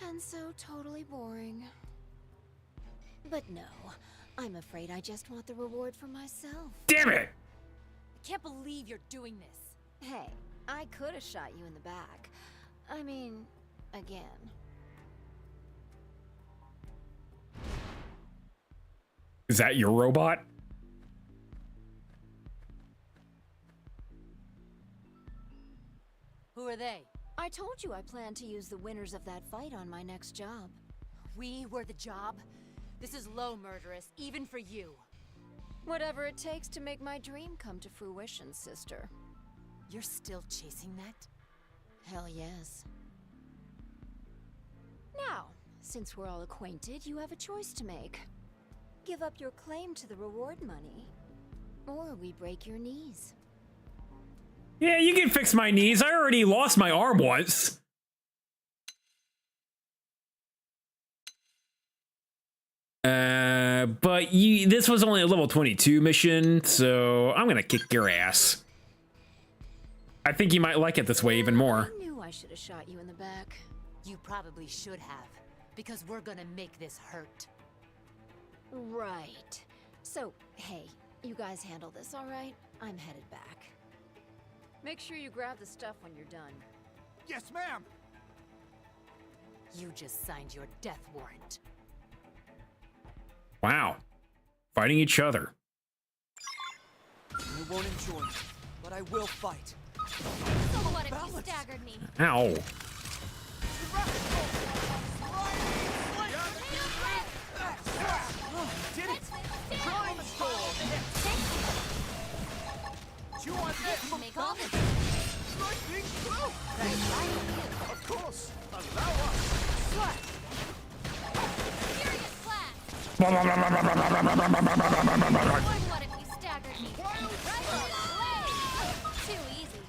And so totally boring. But no, I'm afraid I just want the reward for myself. Damn it! I can't believe you're doing this. Hey, I could have shot you in the back. I mean, again. Is that your robot? Who are they? I told you I plan to use the winners of that fight on my next job. We were the job? This is low, Murderous, even for you. Whatever it takes to make my dream come to fruition, sister. You're still chasing that? Hell yes. Now, since we're all acquainted, you have a choice to make. Give up your claim to the reward money, or we break your knees. Yeah, you can fix my knees. I already lost my arm once. But this was only a level 22 mission, so I'm gonna kick your ass. I think you might like it this way even more. I knew I should have shot you in the back. You probably should have, because we're gonna make this hurt. Right. So, hey, you guys handle this, all right? I'm headed back. Make sure you grab the stuff when you're done. Yes, ma'am! You just signed your death warrant. Wow. Fighting each other. I won't enjoy it, but I will fight. So what if you staggered me? Ow. Did it! Prime score! You want this? Make all the Lightning throw! Of course! Allow us! Slash! furious blast. What if you staggered me? Right away. Too easy.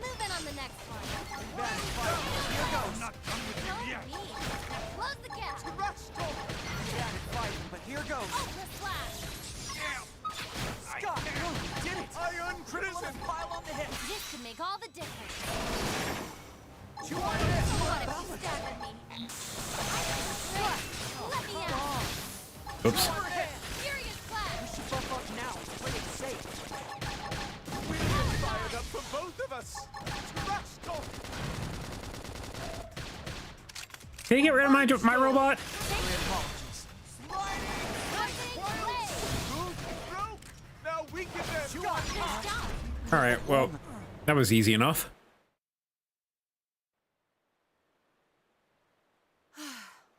Move in on the next one. Here goes! Not done with No you yet! need. Now close the gap. Rush! Bad fighting, but here goes! Ultra slash. Scott! You did it! Iron criticism! Pile on the hip! This could make all the difference. You want this? What if you staggered me? Let me out. Oops. Furious blast. We should buff up now to play it safe. We're fired up for both of us! Rush! Can you get rid of my robot? Now we can All right, well, that was easy enough.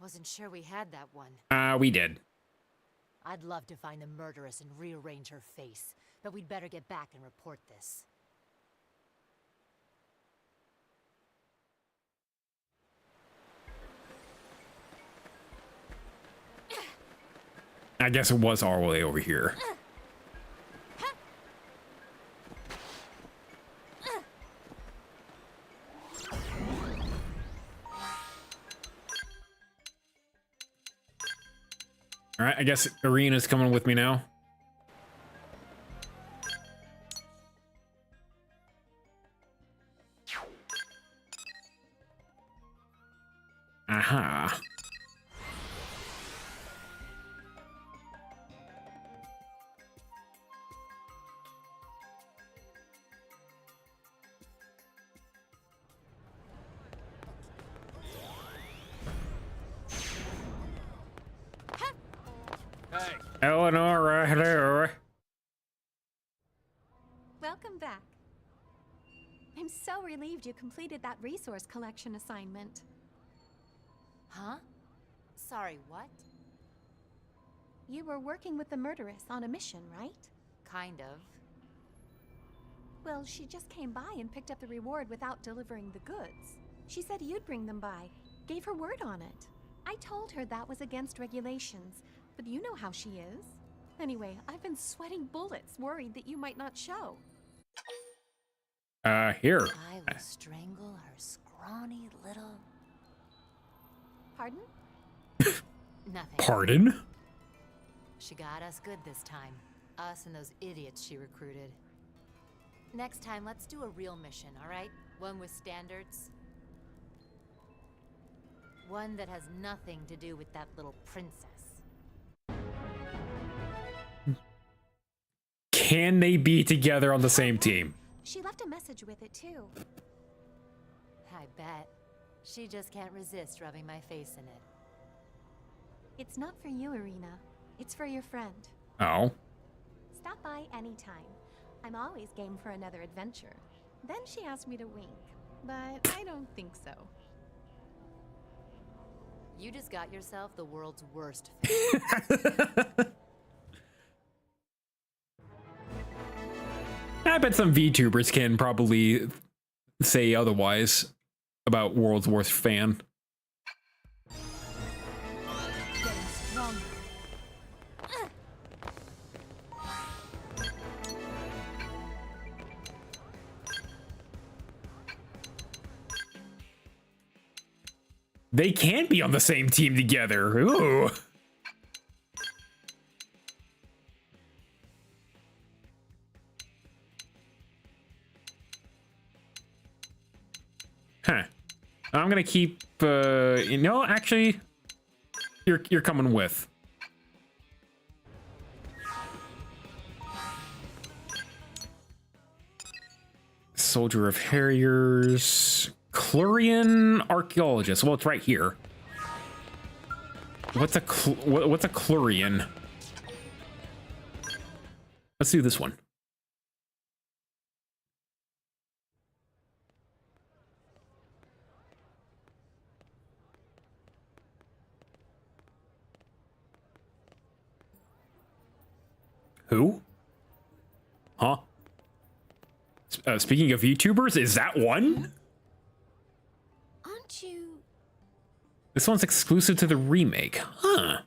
Wasn't sure we had that one. We did. I'd love to find the murderess and rearrange her face, but we'd better get back and report this. I guess it was our way over here. All right, I guess Arena's coming with me now. Aha. Eleanor, hello. Welcome back. I'm so relieved you completed that resource collection assignment. Huh? Sorry, what? You were working with the murderess on a mission, right? Kind of. Well, she just came by and picked up the reward without delivering the goods. She said you'd bring them by, gave her word on it. I told her that was against regulations, but you know how she is. Anyway, I've been sweating bullets, worried that you might not show. Here. I will strangle her scrawny little... Pardon? Nothing. Pardon? She got us good this time. Us and those idiots she recruited. Next time, let's do a real mission, all right? One with standards. One that has nothing to do with that little princess. Can they be together on the same team? She left a message with it, too. I bet. She just can't resist rubbing my face in it. It's not for you, Irina. It's for your friend. Oh. Stop by anytime. I'm always game for another adventure. Then she asked me to wink, but I don't think so. You just got yourself the world's worst fan. I bet some VTubers can probably say otherwise about world's worst fan. They can't be on the same team together. Ooh. I'm gonna keep, you know, actually, you're coming with. Soldier of Harriers, Clurian Archaeologist. Well, it's right here. What's a Clurian? Let's do this one. Who? Huh? Speaking of VTubers, is that one? Aren't you? This one's exclusive to the remake. Huh.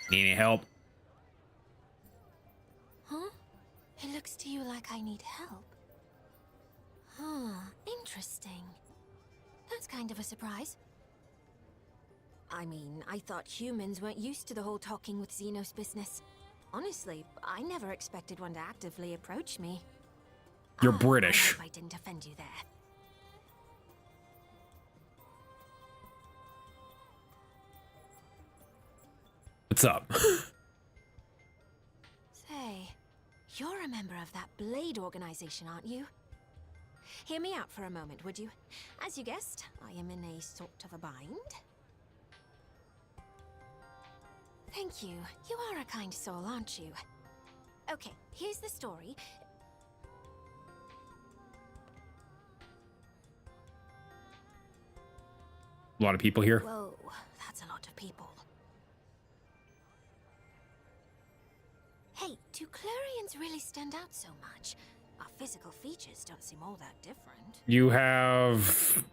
Need any help? Huh? It looks to you like I need help. Huh, interesting. That's kind of a surprise. I mean, I thought humans weren't used to the whole talking with Xenos business. Honestly, I never expected one to actively approach me. You're British. I hope I didn't offend you there. What's up? Say, you're a member of that Blade organization, aren't you? Hear me out for a moment, would you? As you guessed, I am in a sort of a bind. Thank you. You are a kind soul, aren't you? Okay, here's the story. A lot of people here. Whoa, that's a lot of people. Hey, do Clurians really stand out so much? Our physical features don't seem all that different. You have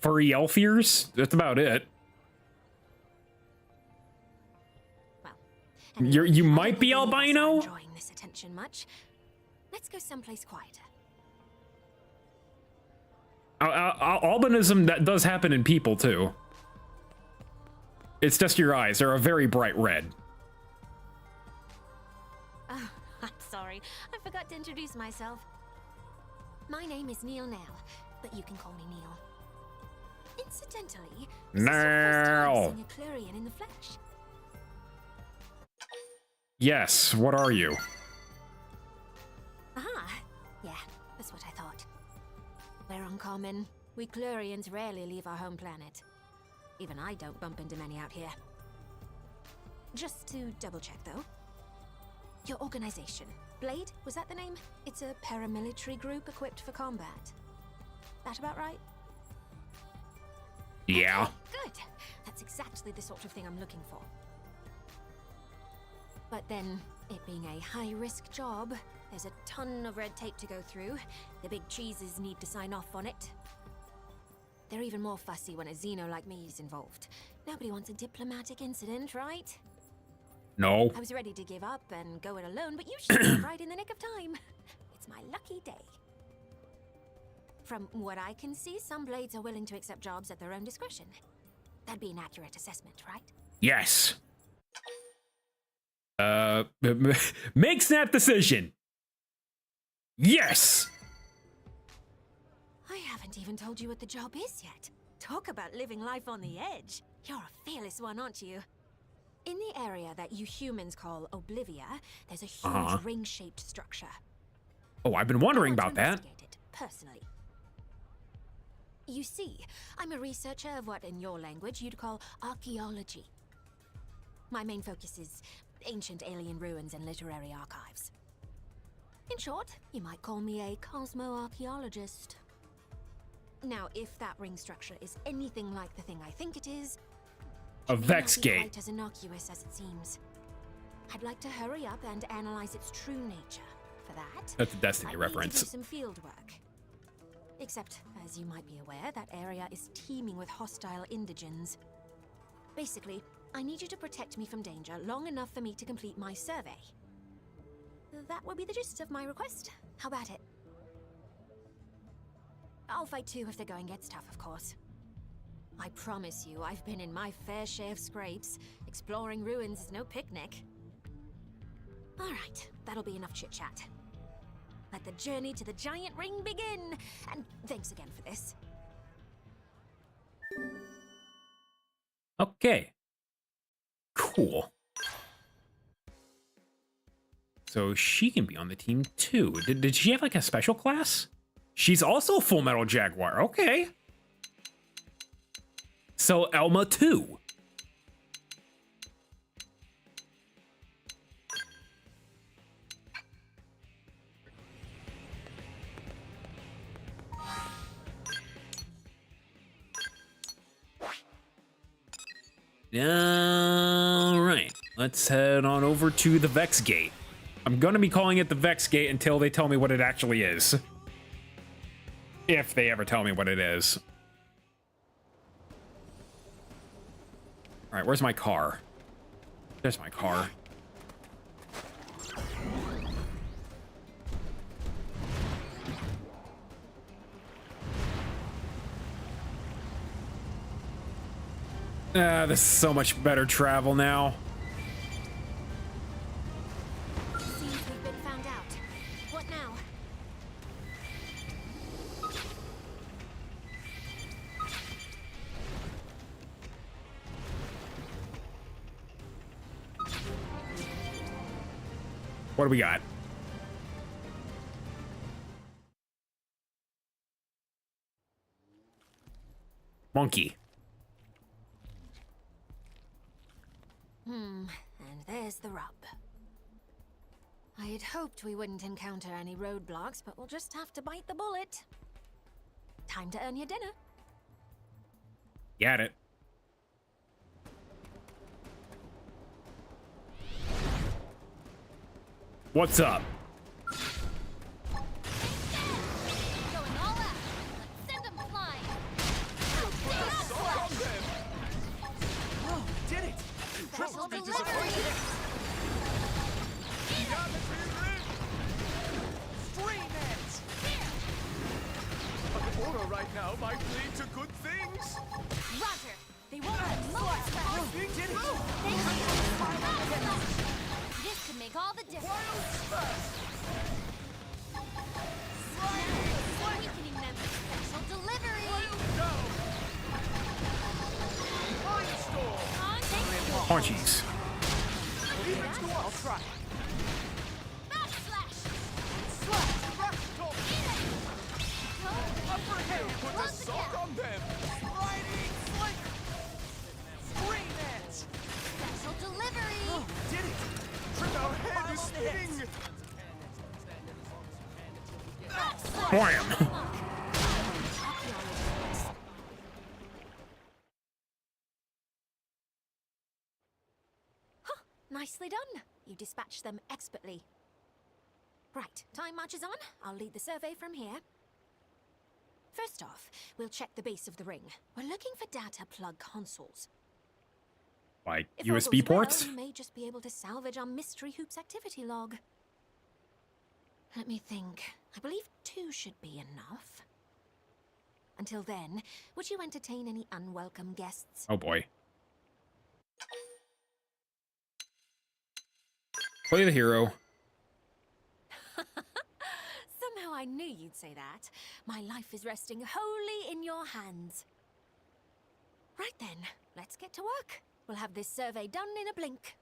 furry elf ears. That's about it. You might be albino. Enjoying this attention much. Let's go someplace quieter. Albinism, that does happen in people too. It's just your eyes are a very bright red. Oh, I'm sorry. I forgot to introduce myself. My name is Neil now, but you can call me Neil. Incidentally, this is your first time seeing a Clurian in the flesh. Yes, what are you? Ah, yeah, that's what I thought. We're uncommon. We Clurians rarely leave our home planet. Even I don't bump into many out here. Just to double check though. Your organization, Blade, was that the name? It's a paramilitary group equipped for combat. That about right? Yeah. Okay, good. That's exactly the sort of thing I'm looking for. But then, it being a high-risk job, there's a ton of red tape to go through. The big cheeses need to sign off on it. They're even more fussy when a Xeno like me is involved. Nobody wants a diplomatic incident, right? No. I was ready to give up and go it alone, but you showed up right in the nick of time. It's my lucky day. From what I can see, some Blades are willing to accept jobs at their own discretion. That'd be an accurate assessment, right? Yes. Makes that decision. Yes. I haven't even told you what the job is yet. Talk about living life on the edge. You're a fearless one, aren't you? In the area that you humans call Oblivia, there's a huge ring-shaped structure. Oh, I've been wondering about that. It personally. You see, I'm a researcher of what in your language you'd call archaeology. My main focus is ancient alien ruins and literary archives. In short, you might call me a cosmo-archaeologist. Now, if that ring structure is anything like the thing I think it is, a it may Vex not be gate. quite as innocuous as it seems. I'd like to hurry up and analyze its true nature. For that, That's a Destiny I reference. need to do some field work. Except, as you might be aware, that area is teeming with hostile indigens. Basically, I need you to protect me from danger long enough for me to complete my survey. That will be the gist of my request. How about it? I'll fight too if the going gets tough, of course. I promise you, I've been in my fair share of scrapes. Exploring ruins is no picnic. All right, that'll be enough chit-chat. Let the journey to the giant ring begin! And thanks again for this. Okay. Cool. So she can be on the team too. Did she have like a special class? She's also Full Metal Jaguar. Okay. So Elma too. All right, let's head on over to the Vex Gate. I'm gonna be calling it the Vex Gate until they tell me what it actually is. If they ever tell me what it is. All right, where's my car? There's my car. This is so much better travel now. Seems we've been found out. What now? What do we got? Monkey. And there's the rub. I had hoped we wouldn't encounter any roadblocks, but we'll just have to bite the bullet. Time to earn your dinner. Got it. What's up? Going all out. Let's send them flying. Oh, did it! Special delivery. Stream it! An aura right now might lead to good things. Roger. They won't have more special. Oh, you did it! This could make all the difference. Weakening them. Special delivery. Punchies. I'll try. Backslash. Upper hand, put a sock on them. Sliding slick. Scream it. Special delivery. Oh, did it! Trip our head is spinning. Wham! Nicely done. You dispatched them expertly. Right, time marches on. I'll lead the survey from here. First off, we'll check the base of the ring. We're looking for data plug consoles. Like If all USB goes well, ports? we may just be able to salvage our Mystery Hoops activity log. Let me think. I believe 2 should be enough. Until then, would you entertain any unwelcome guests? Oh boy. Play the hero. Somehow I knew you'd say that. My life is resting wholly in your hands. Right then, let's get to work. We'll have this survey done in a blink.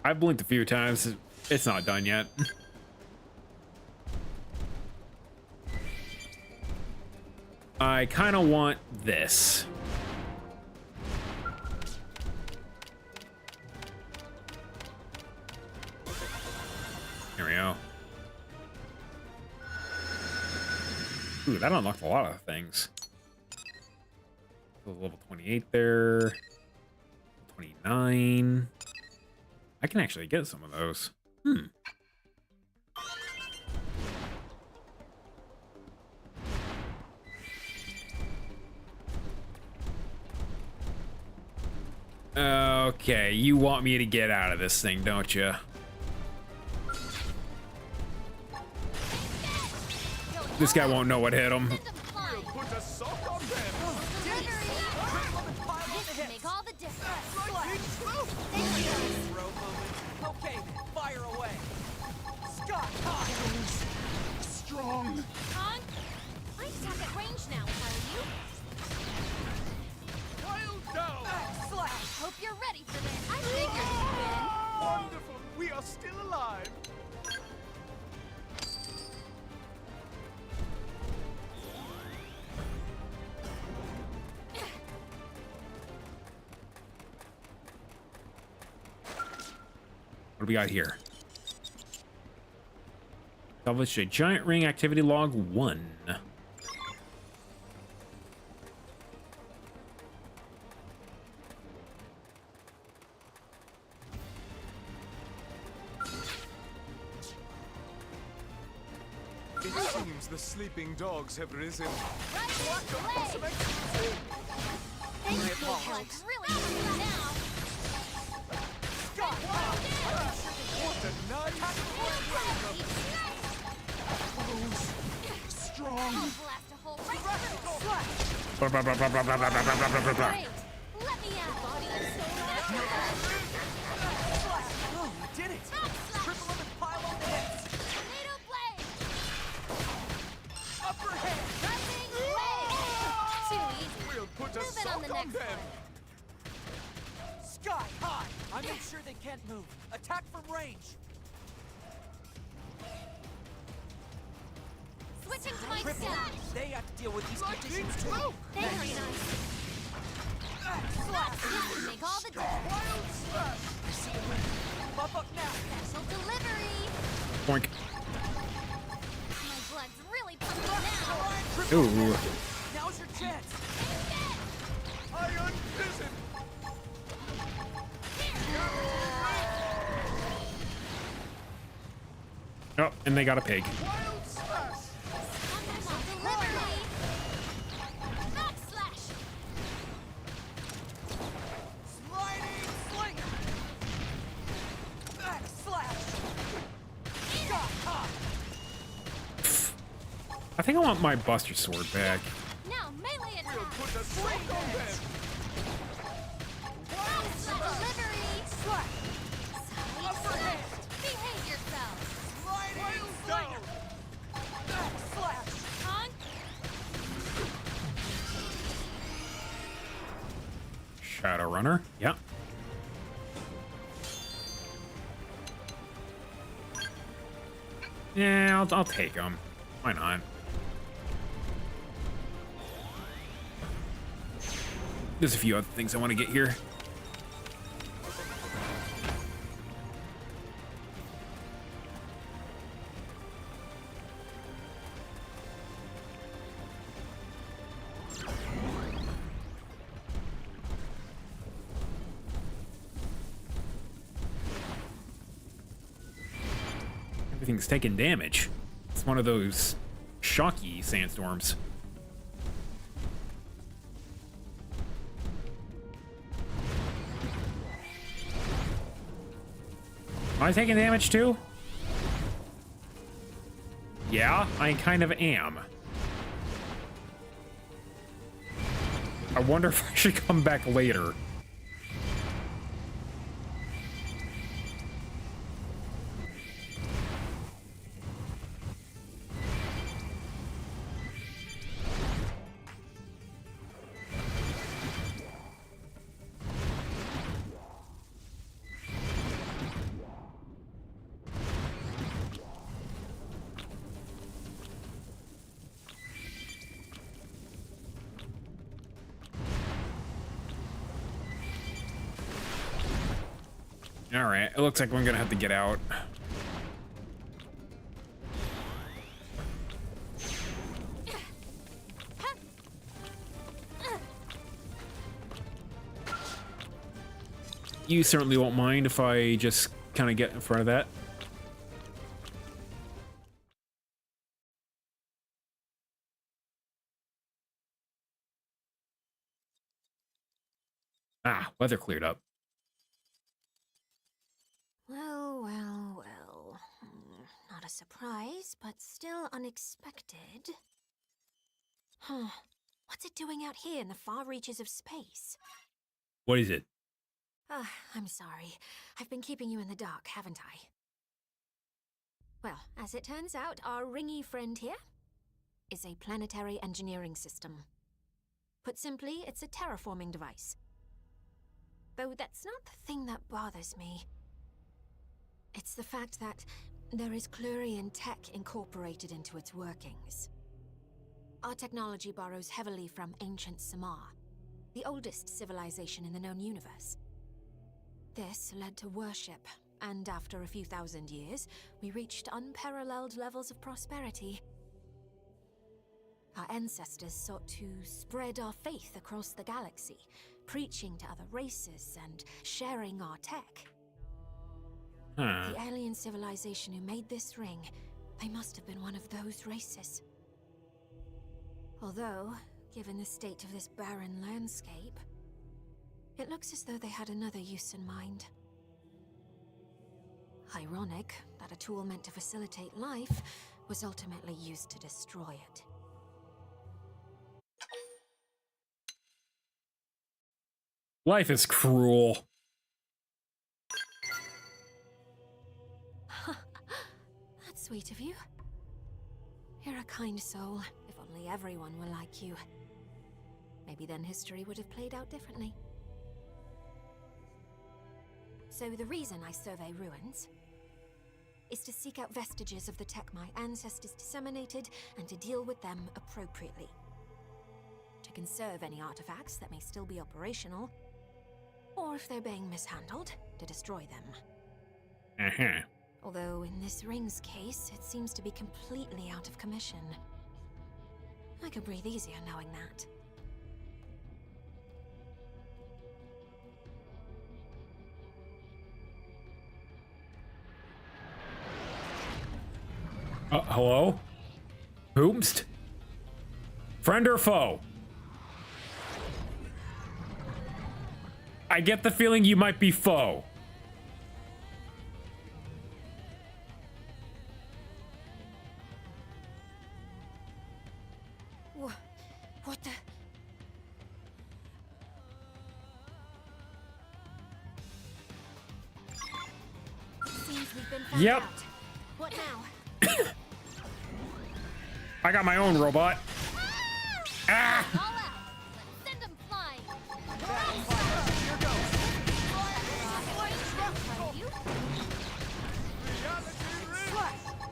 I've blinked a few times. It's not done yet. I kind of want this. Here we go. Ooh, that unlocked a lot of things. Level 28 there. 29. I can actually get some of those. Okay, you want me to get out of this thing, don't you? This guy won't know what hit him. Put a sock on them. This can make all the difference. Okay, fire away. Scott, strong. Con, I attack at range What do we got here? Salvaged a giant ring, activity log 1. It seems the sleeping dogs have risen. Strong. Oh, you did it! Triple them and pile on the hits! Upper hand! Too easy. We'll put a Move it on the sock on next them. Sky high! I make sure they can't move. Attack from range! Switching to my Triple. step. They have to deal with these conditions too. Very nice. Make all the difference. I see the ring. Buff up now. Special delivery. Boink. My blood's really pumping now. Ooh. Now's your chance. Iron Prison. Oh, and they got a pig. Wild slash. Delivery. Back slash. Sliding sling. Back slash. Sky high. I think I want my Buster Sword back. Now melee attack. We'll put a sock on them. Back slash. Delivery. Slash. Upper hand. Behave yourself. Sliding slinger. Back slash. Honk. Shadowrunner. Yeah. Yeah, I'll take them. Why not? There's a few other things I want to get here. Everything's taking damage. It's one of those shocky sandstorms. Am I taking damage too? Yeah, I kind of am. I wonder if I should come back later. All right, it looks like I'm gonna have to get out. You certainly won't mind if I just kind of get in front of that. Ah, weather cleared up. Well, well, well. Not a surprise, but still unexpected. Huh. What's it doing out here in the far reaches of space? What is it? I'm sorry. I've been keeping you in the dark, haven't I? Well, as it turns out, our ringy friend here is a planetary engineering system. Put simply, it's a terraforming device. Though that's not the thing that bothers me. It's the fact that there is Klurian tech incorporated into its workings. Our technology borrows heavily from ancient Samar, the oldest civilization in the known universe. This led to worship And after a few thousand years, we reached unparalleled levels of prosperity. Our ancestors sought to spread our faith across the galaxy, preaching to other races and sharing our tech. The alien civilization who made this ring, they must have been one of those races. Although, given the state of this barren landscape, it looks as though they had another use in mind. Ironic that a tool meant to facilitate life was ultimately used to destroy it. Life is cruel. That's sweet of you. You're a kind soul. If only everyone were like you. Maybe then history would have played out differently. So the reason I survey ruins is to seek out vestiges of the tech my ancestors disseminated and to deal with them appropriately. To conserve any artifacts that may still be operational, or if they're being mishandled, to destroy them. Although in this ring's case, it seems to be completely out of commission. I could breathe easier knowing that. Hello? Whomst? Friend or foe? I get the feeling you might be foe. What the? Seems we've been found Yep. out. What now? I got my own robot. Ah! Send them flying.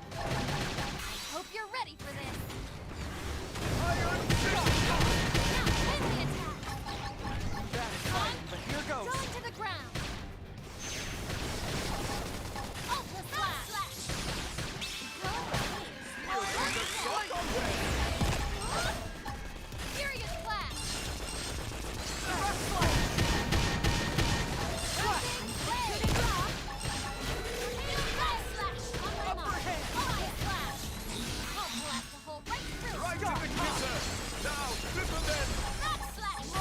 I hope you're ready for this. But here goes. Drawing to the ground. Ultra slash. Furious flash. Right to the kisser. Now, triple them.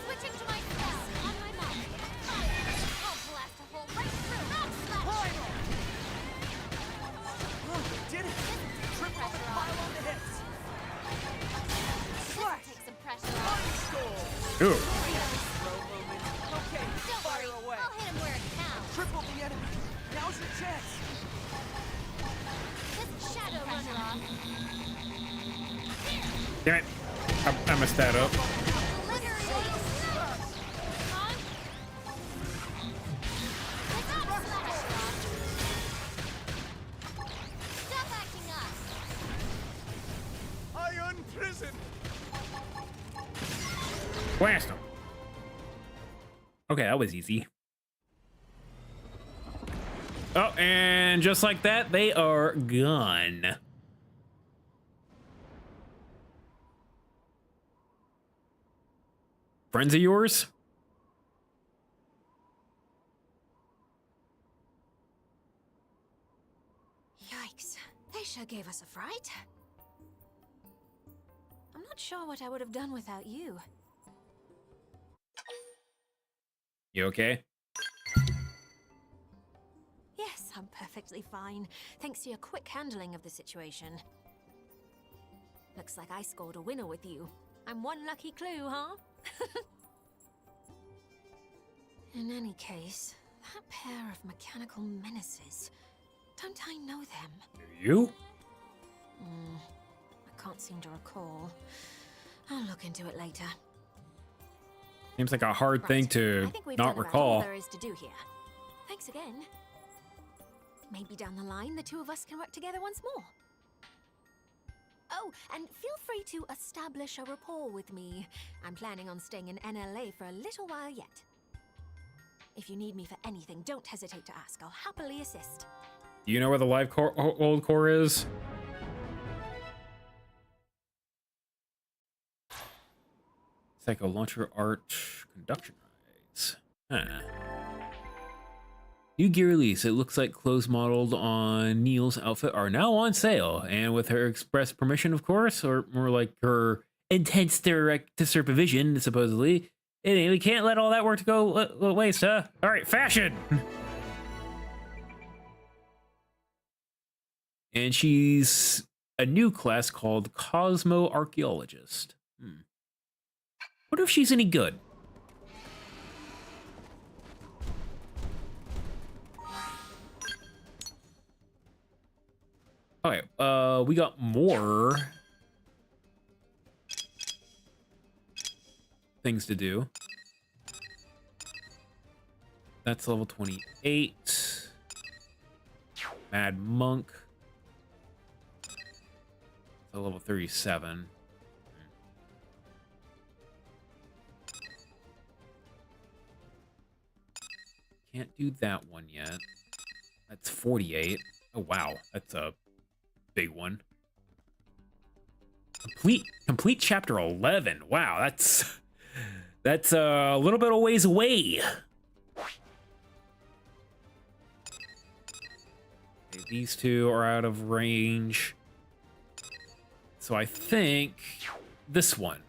Switching to my spell. On my mark. I'll blast a hole right through. Rock slash. Did it. Triple the pile on the hits. Slash. Take some pressure off. Ooh. Okay, Don't fire worry. away. I'll hit him where it counts. Triple the enemy. Now's your chance. This shadow runner off. Damn it. I messed that up. Stop acting up. Iron prison. Blast him. Okay, that was easy. Oh, and just like that, they are gone. Friends of yours? Yikes. They sure gave us a fright. I'm not sure what I would have done without you. You okay? Yes, I'm perfectly fine, thanks to your quick handling of the situation. Looks like I scored a winner with you. I'm one lucky clue, huh? In any case, that pair of mechanical menaces, don't I know them? You? I can't seem to recall. I'll look into it later. Seems like a hard thing I to think we've not done about all recall. there is to do here. Thanks again. Maybe down the line, the two of us can work together once more. Oh, and feel free to establish a rapport with me. I'm planning on staying in NLA for a little while yet. If you need me for anything, don't hesitate to ask. I'll happily assist. Do you know where the live core, old core is? Psycho launcher arch conduction rides. Huh. New gear release. It looks like clothes modeled on Neil's outfit are now on sale, and with her express permission, of course, or more like her intense direct supervision, supposedly. Hey, we can't let all that work to go waste, huh? All right, fashion. And she's a new class called Cosmo Archaeologist. What if she's any good? Okay, we got more things to do. That's level 28. Mad Monk. So level 37. Can't do that one yet. That's 48. Oh wow, that's a big one. Complete chapter 11. Wow, that's a little bit of ways away. Okay, these two are out of range. So I think this one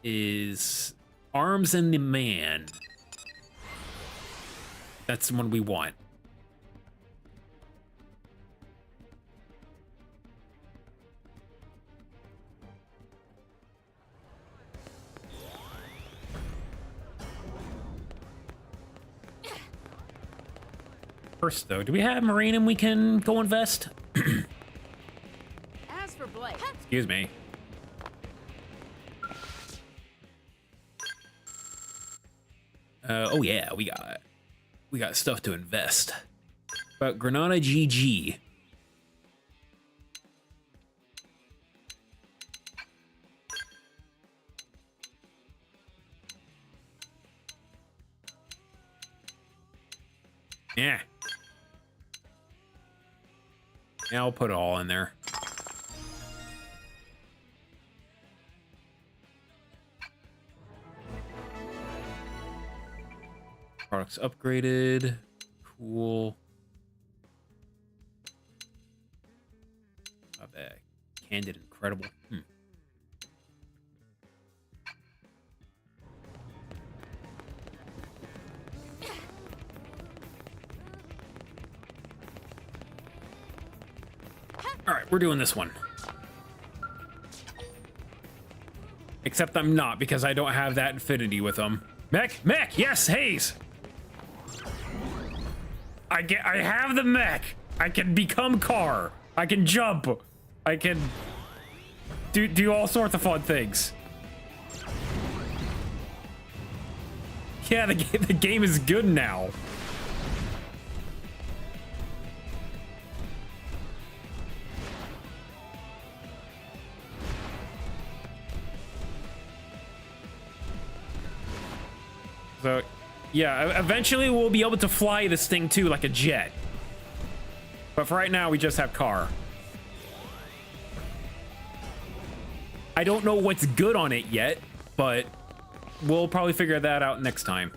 is Arms and the Man. That's the one we want. First, though, do we have Marine we can go invest? As for Blake, Excuse me. Oh yeah, we got stuff to invest. But Granada GG. Yeah. Yeah, I'll put it all in there. Products upgraded. Cool. Not bad. Candid, incredible. All right, we're doing this one. Except I'm not, because I don't have that infinity with them. Mech, yes, Haze. I have the mech. I can become car. I can jump. I can do all sorts of fun things. Yeah, the game is good now. So, yeah, eventually we'll be able to fly this thing too, like a jet. But for right now, we just have car. I don't know what's good on it yet, but we'll probably figure that out next time.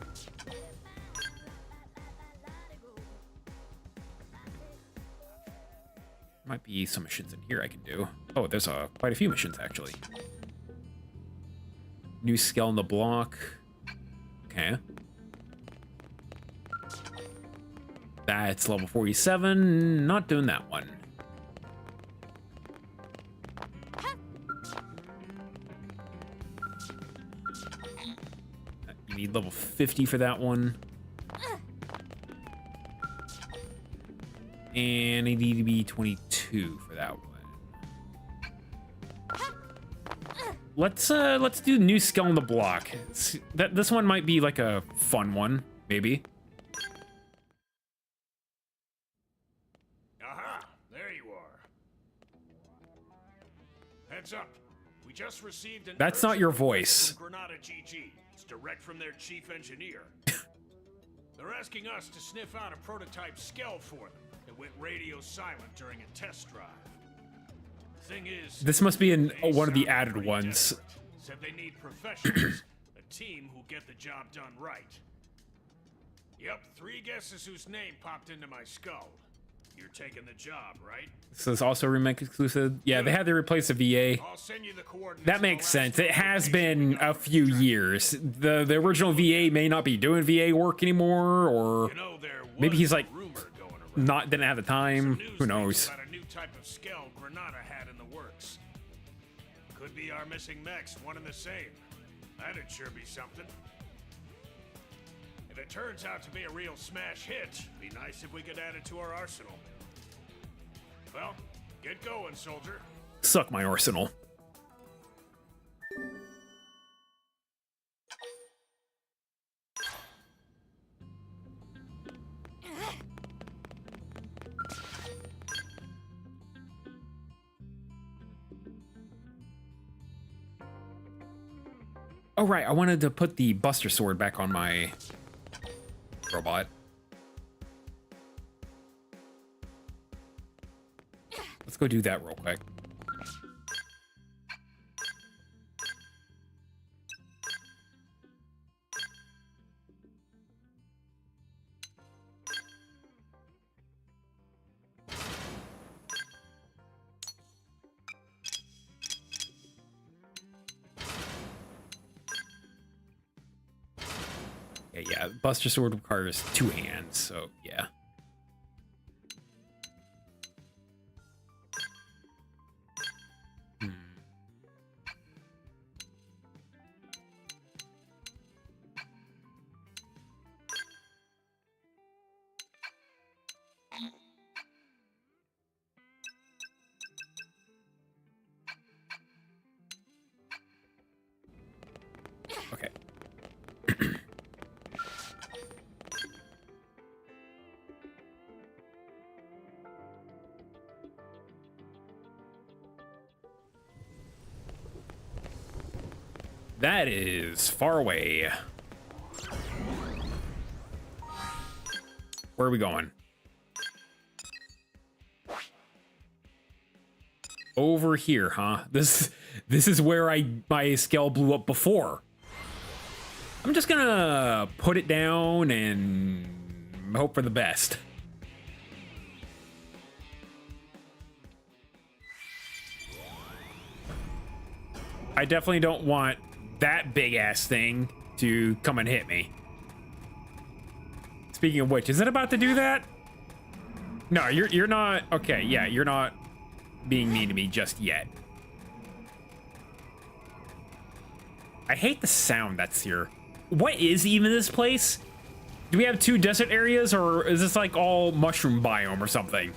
Might be some missions in here I can do. Oh, there's quite a few missions, actually. New skill on the block. Okay. That's level 47. Not doing that one. You need level 50 for that one. And I need to be 22 for that one. Let's do new skill on the block. This one might be like a fun one, maybe. Heads up. We just received an That's not your voice. from Granada GG. It's direct from their chief engineer. They're asking us to sniff out a prototype skell for them that went radio silent during a test drive. Thing is, This must be in one of the added ones. said they need professionals, a team who'll get the job done right. Yep, 3 guesses whose name popped into my skull. You're taking the job, right? So it's also remake exclusive. Yeah, they had to replace the VA. I'll send you the coordinates. That makes sense. It has been a few years. The original VA may not be doing VA work anymore, or maybe he's like didn't have the time. Who knows? About a new type of skell Granada had in the works. Could be our missing mechs, one and the same. That'd sure be something. If it turns out to be a real smash hit, be nice if we could add it to our arsenal. Well, get going, soldier. Suck my arsenal. Oh right, I wanted to put the Buster Sword back on my robot. Let's go do that real quick. Yeah, Buster Sword requires 2 hands, so yeah. Okay. That is far away. Where are we going? Over here, huh? This is where my scale blew up before. I'm just gonna put it down and hope for the best. I definitely don't want that big ass thing to come and hit me. Speaking of which, is it about to do that? No, you're not. Okay, yeah, you're not being mean to me just yet. I hate the sound that's here. What is even this place? Do we have 2 desert areas, or is this like all mushroom biome or something?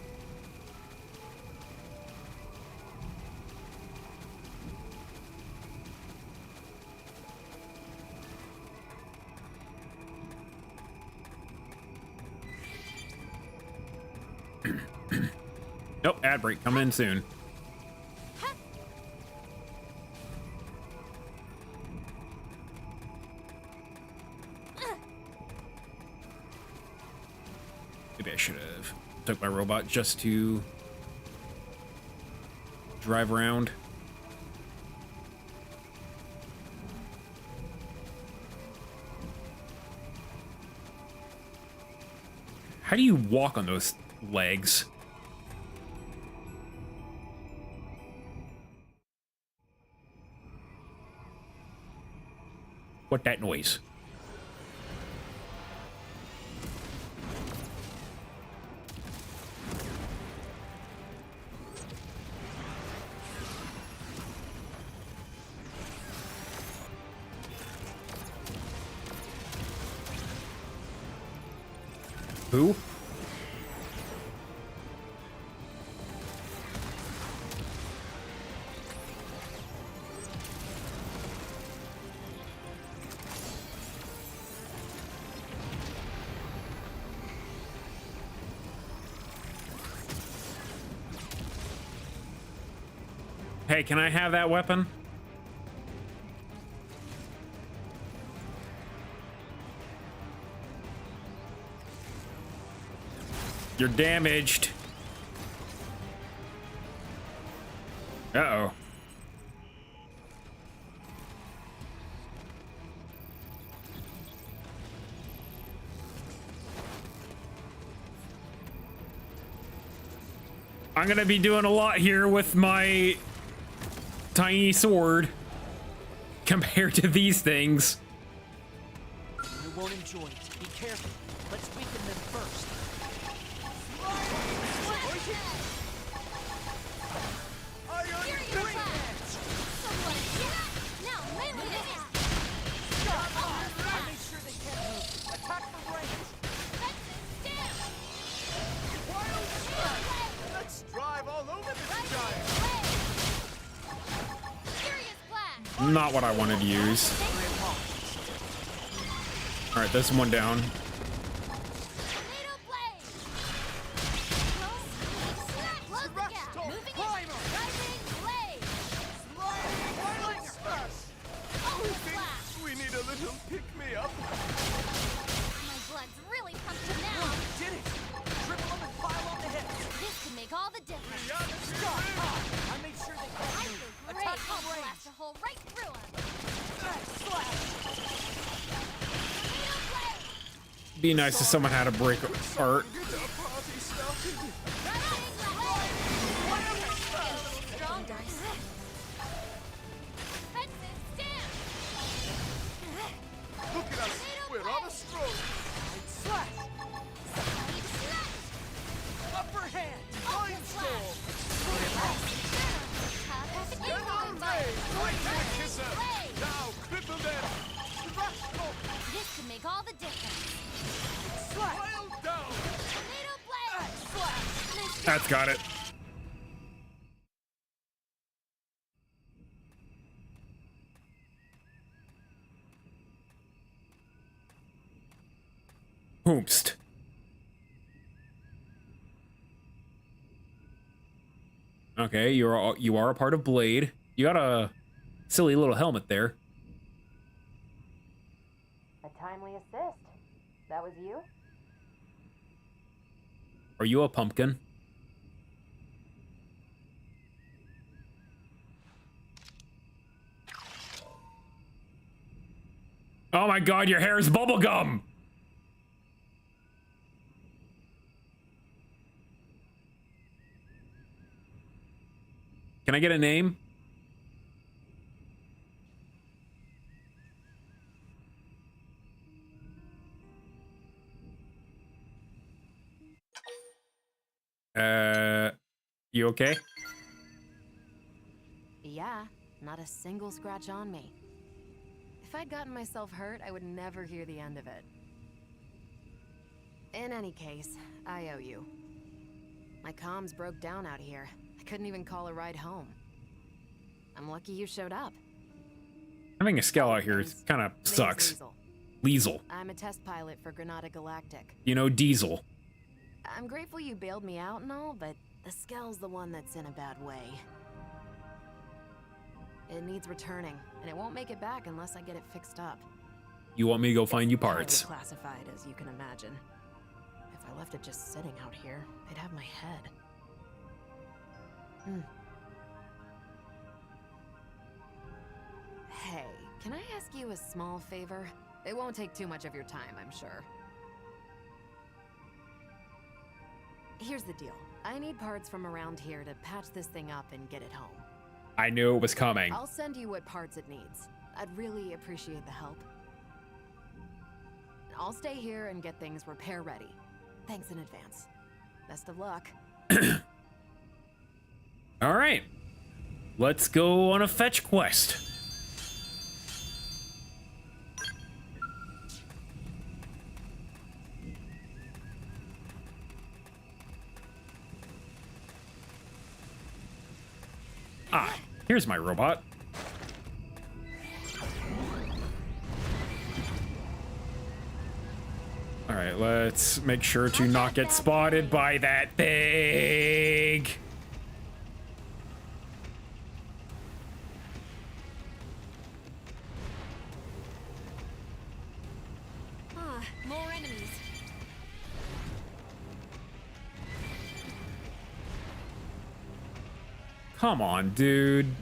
Nope, ad break coming in soon. Maybe I should have took my robot just to drive around. How do you walk on those legs? What that noise? Who? Hey, can I have that weapon? You're damaged. Uh-oh. I'm gonna be doing a lot here with my tiny sword compared to these things. You won't enjoy it. Be careful. Let's weaken them first. Not what I wanted to use. All right, this one down. We need a little pick-me-up. My blood's really pumping now. Oh, you did it! Triple them and pile on the hips. This can make all the difference. Stop! I made sure they got I you. feel great. Attack I'll from range. blast a hole right through him. Be nice if someone had a break art. Strong dice. Look at us. We're on a stroll. Slash. Upper hand. Mind storm. Now cripple them. This can make all the difference. Pile down. That's got it. Hoomst. Okay, you are a part of Blade. You got a silly little helmet there. A timely assist. That was you? Are you a pumpkin? Oh my god, your hair is bubblegum! Can I get a name? You okay? Yeah, not a single scratch on me. If I'd gotten myself hurt, I would never hear the end of it. In any case, I owe you. My comms broke down out here. I couldn't even call a ride home. I'm lucky you showed up. Having a Skell out here kind of sucks. Liesel. I'm a test pilot for Granada Galactic. You know, Diesel. I'm grateful you bailed me out and all, but the Skell's the one that's in a bad way. It needs returning, and it won't make it back unless I get it fixed up. You want me to go find you parts? Highly classified, as you can imagine. If I left it just sitting out here, they'd have my head. Hey, can I ask you a small favor? It won't take too much of your time, I'm sure. Here's the deal. I need parts from around here to patch this thing up and get it home. I knew it was coming. I'll send you what parts it needs. I'd really appreciate the help. I'll stay here and get things repair ready. Thanks in advance. Best of luck. All right. Let's go on a fetch quest. Ah, here's my robot. All right, let's make sure to not get spotted by that thing. Come on, dude.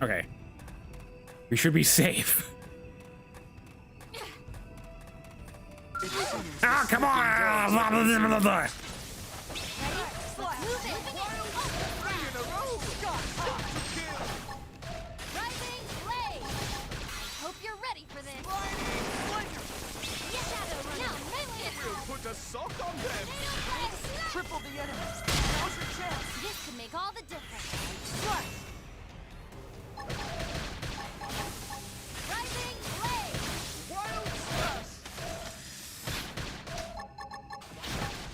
Okay. We should be safe. Ah, come on! Hope you're ready for this. We'll put a sock on them. Triple the enemies. Now's your chance. This could make all the difference. Rising blade. Wild slash.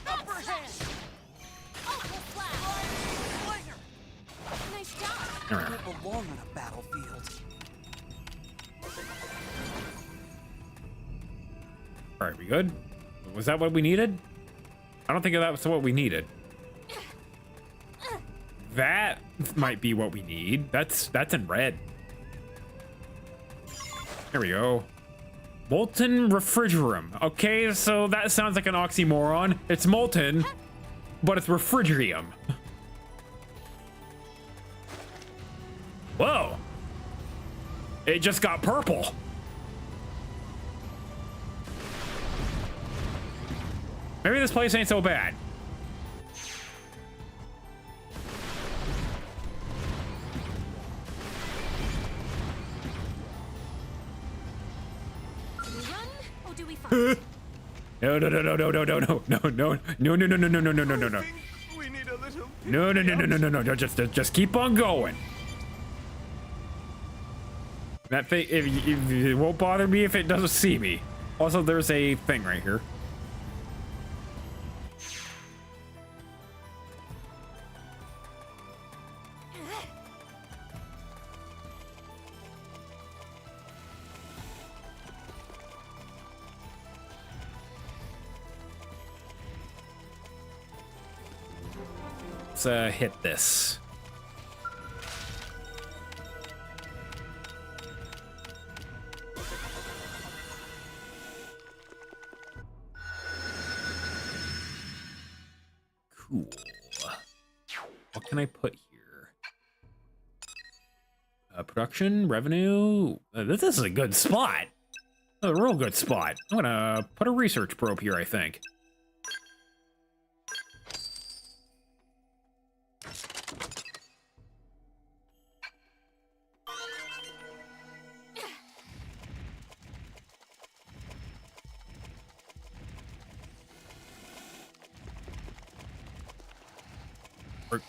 Upper hand. Ultra flash. Nice job. I don't belong on a battlefield. All right, we good? Was that what we needed? I don't think that was what we needed. That might be what we need. That's in red. There we go. Molten refrigerium. Okay, so that sounds like an oxymoron. It's molten, but it's refrigerium. Whoa. It just got purple. Maybe this place ain't so bad. Do we run or do we fight? No, no, no, no, no, no, no, no, no, no, no, no, no, no, no, no, no, no, no, no. We need a little. No, no, no, no, no, no, no, just keep on going. That thing, it won't bother me if it doesn't see me. Also, there's a thing right here. Let's hit this. Cool. What can I put here? Production, revenue. This is a good spot. A real good spot. I'm gonna put a research probe here, I think.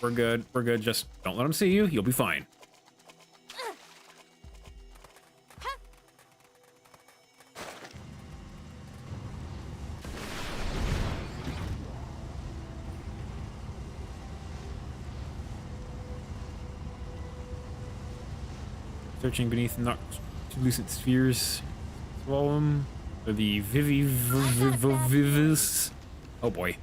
We're good. We're good. Just don't let them see you. You'll be fine. Searching beneath lucid spheres. Swallow them. The vivis. Oh boy.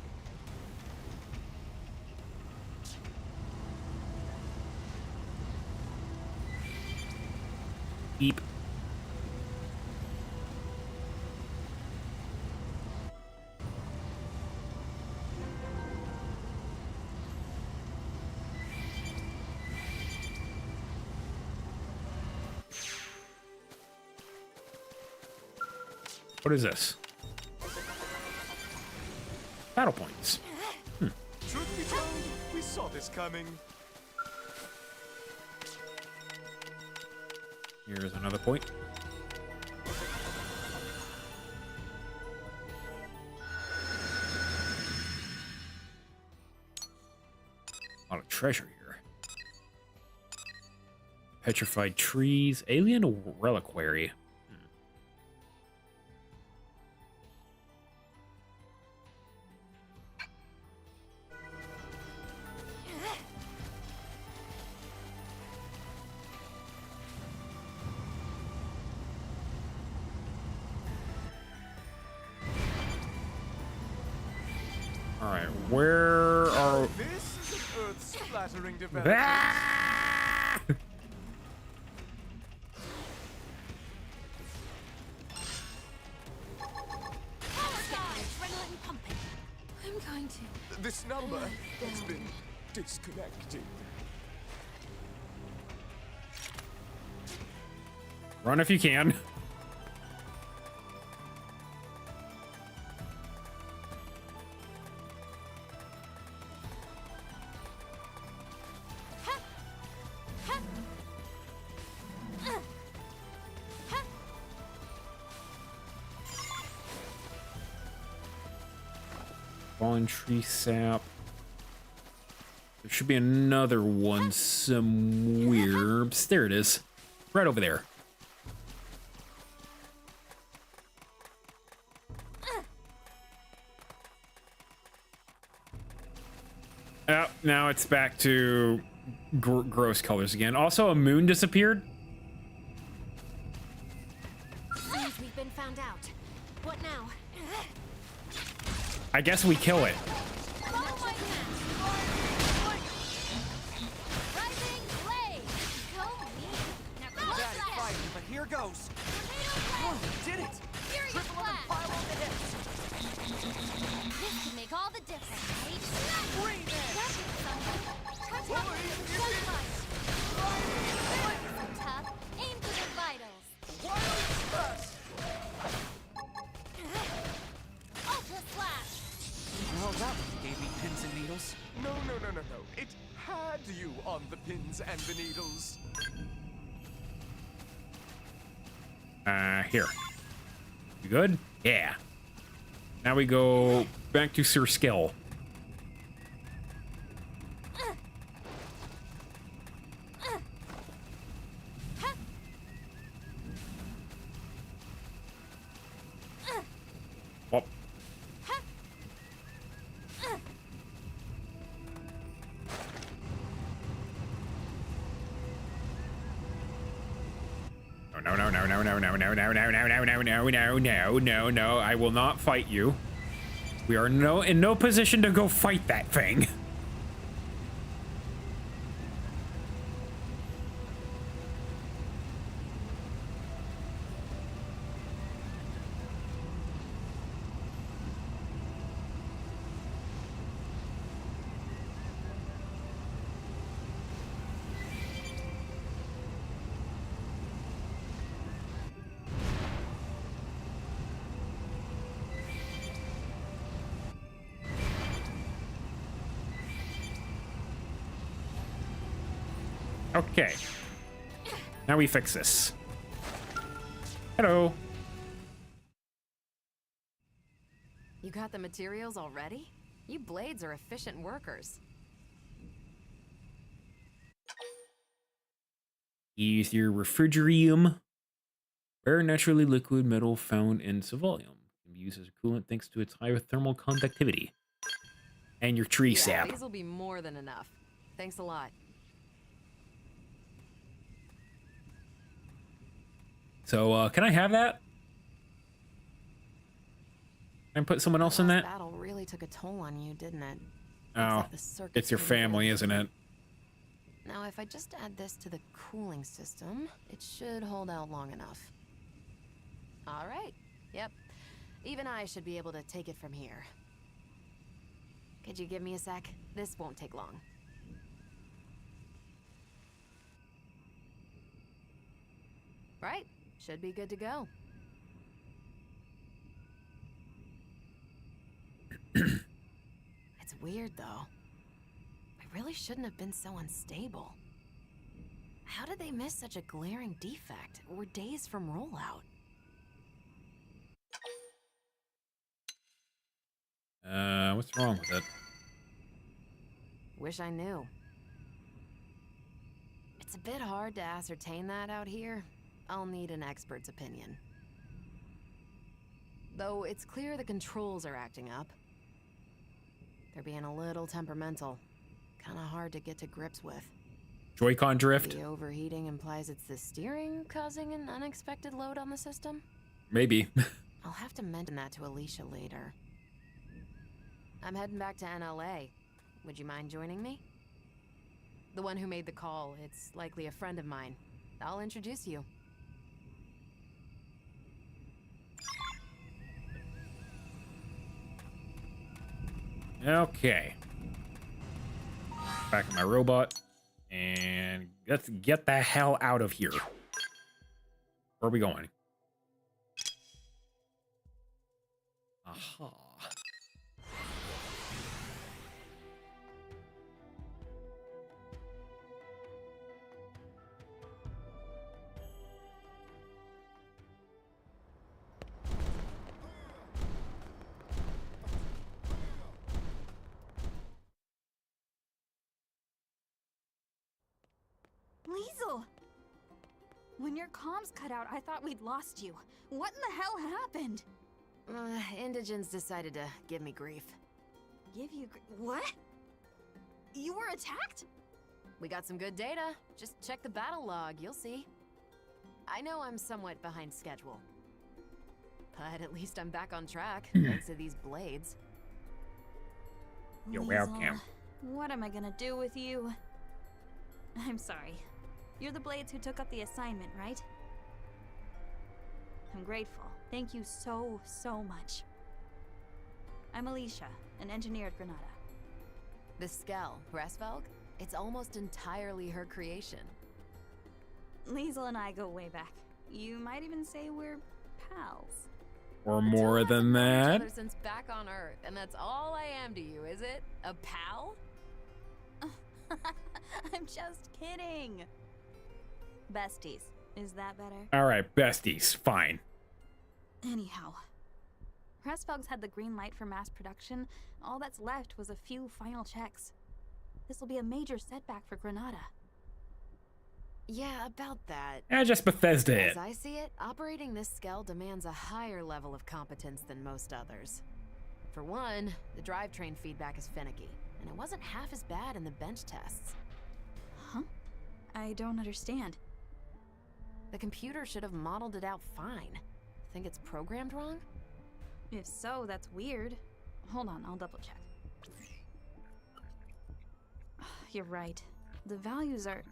Beep. What is this? Battle points. Truth be told, we saw this coming. Here's another point. A lot of treasure here. Petrified trees, alien reliquary. All right, where are? This is an earth-splattering development. Ah! I'm going to. This number has been disconnected. Run if you can. Fallen tree sap. There should be another one somewhere. There it is. Right over there. Oh, now it's back to gross colors again. Also, a moon disappeared. Seems we've been found out. What now? I guess we kill it. Bad fighting, but here goes. Oh, you did it! Triple them and pile on the hits. This can make all the difference, right? Breathe in. That's it, someone. Tough. Aim for the vitals. Ultra slash. Oh, that one gave me pins and needles. No. It had you on the pins and the needles. Here. You good? Yeah. Now we go back to Sir Skill. Whoop. No. I will not fight you. We are in no position to go fight that thing. Okay. Now we fix this. Hello. You got the materials already? You blades are efficient workers. Use your refrigerium. Rare naturally liquid metal found in Civilium. Can be used as a coolant thanks to its higher thermal conductivity. And your tree sap. These will be more than enough. Thanks a lot. So, can I have that? Can I put someone else in that? Battle really took a toll on you, didn't it? Oh, it's your family, isn't it? Now, if I just add this to the cooling system, it should hold out long enough. All right. Yep. Even I should be able to take it from here. Could you give me a sec? This won't take long. Right. Should be good to go. It's weird, though. I really shouldn't have been so unstable. How did they miss such a glaring defect? We're days from rollout. What's wrong with it? Wish I knew. It's a bit hard to ascertain that out here. I'll need an expert's opinion. Though it's clear the controls are acting up. They're being a little temperamental. Kinda hard to get to grips with. Joy-Con drift? The overheating implies it's the steering causing an unexpected load on the system? Maybe. I'll have to mention that to Alicia later. I'm heading back to NLA. Would you mind joining me? The one who made the call, it's likely a friend of mine. I'll introduce you. Okay. Back in my robot. And let's get the hell out of here. Where are we going? Aha. Liesel! When your comms cut out, I thought we'd lost you. What in the hell happened? Indigens decided to give me grief. Give you what? You were attacked? We got some good data. Just check the battle log, you'll see. I know I'm somewhat behind schedule. But at least I'm back on track, thanks to these blades. You're Liesel, welcome. What am I gonna do with you? I'm sorry. You're the Blades who took up the assignment, right? I'm grateful. Thank you so, so much. I'm Alicia, an engineer at Granada. The Skell, Resvelg? It's almost entirely her creation. Liesel and I go way back. You might even say we're pals. Or more than that. Since back on Earth, and that's all I am to you, is it? A pal? I'm just kidding. Besties. Is that better? All right, besties. Fine. Anyhow, Resvelg's had the green light for mass production. All that's left was a few final checks. This will be a major setback for Granada. Yeah, about that. Just Bethesda it. As I see it, operating this Skell demands a higher level of competence than most others. For one, the drivetrain feedback is finicky, and it wasn't half as bad in the bench tests. Huh? I don't understand. The computer should have modeled it out fine. Think it's programmed wrong? If so, that's weird. Hold on, I'll double check. You're right. The values are...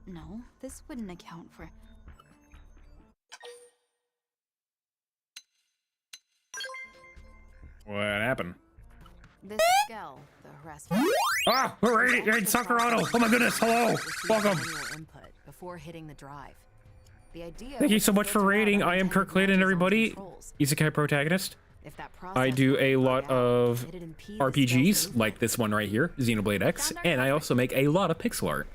No, this wouldn't account for... What happened? This Skell, the Resvelg. Ah, we're in Sakurano. Oh my goodness, hello. Welcome. Input before hitting the drive. The idea Thank you so much for raiding. I am Kirk Kladen, everybody. Isekai protagonist. I do a lot of RPGs, like this one right here, Xenoblade X, and I also make a lot of pixel art.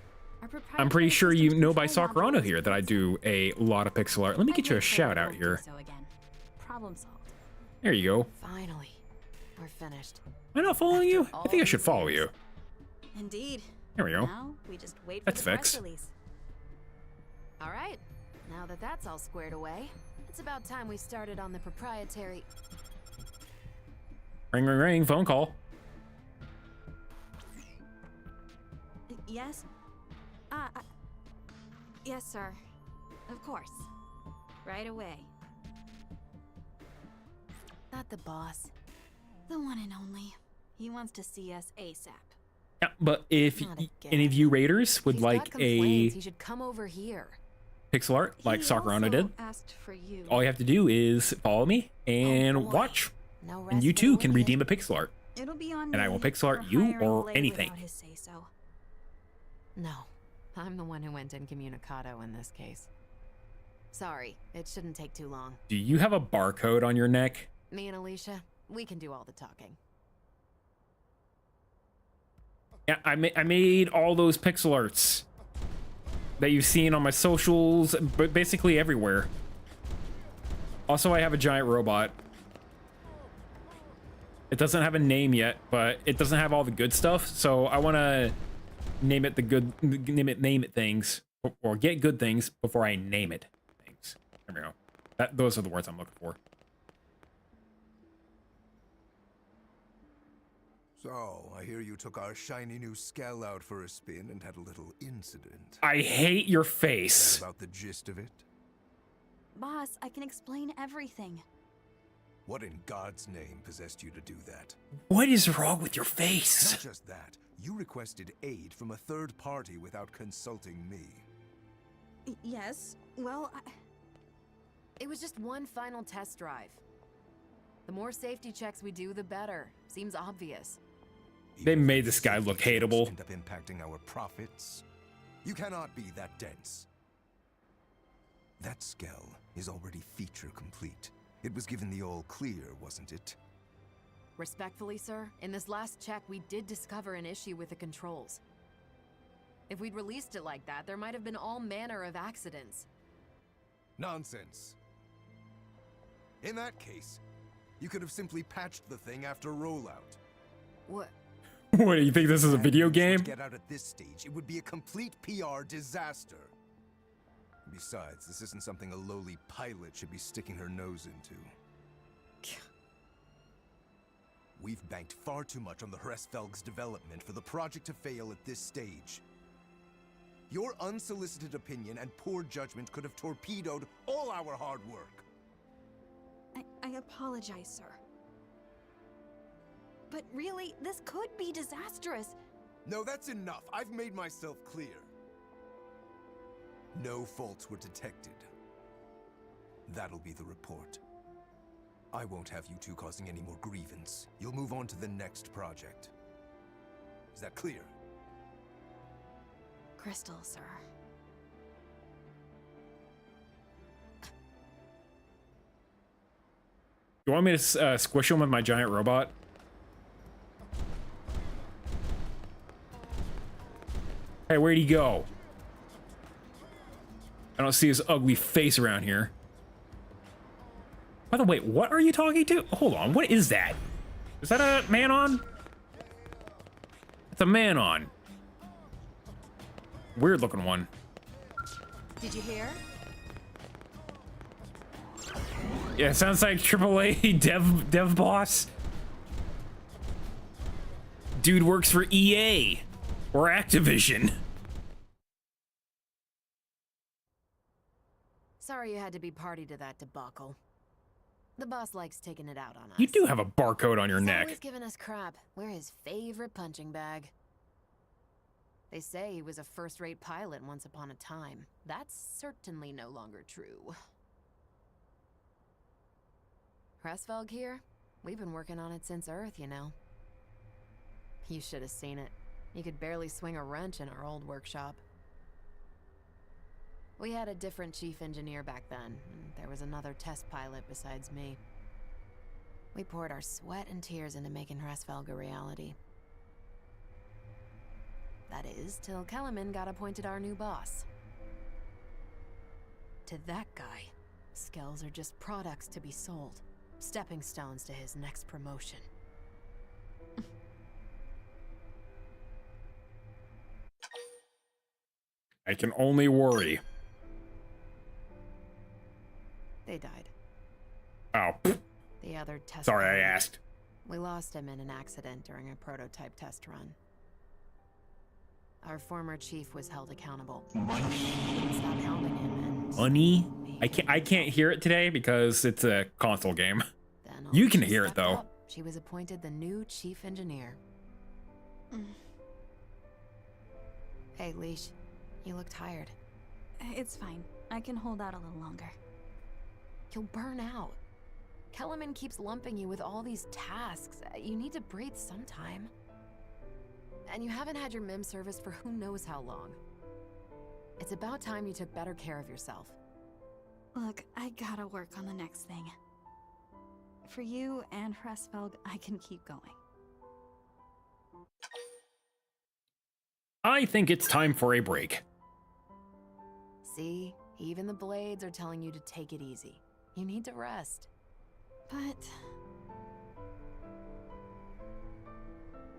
I'm pretty sure you know by Sakurano here that I do a lot of pixel art. Let me get you a shout out here. Problem solved. There you go. Finally, we're finished. Am I not following you? I think I should follow you. Indeed. There we go. Now we just wait for That's the press fixed. release. All right, now that that's all squared away, it's about time we started on the proprietary... Ring, ring, ring. Phone call. Yes? Yes, sir. Of course. Right away. Not the boss. The one and only. He wants to see us ASAP. Yeah, but if any of you raiders would like a he should come over here. pixel art like Sakurano did, Asked for you. all you have to do is follow me and watch. No And you too can redeem a pixel art. It'll be on And I will pixel art you or anything. His say so. No, I'm the one who went incommunicado in this case. Sorry, it shouldn't take too long. Do you have a barcode on your neck? Me and Alicia, we can do all the talking. Yeah, I made all those pixel arts that you've seen on my socials, but basically everywhere. Also, I have a giant robot. It doesn't have a name yet, but it doesn't have all the good stuff, so I want to name it name it things, or get good things before I name it things. There we go. Those are the words I'm looking for. So, I hear you took our shiny new Skell out for a spin and had a little incident. I hate your face. Is that about the gist of it? Boss, I can explain everything. What in God's name possessed you to do that? What is wrong with your face? Not just that, you requested aid from a third party without consulting me. Yes, well, It was just one final test drive. The more safety checks we do, the better. Seems obvious. They made this guy look hateable. End up impacting our profits. You cannot be that dense. That skell is already feature complete. It was given the all clear, wasn't it? Respectfully, sir, in this last check, we did discover an issue with the controls. If we'd released it like that, there might have been all manner of accidents. Nonsense. In that case, you could have simply patched the thing after rollout. What? What, do you think this is a video game? To get out at this stage, it would be a complete PR disaster. Besides, this isn't something a lowly pilot should be sticking her nose into. We've banked far too much on the Hresvelg's development for the project to fail at this stage. Your unsolicited opinion and poor judgment could have torpedoed all our hard work. I apologize, sir. But really, this could be disastrous. No, that's enough. I've made myself clear. No faults were detected. That'll be the report. I won't have you two causing any more grievance. You'll move on to the next project. Is that clear? Crystal, sir. You want me to squish him with my giant robot? Hey, where'd he go? I don't see his ugly face around here. By the way, what are you talking to? Hold on, what is that? Is that a man-on? It's a man-on. Weird looking one. Did you hear? Yeah, it sounds like AAA dev boss. Dude works for EA or Activision. Sorry you had to be party to that debacle. The boss likes taking it out on us. You do have a barcode on your He's neck. always giving us crap. We're his favorite punching bag. They say he was a first-rate pilot once upon a time. That's certainly no longer true. Hresvelg here? We've been working on it since Earth, you know. You should have seen it. You could barely swing a wrench in our old workshop. We had a different chief engineer back then, and there was another test pilot besides me. We poured our sweat and tears into making Hresvelg a reality. That is, till Kellerman got appointed our new boss. To that guy, skells are just products to be sold. Stepping stones to his next promotion. I can only worry. They died. Oh. The other test. Sorry, I asked. We lost him in an accident during a prototype test run. Our former chief was held accountable. Stop helping him and Money? I can't hear it today because it's a console game. You can hear it though. She was appointed the new chief engineer. Hey, Leash. You look tired. It's fine. I can hold out a little longer. You'll burn out. Kellerman keeps lumping you with all these tasks. You need to breathe sometime. And you haven't had your MIM service for who knows how long. It's about time you took better care of yourself. Look, I gotta work on the next thing. For you and Hresvelg, I can keep going. I think it's time for a break. See? Even the blades are telling you to take it easy. You need to rest. But...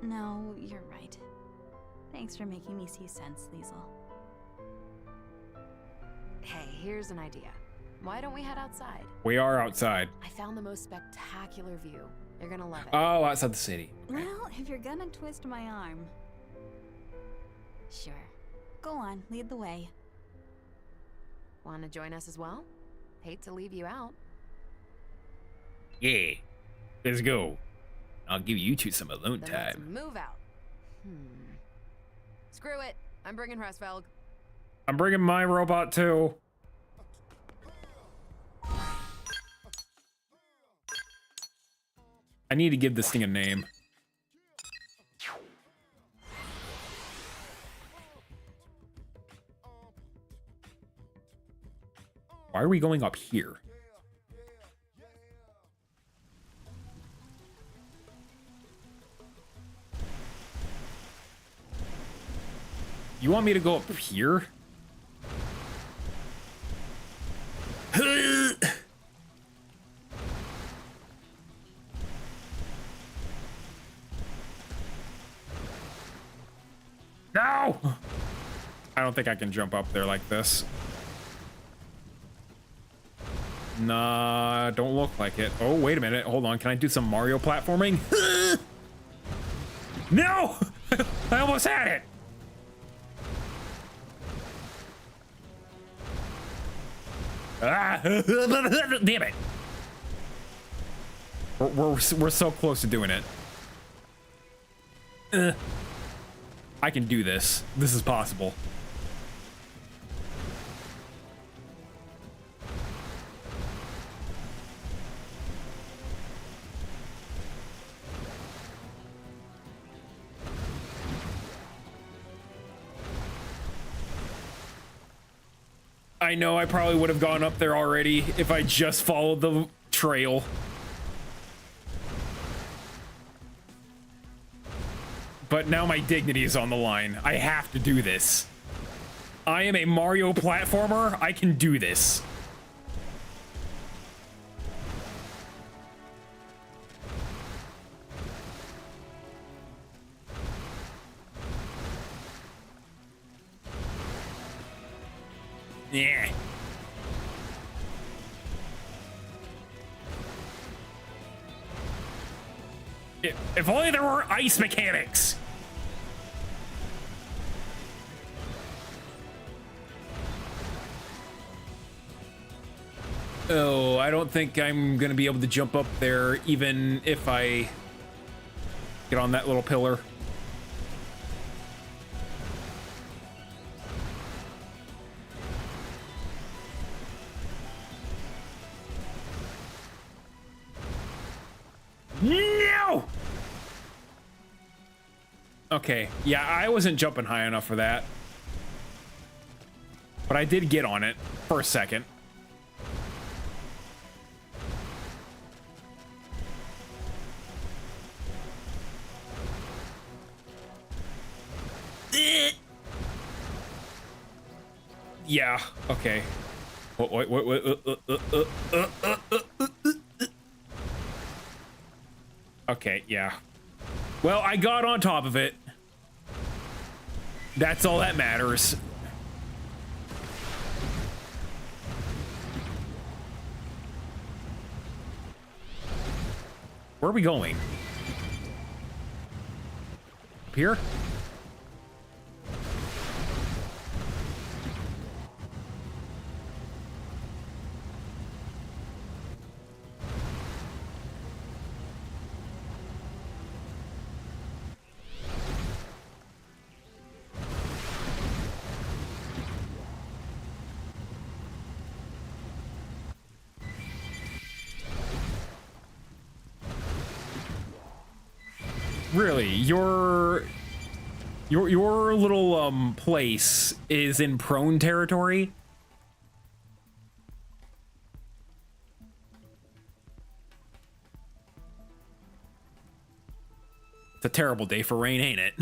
no, you're right. Thanks for making me see sense, Liesel. Hey, here's an idea. Why don't we head outside? We are outside. I found the most spectacular view. You're gonna love it. Oh, outside the city. Well, if you're gonna twist my arm... Sure. Go on, lead the way. Want to join us as well? Hate to leave you out. Yeah. Let's go. I'll give you two some alone Then let's time. move out. Screw it. I'm bringing Hresvelg. I'm bringing my robot too. I need to give this thing a name. Why are we going up here? You want me to go up here? No! I don't think I can jump up there like this. Nah, don't look like it. Oh, wait a minute. Hold on. Can I do some Mario platforming? No! I almost had it! Ah! Damn it! We're so close to doing it. I can do this. This is possible. I know I probably would have gone up there already if I just followed the trail. But now my dignity is on the line. I have to do this. I am a Mario platformer. I can do this. Yeah. If only there were ice mechanics. Oh, I don't think I'm gonna be able to jump up there even if I get on that little pillar. No! Okay, yeah, I wasn't jumping high enough for that. But I did get on it for a second. Yeah, okay. Okay, yeah. Well, I got on top of it. That's all that matters. Where are we going? Up here? Really, your little place is in prone territory? It's a terrible day for rain, ain't it?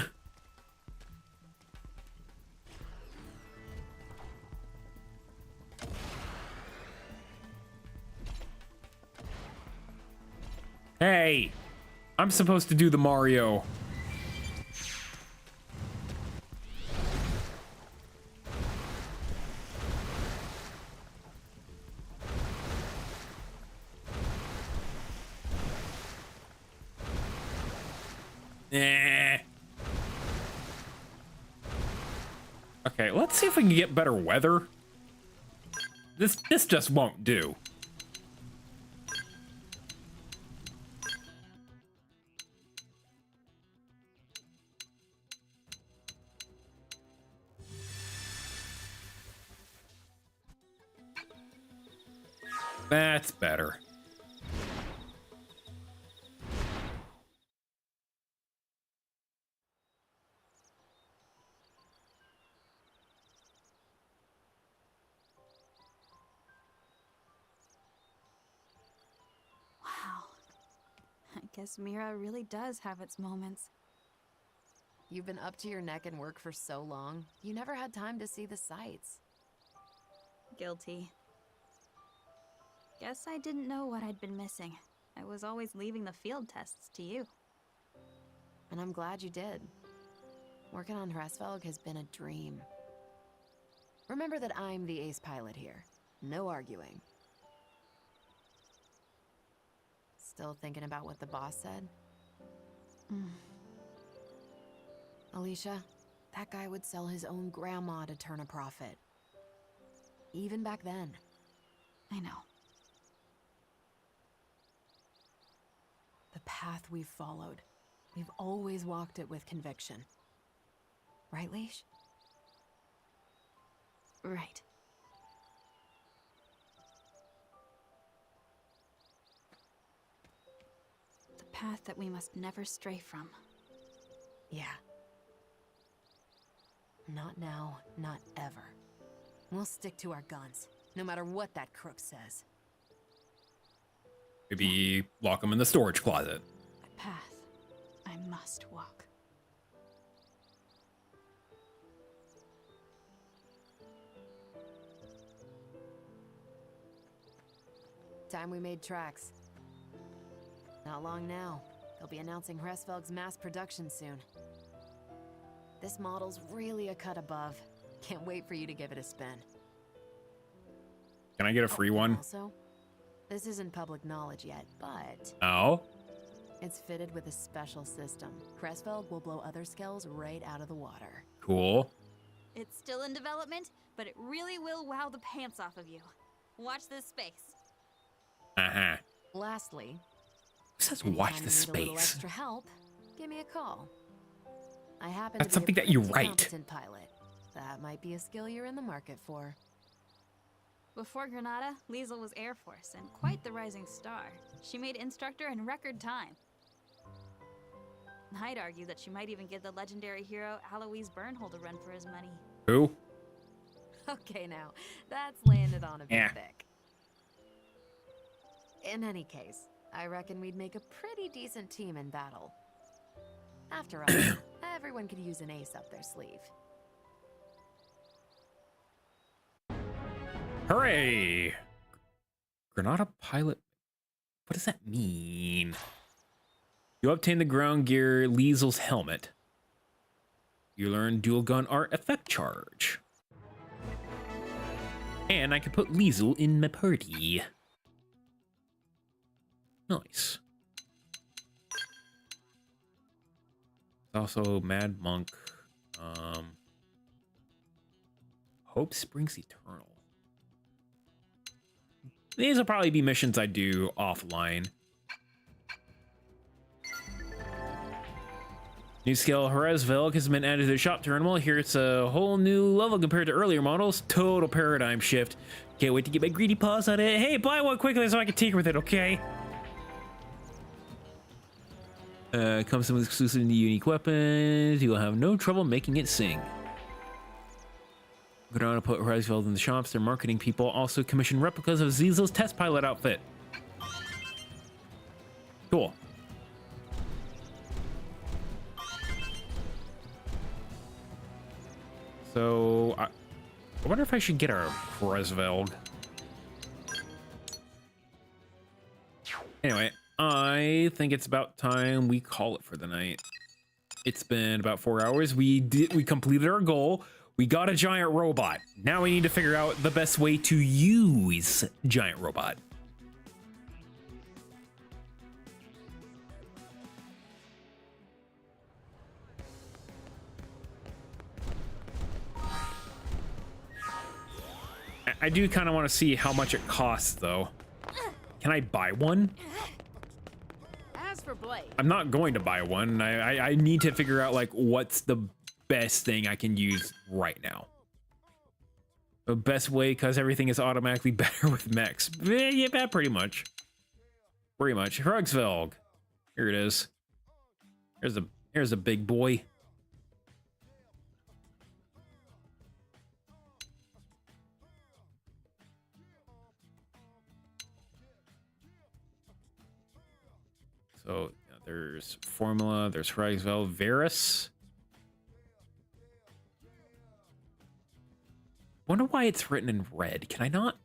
Hey, I'm supposed to do the Mario. Okay, let's see if we can get better weather. This just won't do. That's better. Wow. I guess Mira really does have its moments. You've been up to your neck in work for so long, you never had time to see the sights. Guilty. Guess I didn't know what I'd been missing. I was always leaving the field tests to you. And I'm glad you did. Working on Hresvelg has been a dream. Remember that I'm the ace pilot here. No arguing. Still thinking about what the boss said? Alicia, that guy would sell his own grandma to turn a profit. Even back then. I know. The path we've followed, we've always walked it with conviction. Right, Leash? Right. The path that we must never stray from. Yeah. Not now, not ever. We'll stick to our guns, no matter what that crook says. Maybe lock them in the storage closet. A path I must walk. Time we made tracks. Not long now. They'll be announcing Hresvelg's mass production soon. This model's really a cut above. Can't wait for you to give it a spin. Can I get a free one? Also, this isn't public knowledge yet, but Oh? it's fitted with a special system. Hresvelg will blow other skells right out of the water. Cool. It's still in development, but it really will wow the pants off of you. Watch this space. Uh-huh. Lastly, Who says watch anytime the you need a little space? extra help, give me a call. I happen That's to be something a that you pretty write. competent pilot. That might be a skill you're in the market for. Before Granada, Liesel was Air Force and quite the rising star. She made instructor in record time. I'd argue that she might even give the legendary hero Alois Bernhold a run for his money. Who? Okay, now, that's landed on a bit Yeah. thick. In any case, I reckon we'd make a pretty decent team in battle. After all, everyone could use an ace up their sleeve. Hooray! Granada pilot. What does that mean? You obtain the ground gear Liesel's helmet. You learn dual gun art effect charge. And I can put Liesel in my party. Nice. Also Mad Monk. Hope Springs Eternal. These will probably be missions I do offline. New skill Hresvelg has been added to the shop terminal. Here it's a whole new level compared to earlier models. Total paradigm shift. Can't wait to get my greedy paws on it. Hey, buy one quickly so I can tinker with it, okay? Comes with exclusive and unique weapons. You will have no trouble making it sing. Go down and put Hresvelg in the shops. Their marketing people also commission replicas of Liesel's test pilot outfit. Cool. So, I wonder if I should get a Hresvelg. Anyway, I think it's about time we call it for the night. It's been about 4 hours. We completed our goal. We got a giant robot. Now we need to figure out the best way to use giant robot. I do kind of want to see how much it costs, though. Can I buy one? As for Blade, I'm not going to buy one. I need to figure out, like, what's the best thing I can use right now. The best way because everything is automatically better with mechs. Yeah, pretty much. Pretty much. Hrugsvelg. Here it is. Here's a big boy. So there's Formula, there's Hrugsvelg, Varus. Wonder why it's written in red. Can I not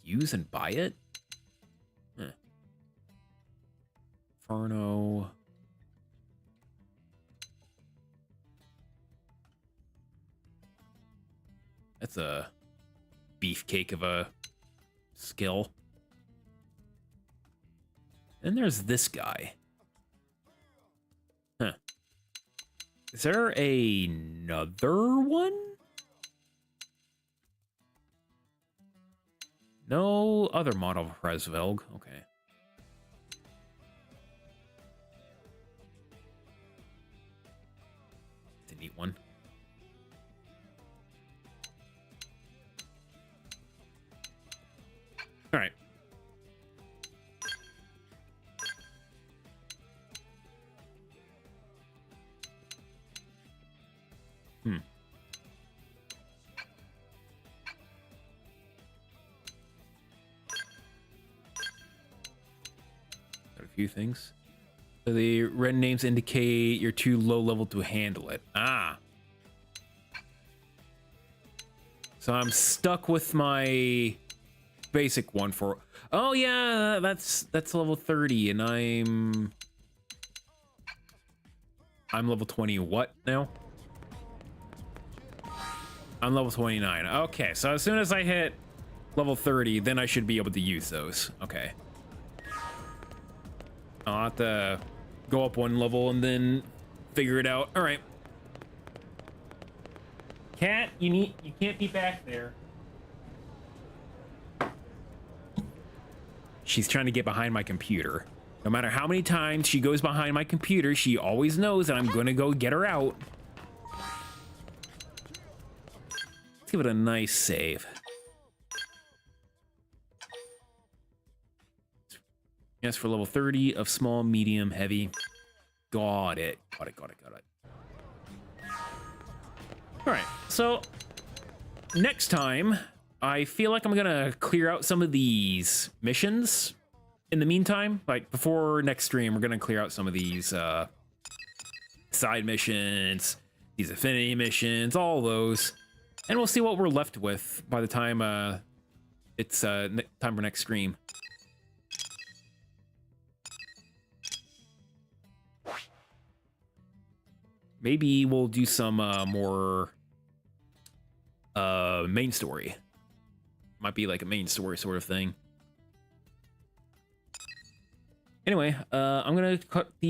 use and buy it? Inferno. That's a beefcake of a skill. And there's this guy. Huh. Is there another one? No other model of Hrugsvelg. Okay. It's a neat one. All right. Got a few things. So the red names indicate you're too low level to handle it. Ah. So I'm stuck with my basic one for... Oh yeah, that's level 30 and I'm level 20 what now? I'm level 29. Okay, so as soon as I hit level 30, then I should be able to use those. Okay. I'll have to go up one level and then figure it out. All right. Cat, you can't be back there. She's trying to get behind my computer. No matter how many times she goes behind my computer, she always knows that I'm gonna go get her out. Let's give it a nice save. Yes, for level 30 of small, medium, heavy. Got it. Got it. All right, so next time, I feel like I'm gonna clear out some of these missions. In the meantime, like before next stream, we're gonna clear out some of these side missions, these affinity missions, all those, and we'll see what we're left with by the time it's time for next stream. Maybe we'll do some more main story. Might be like a main story sort of thing. Anyway, I'm gonna cut the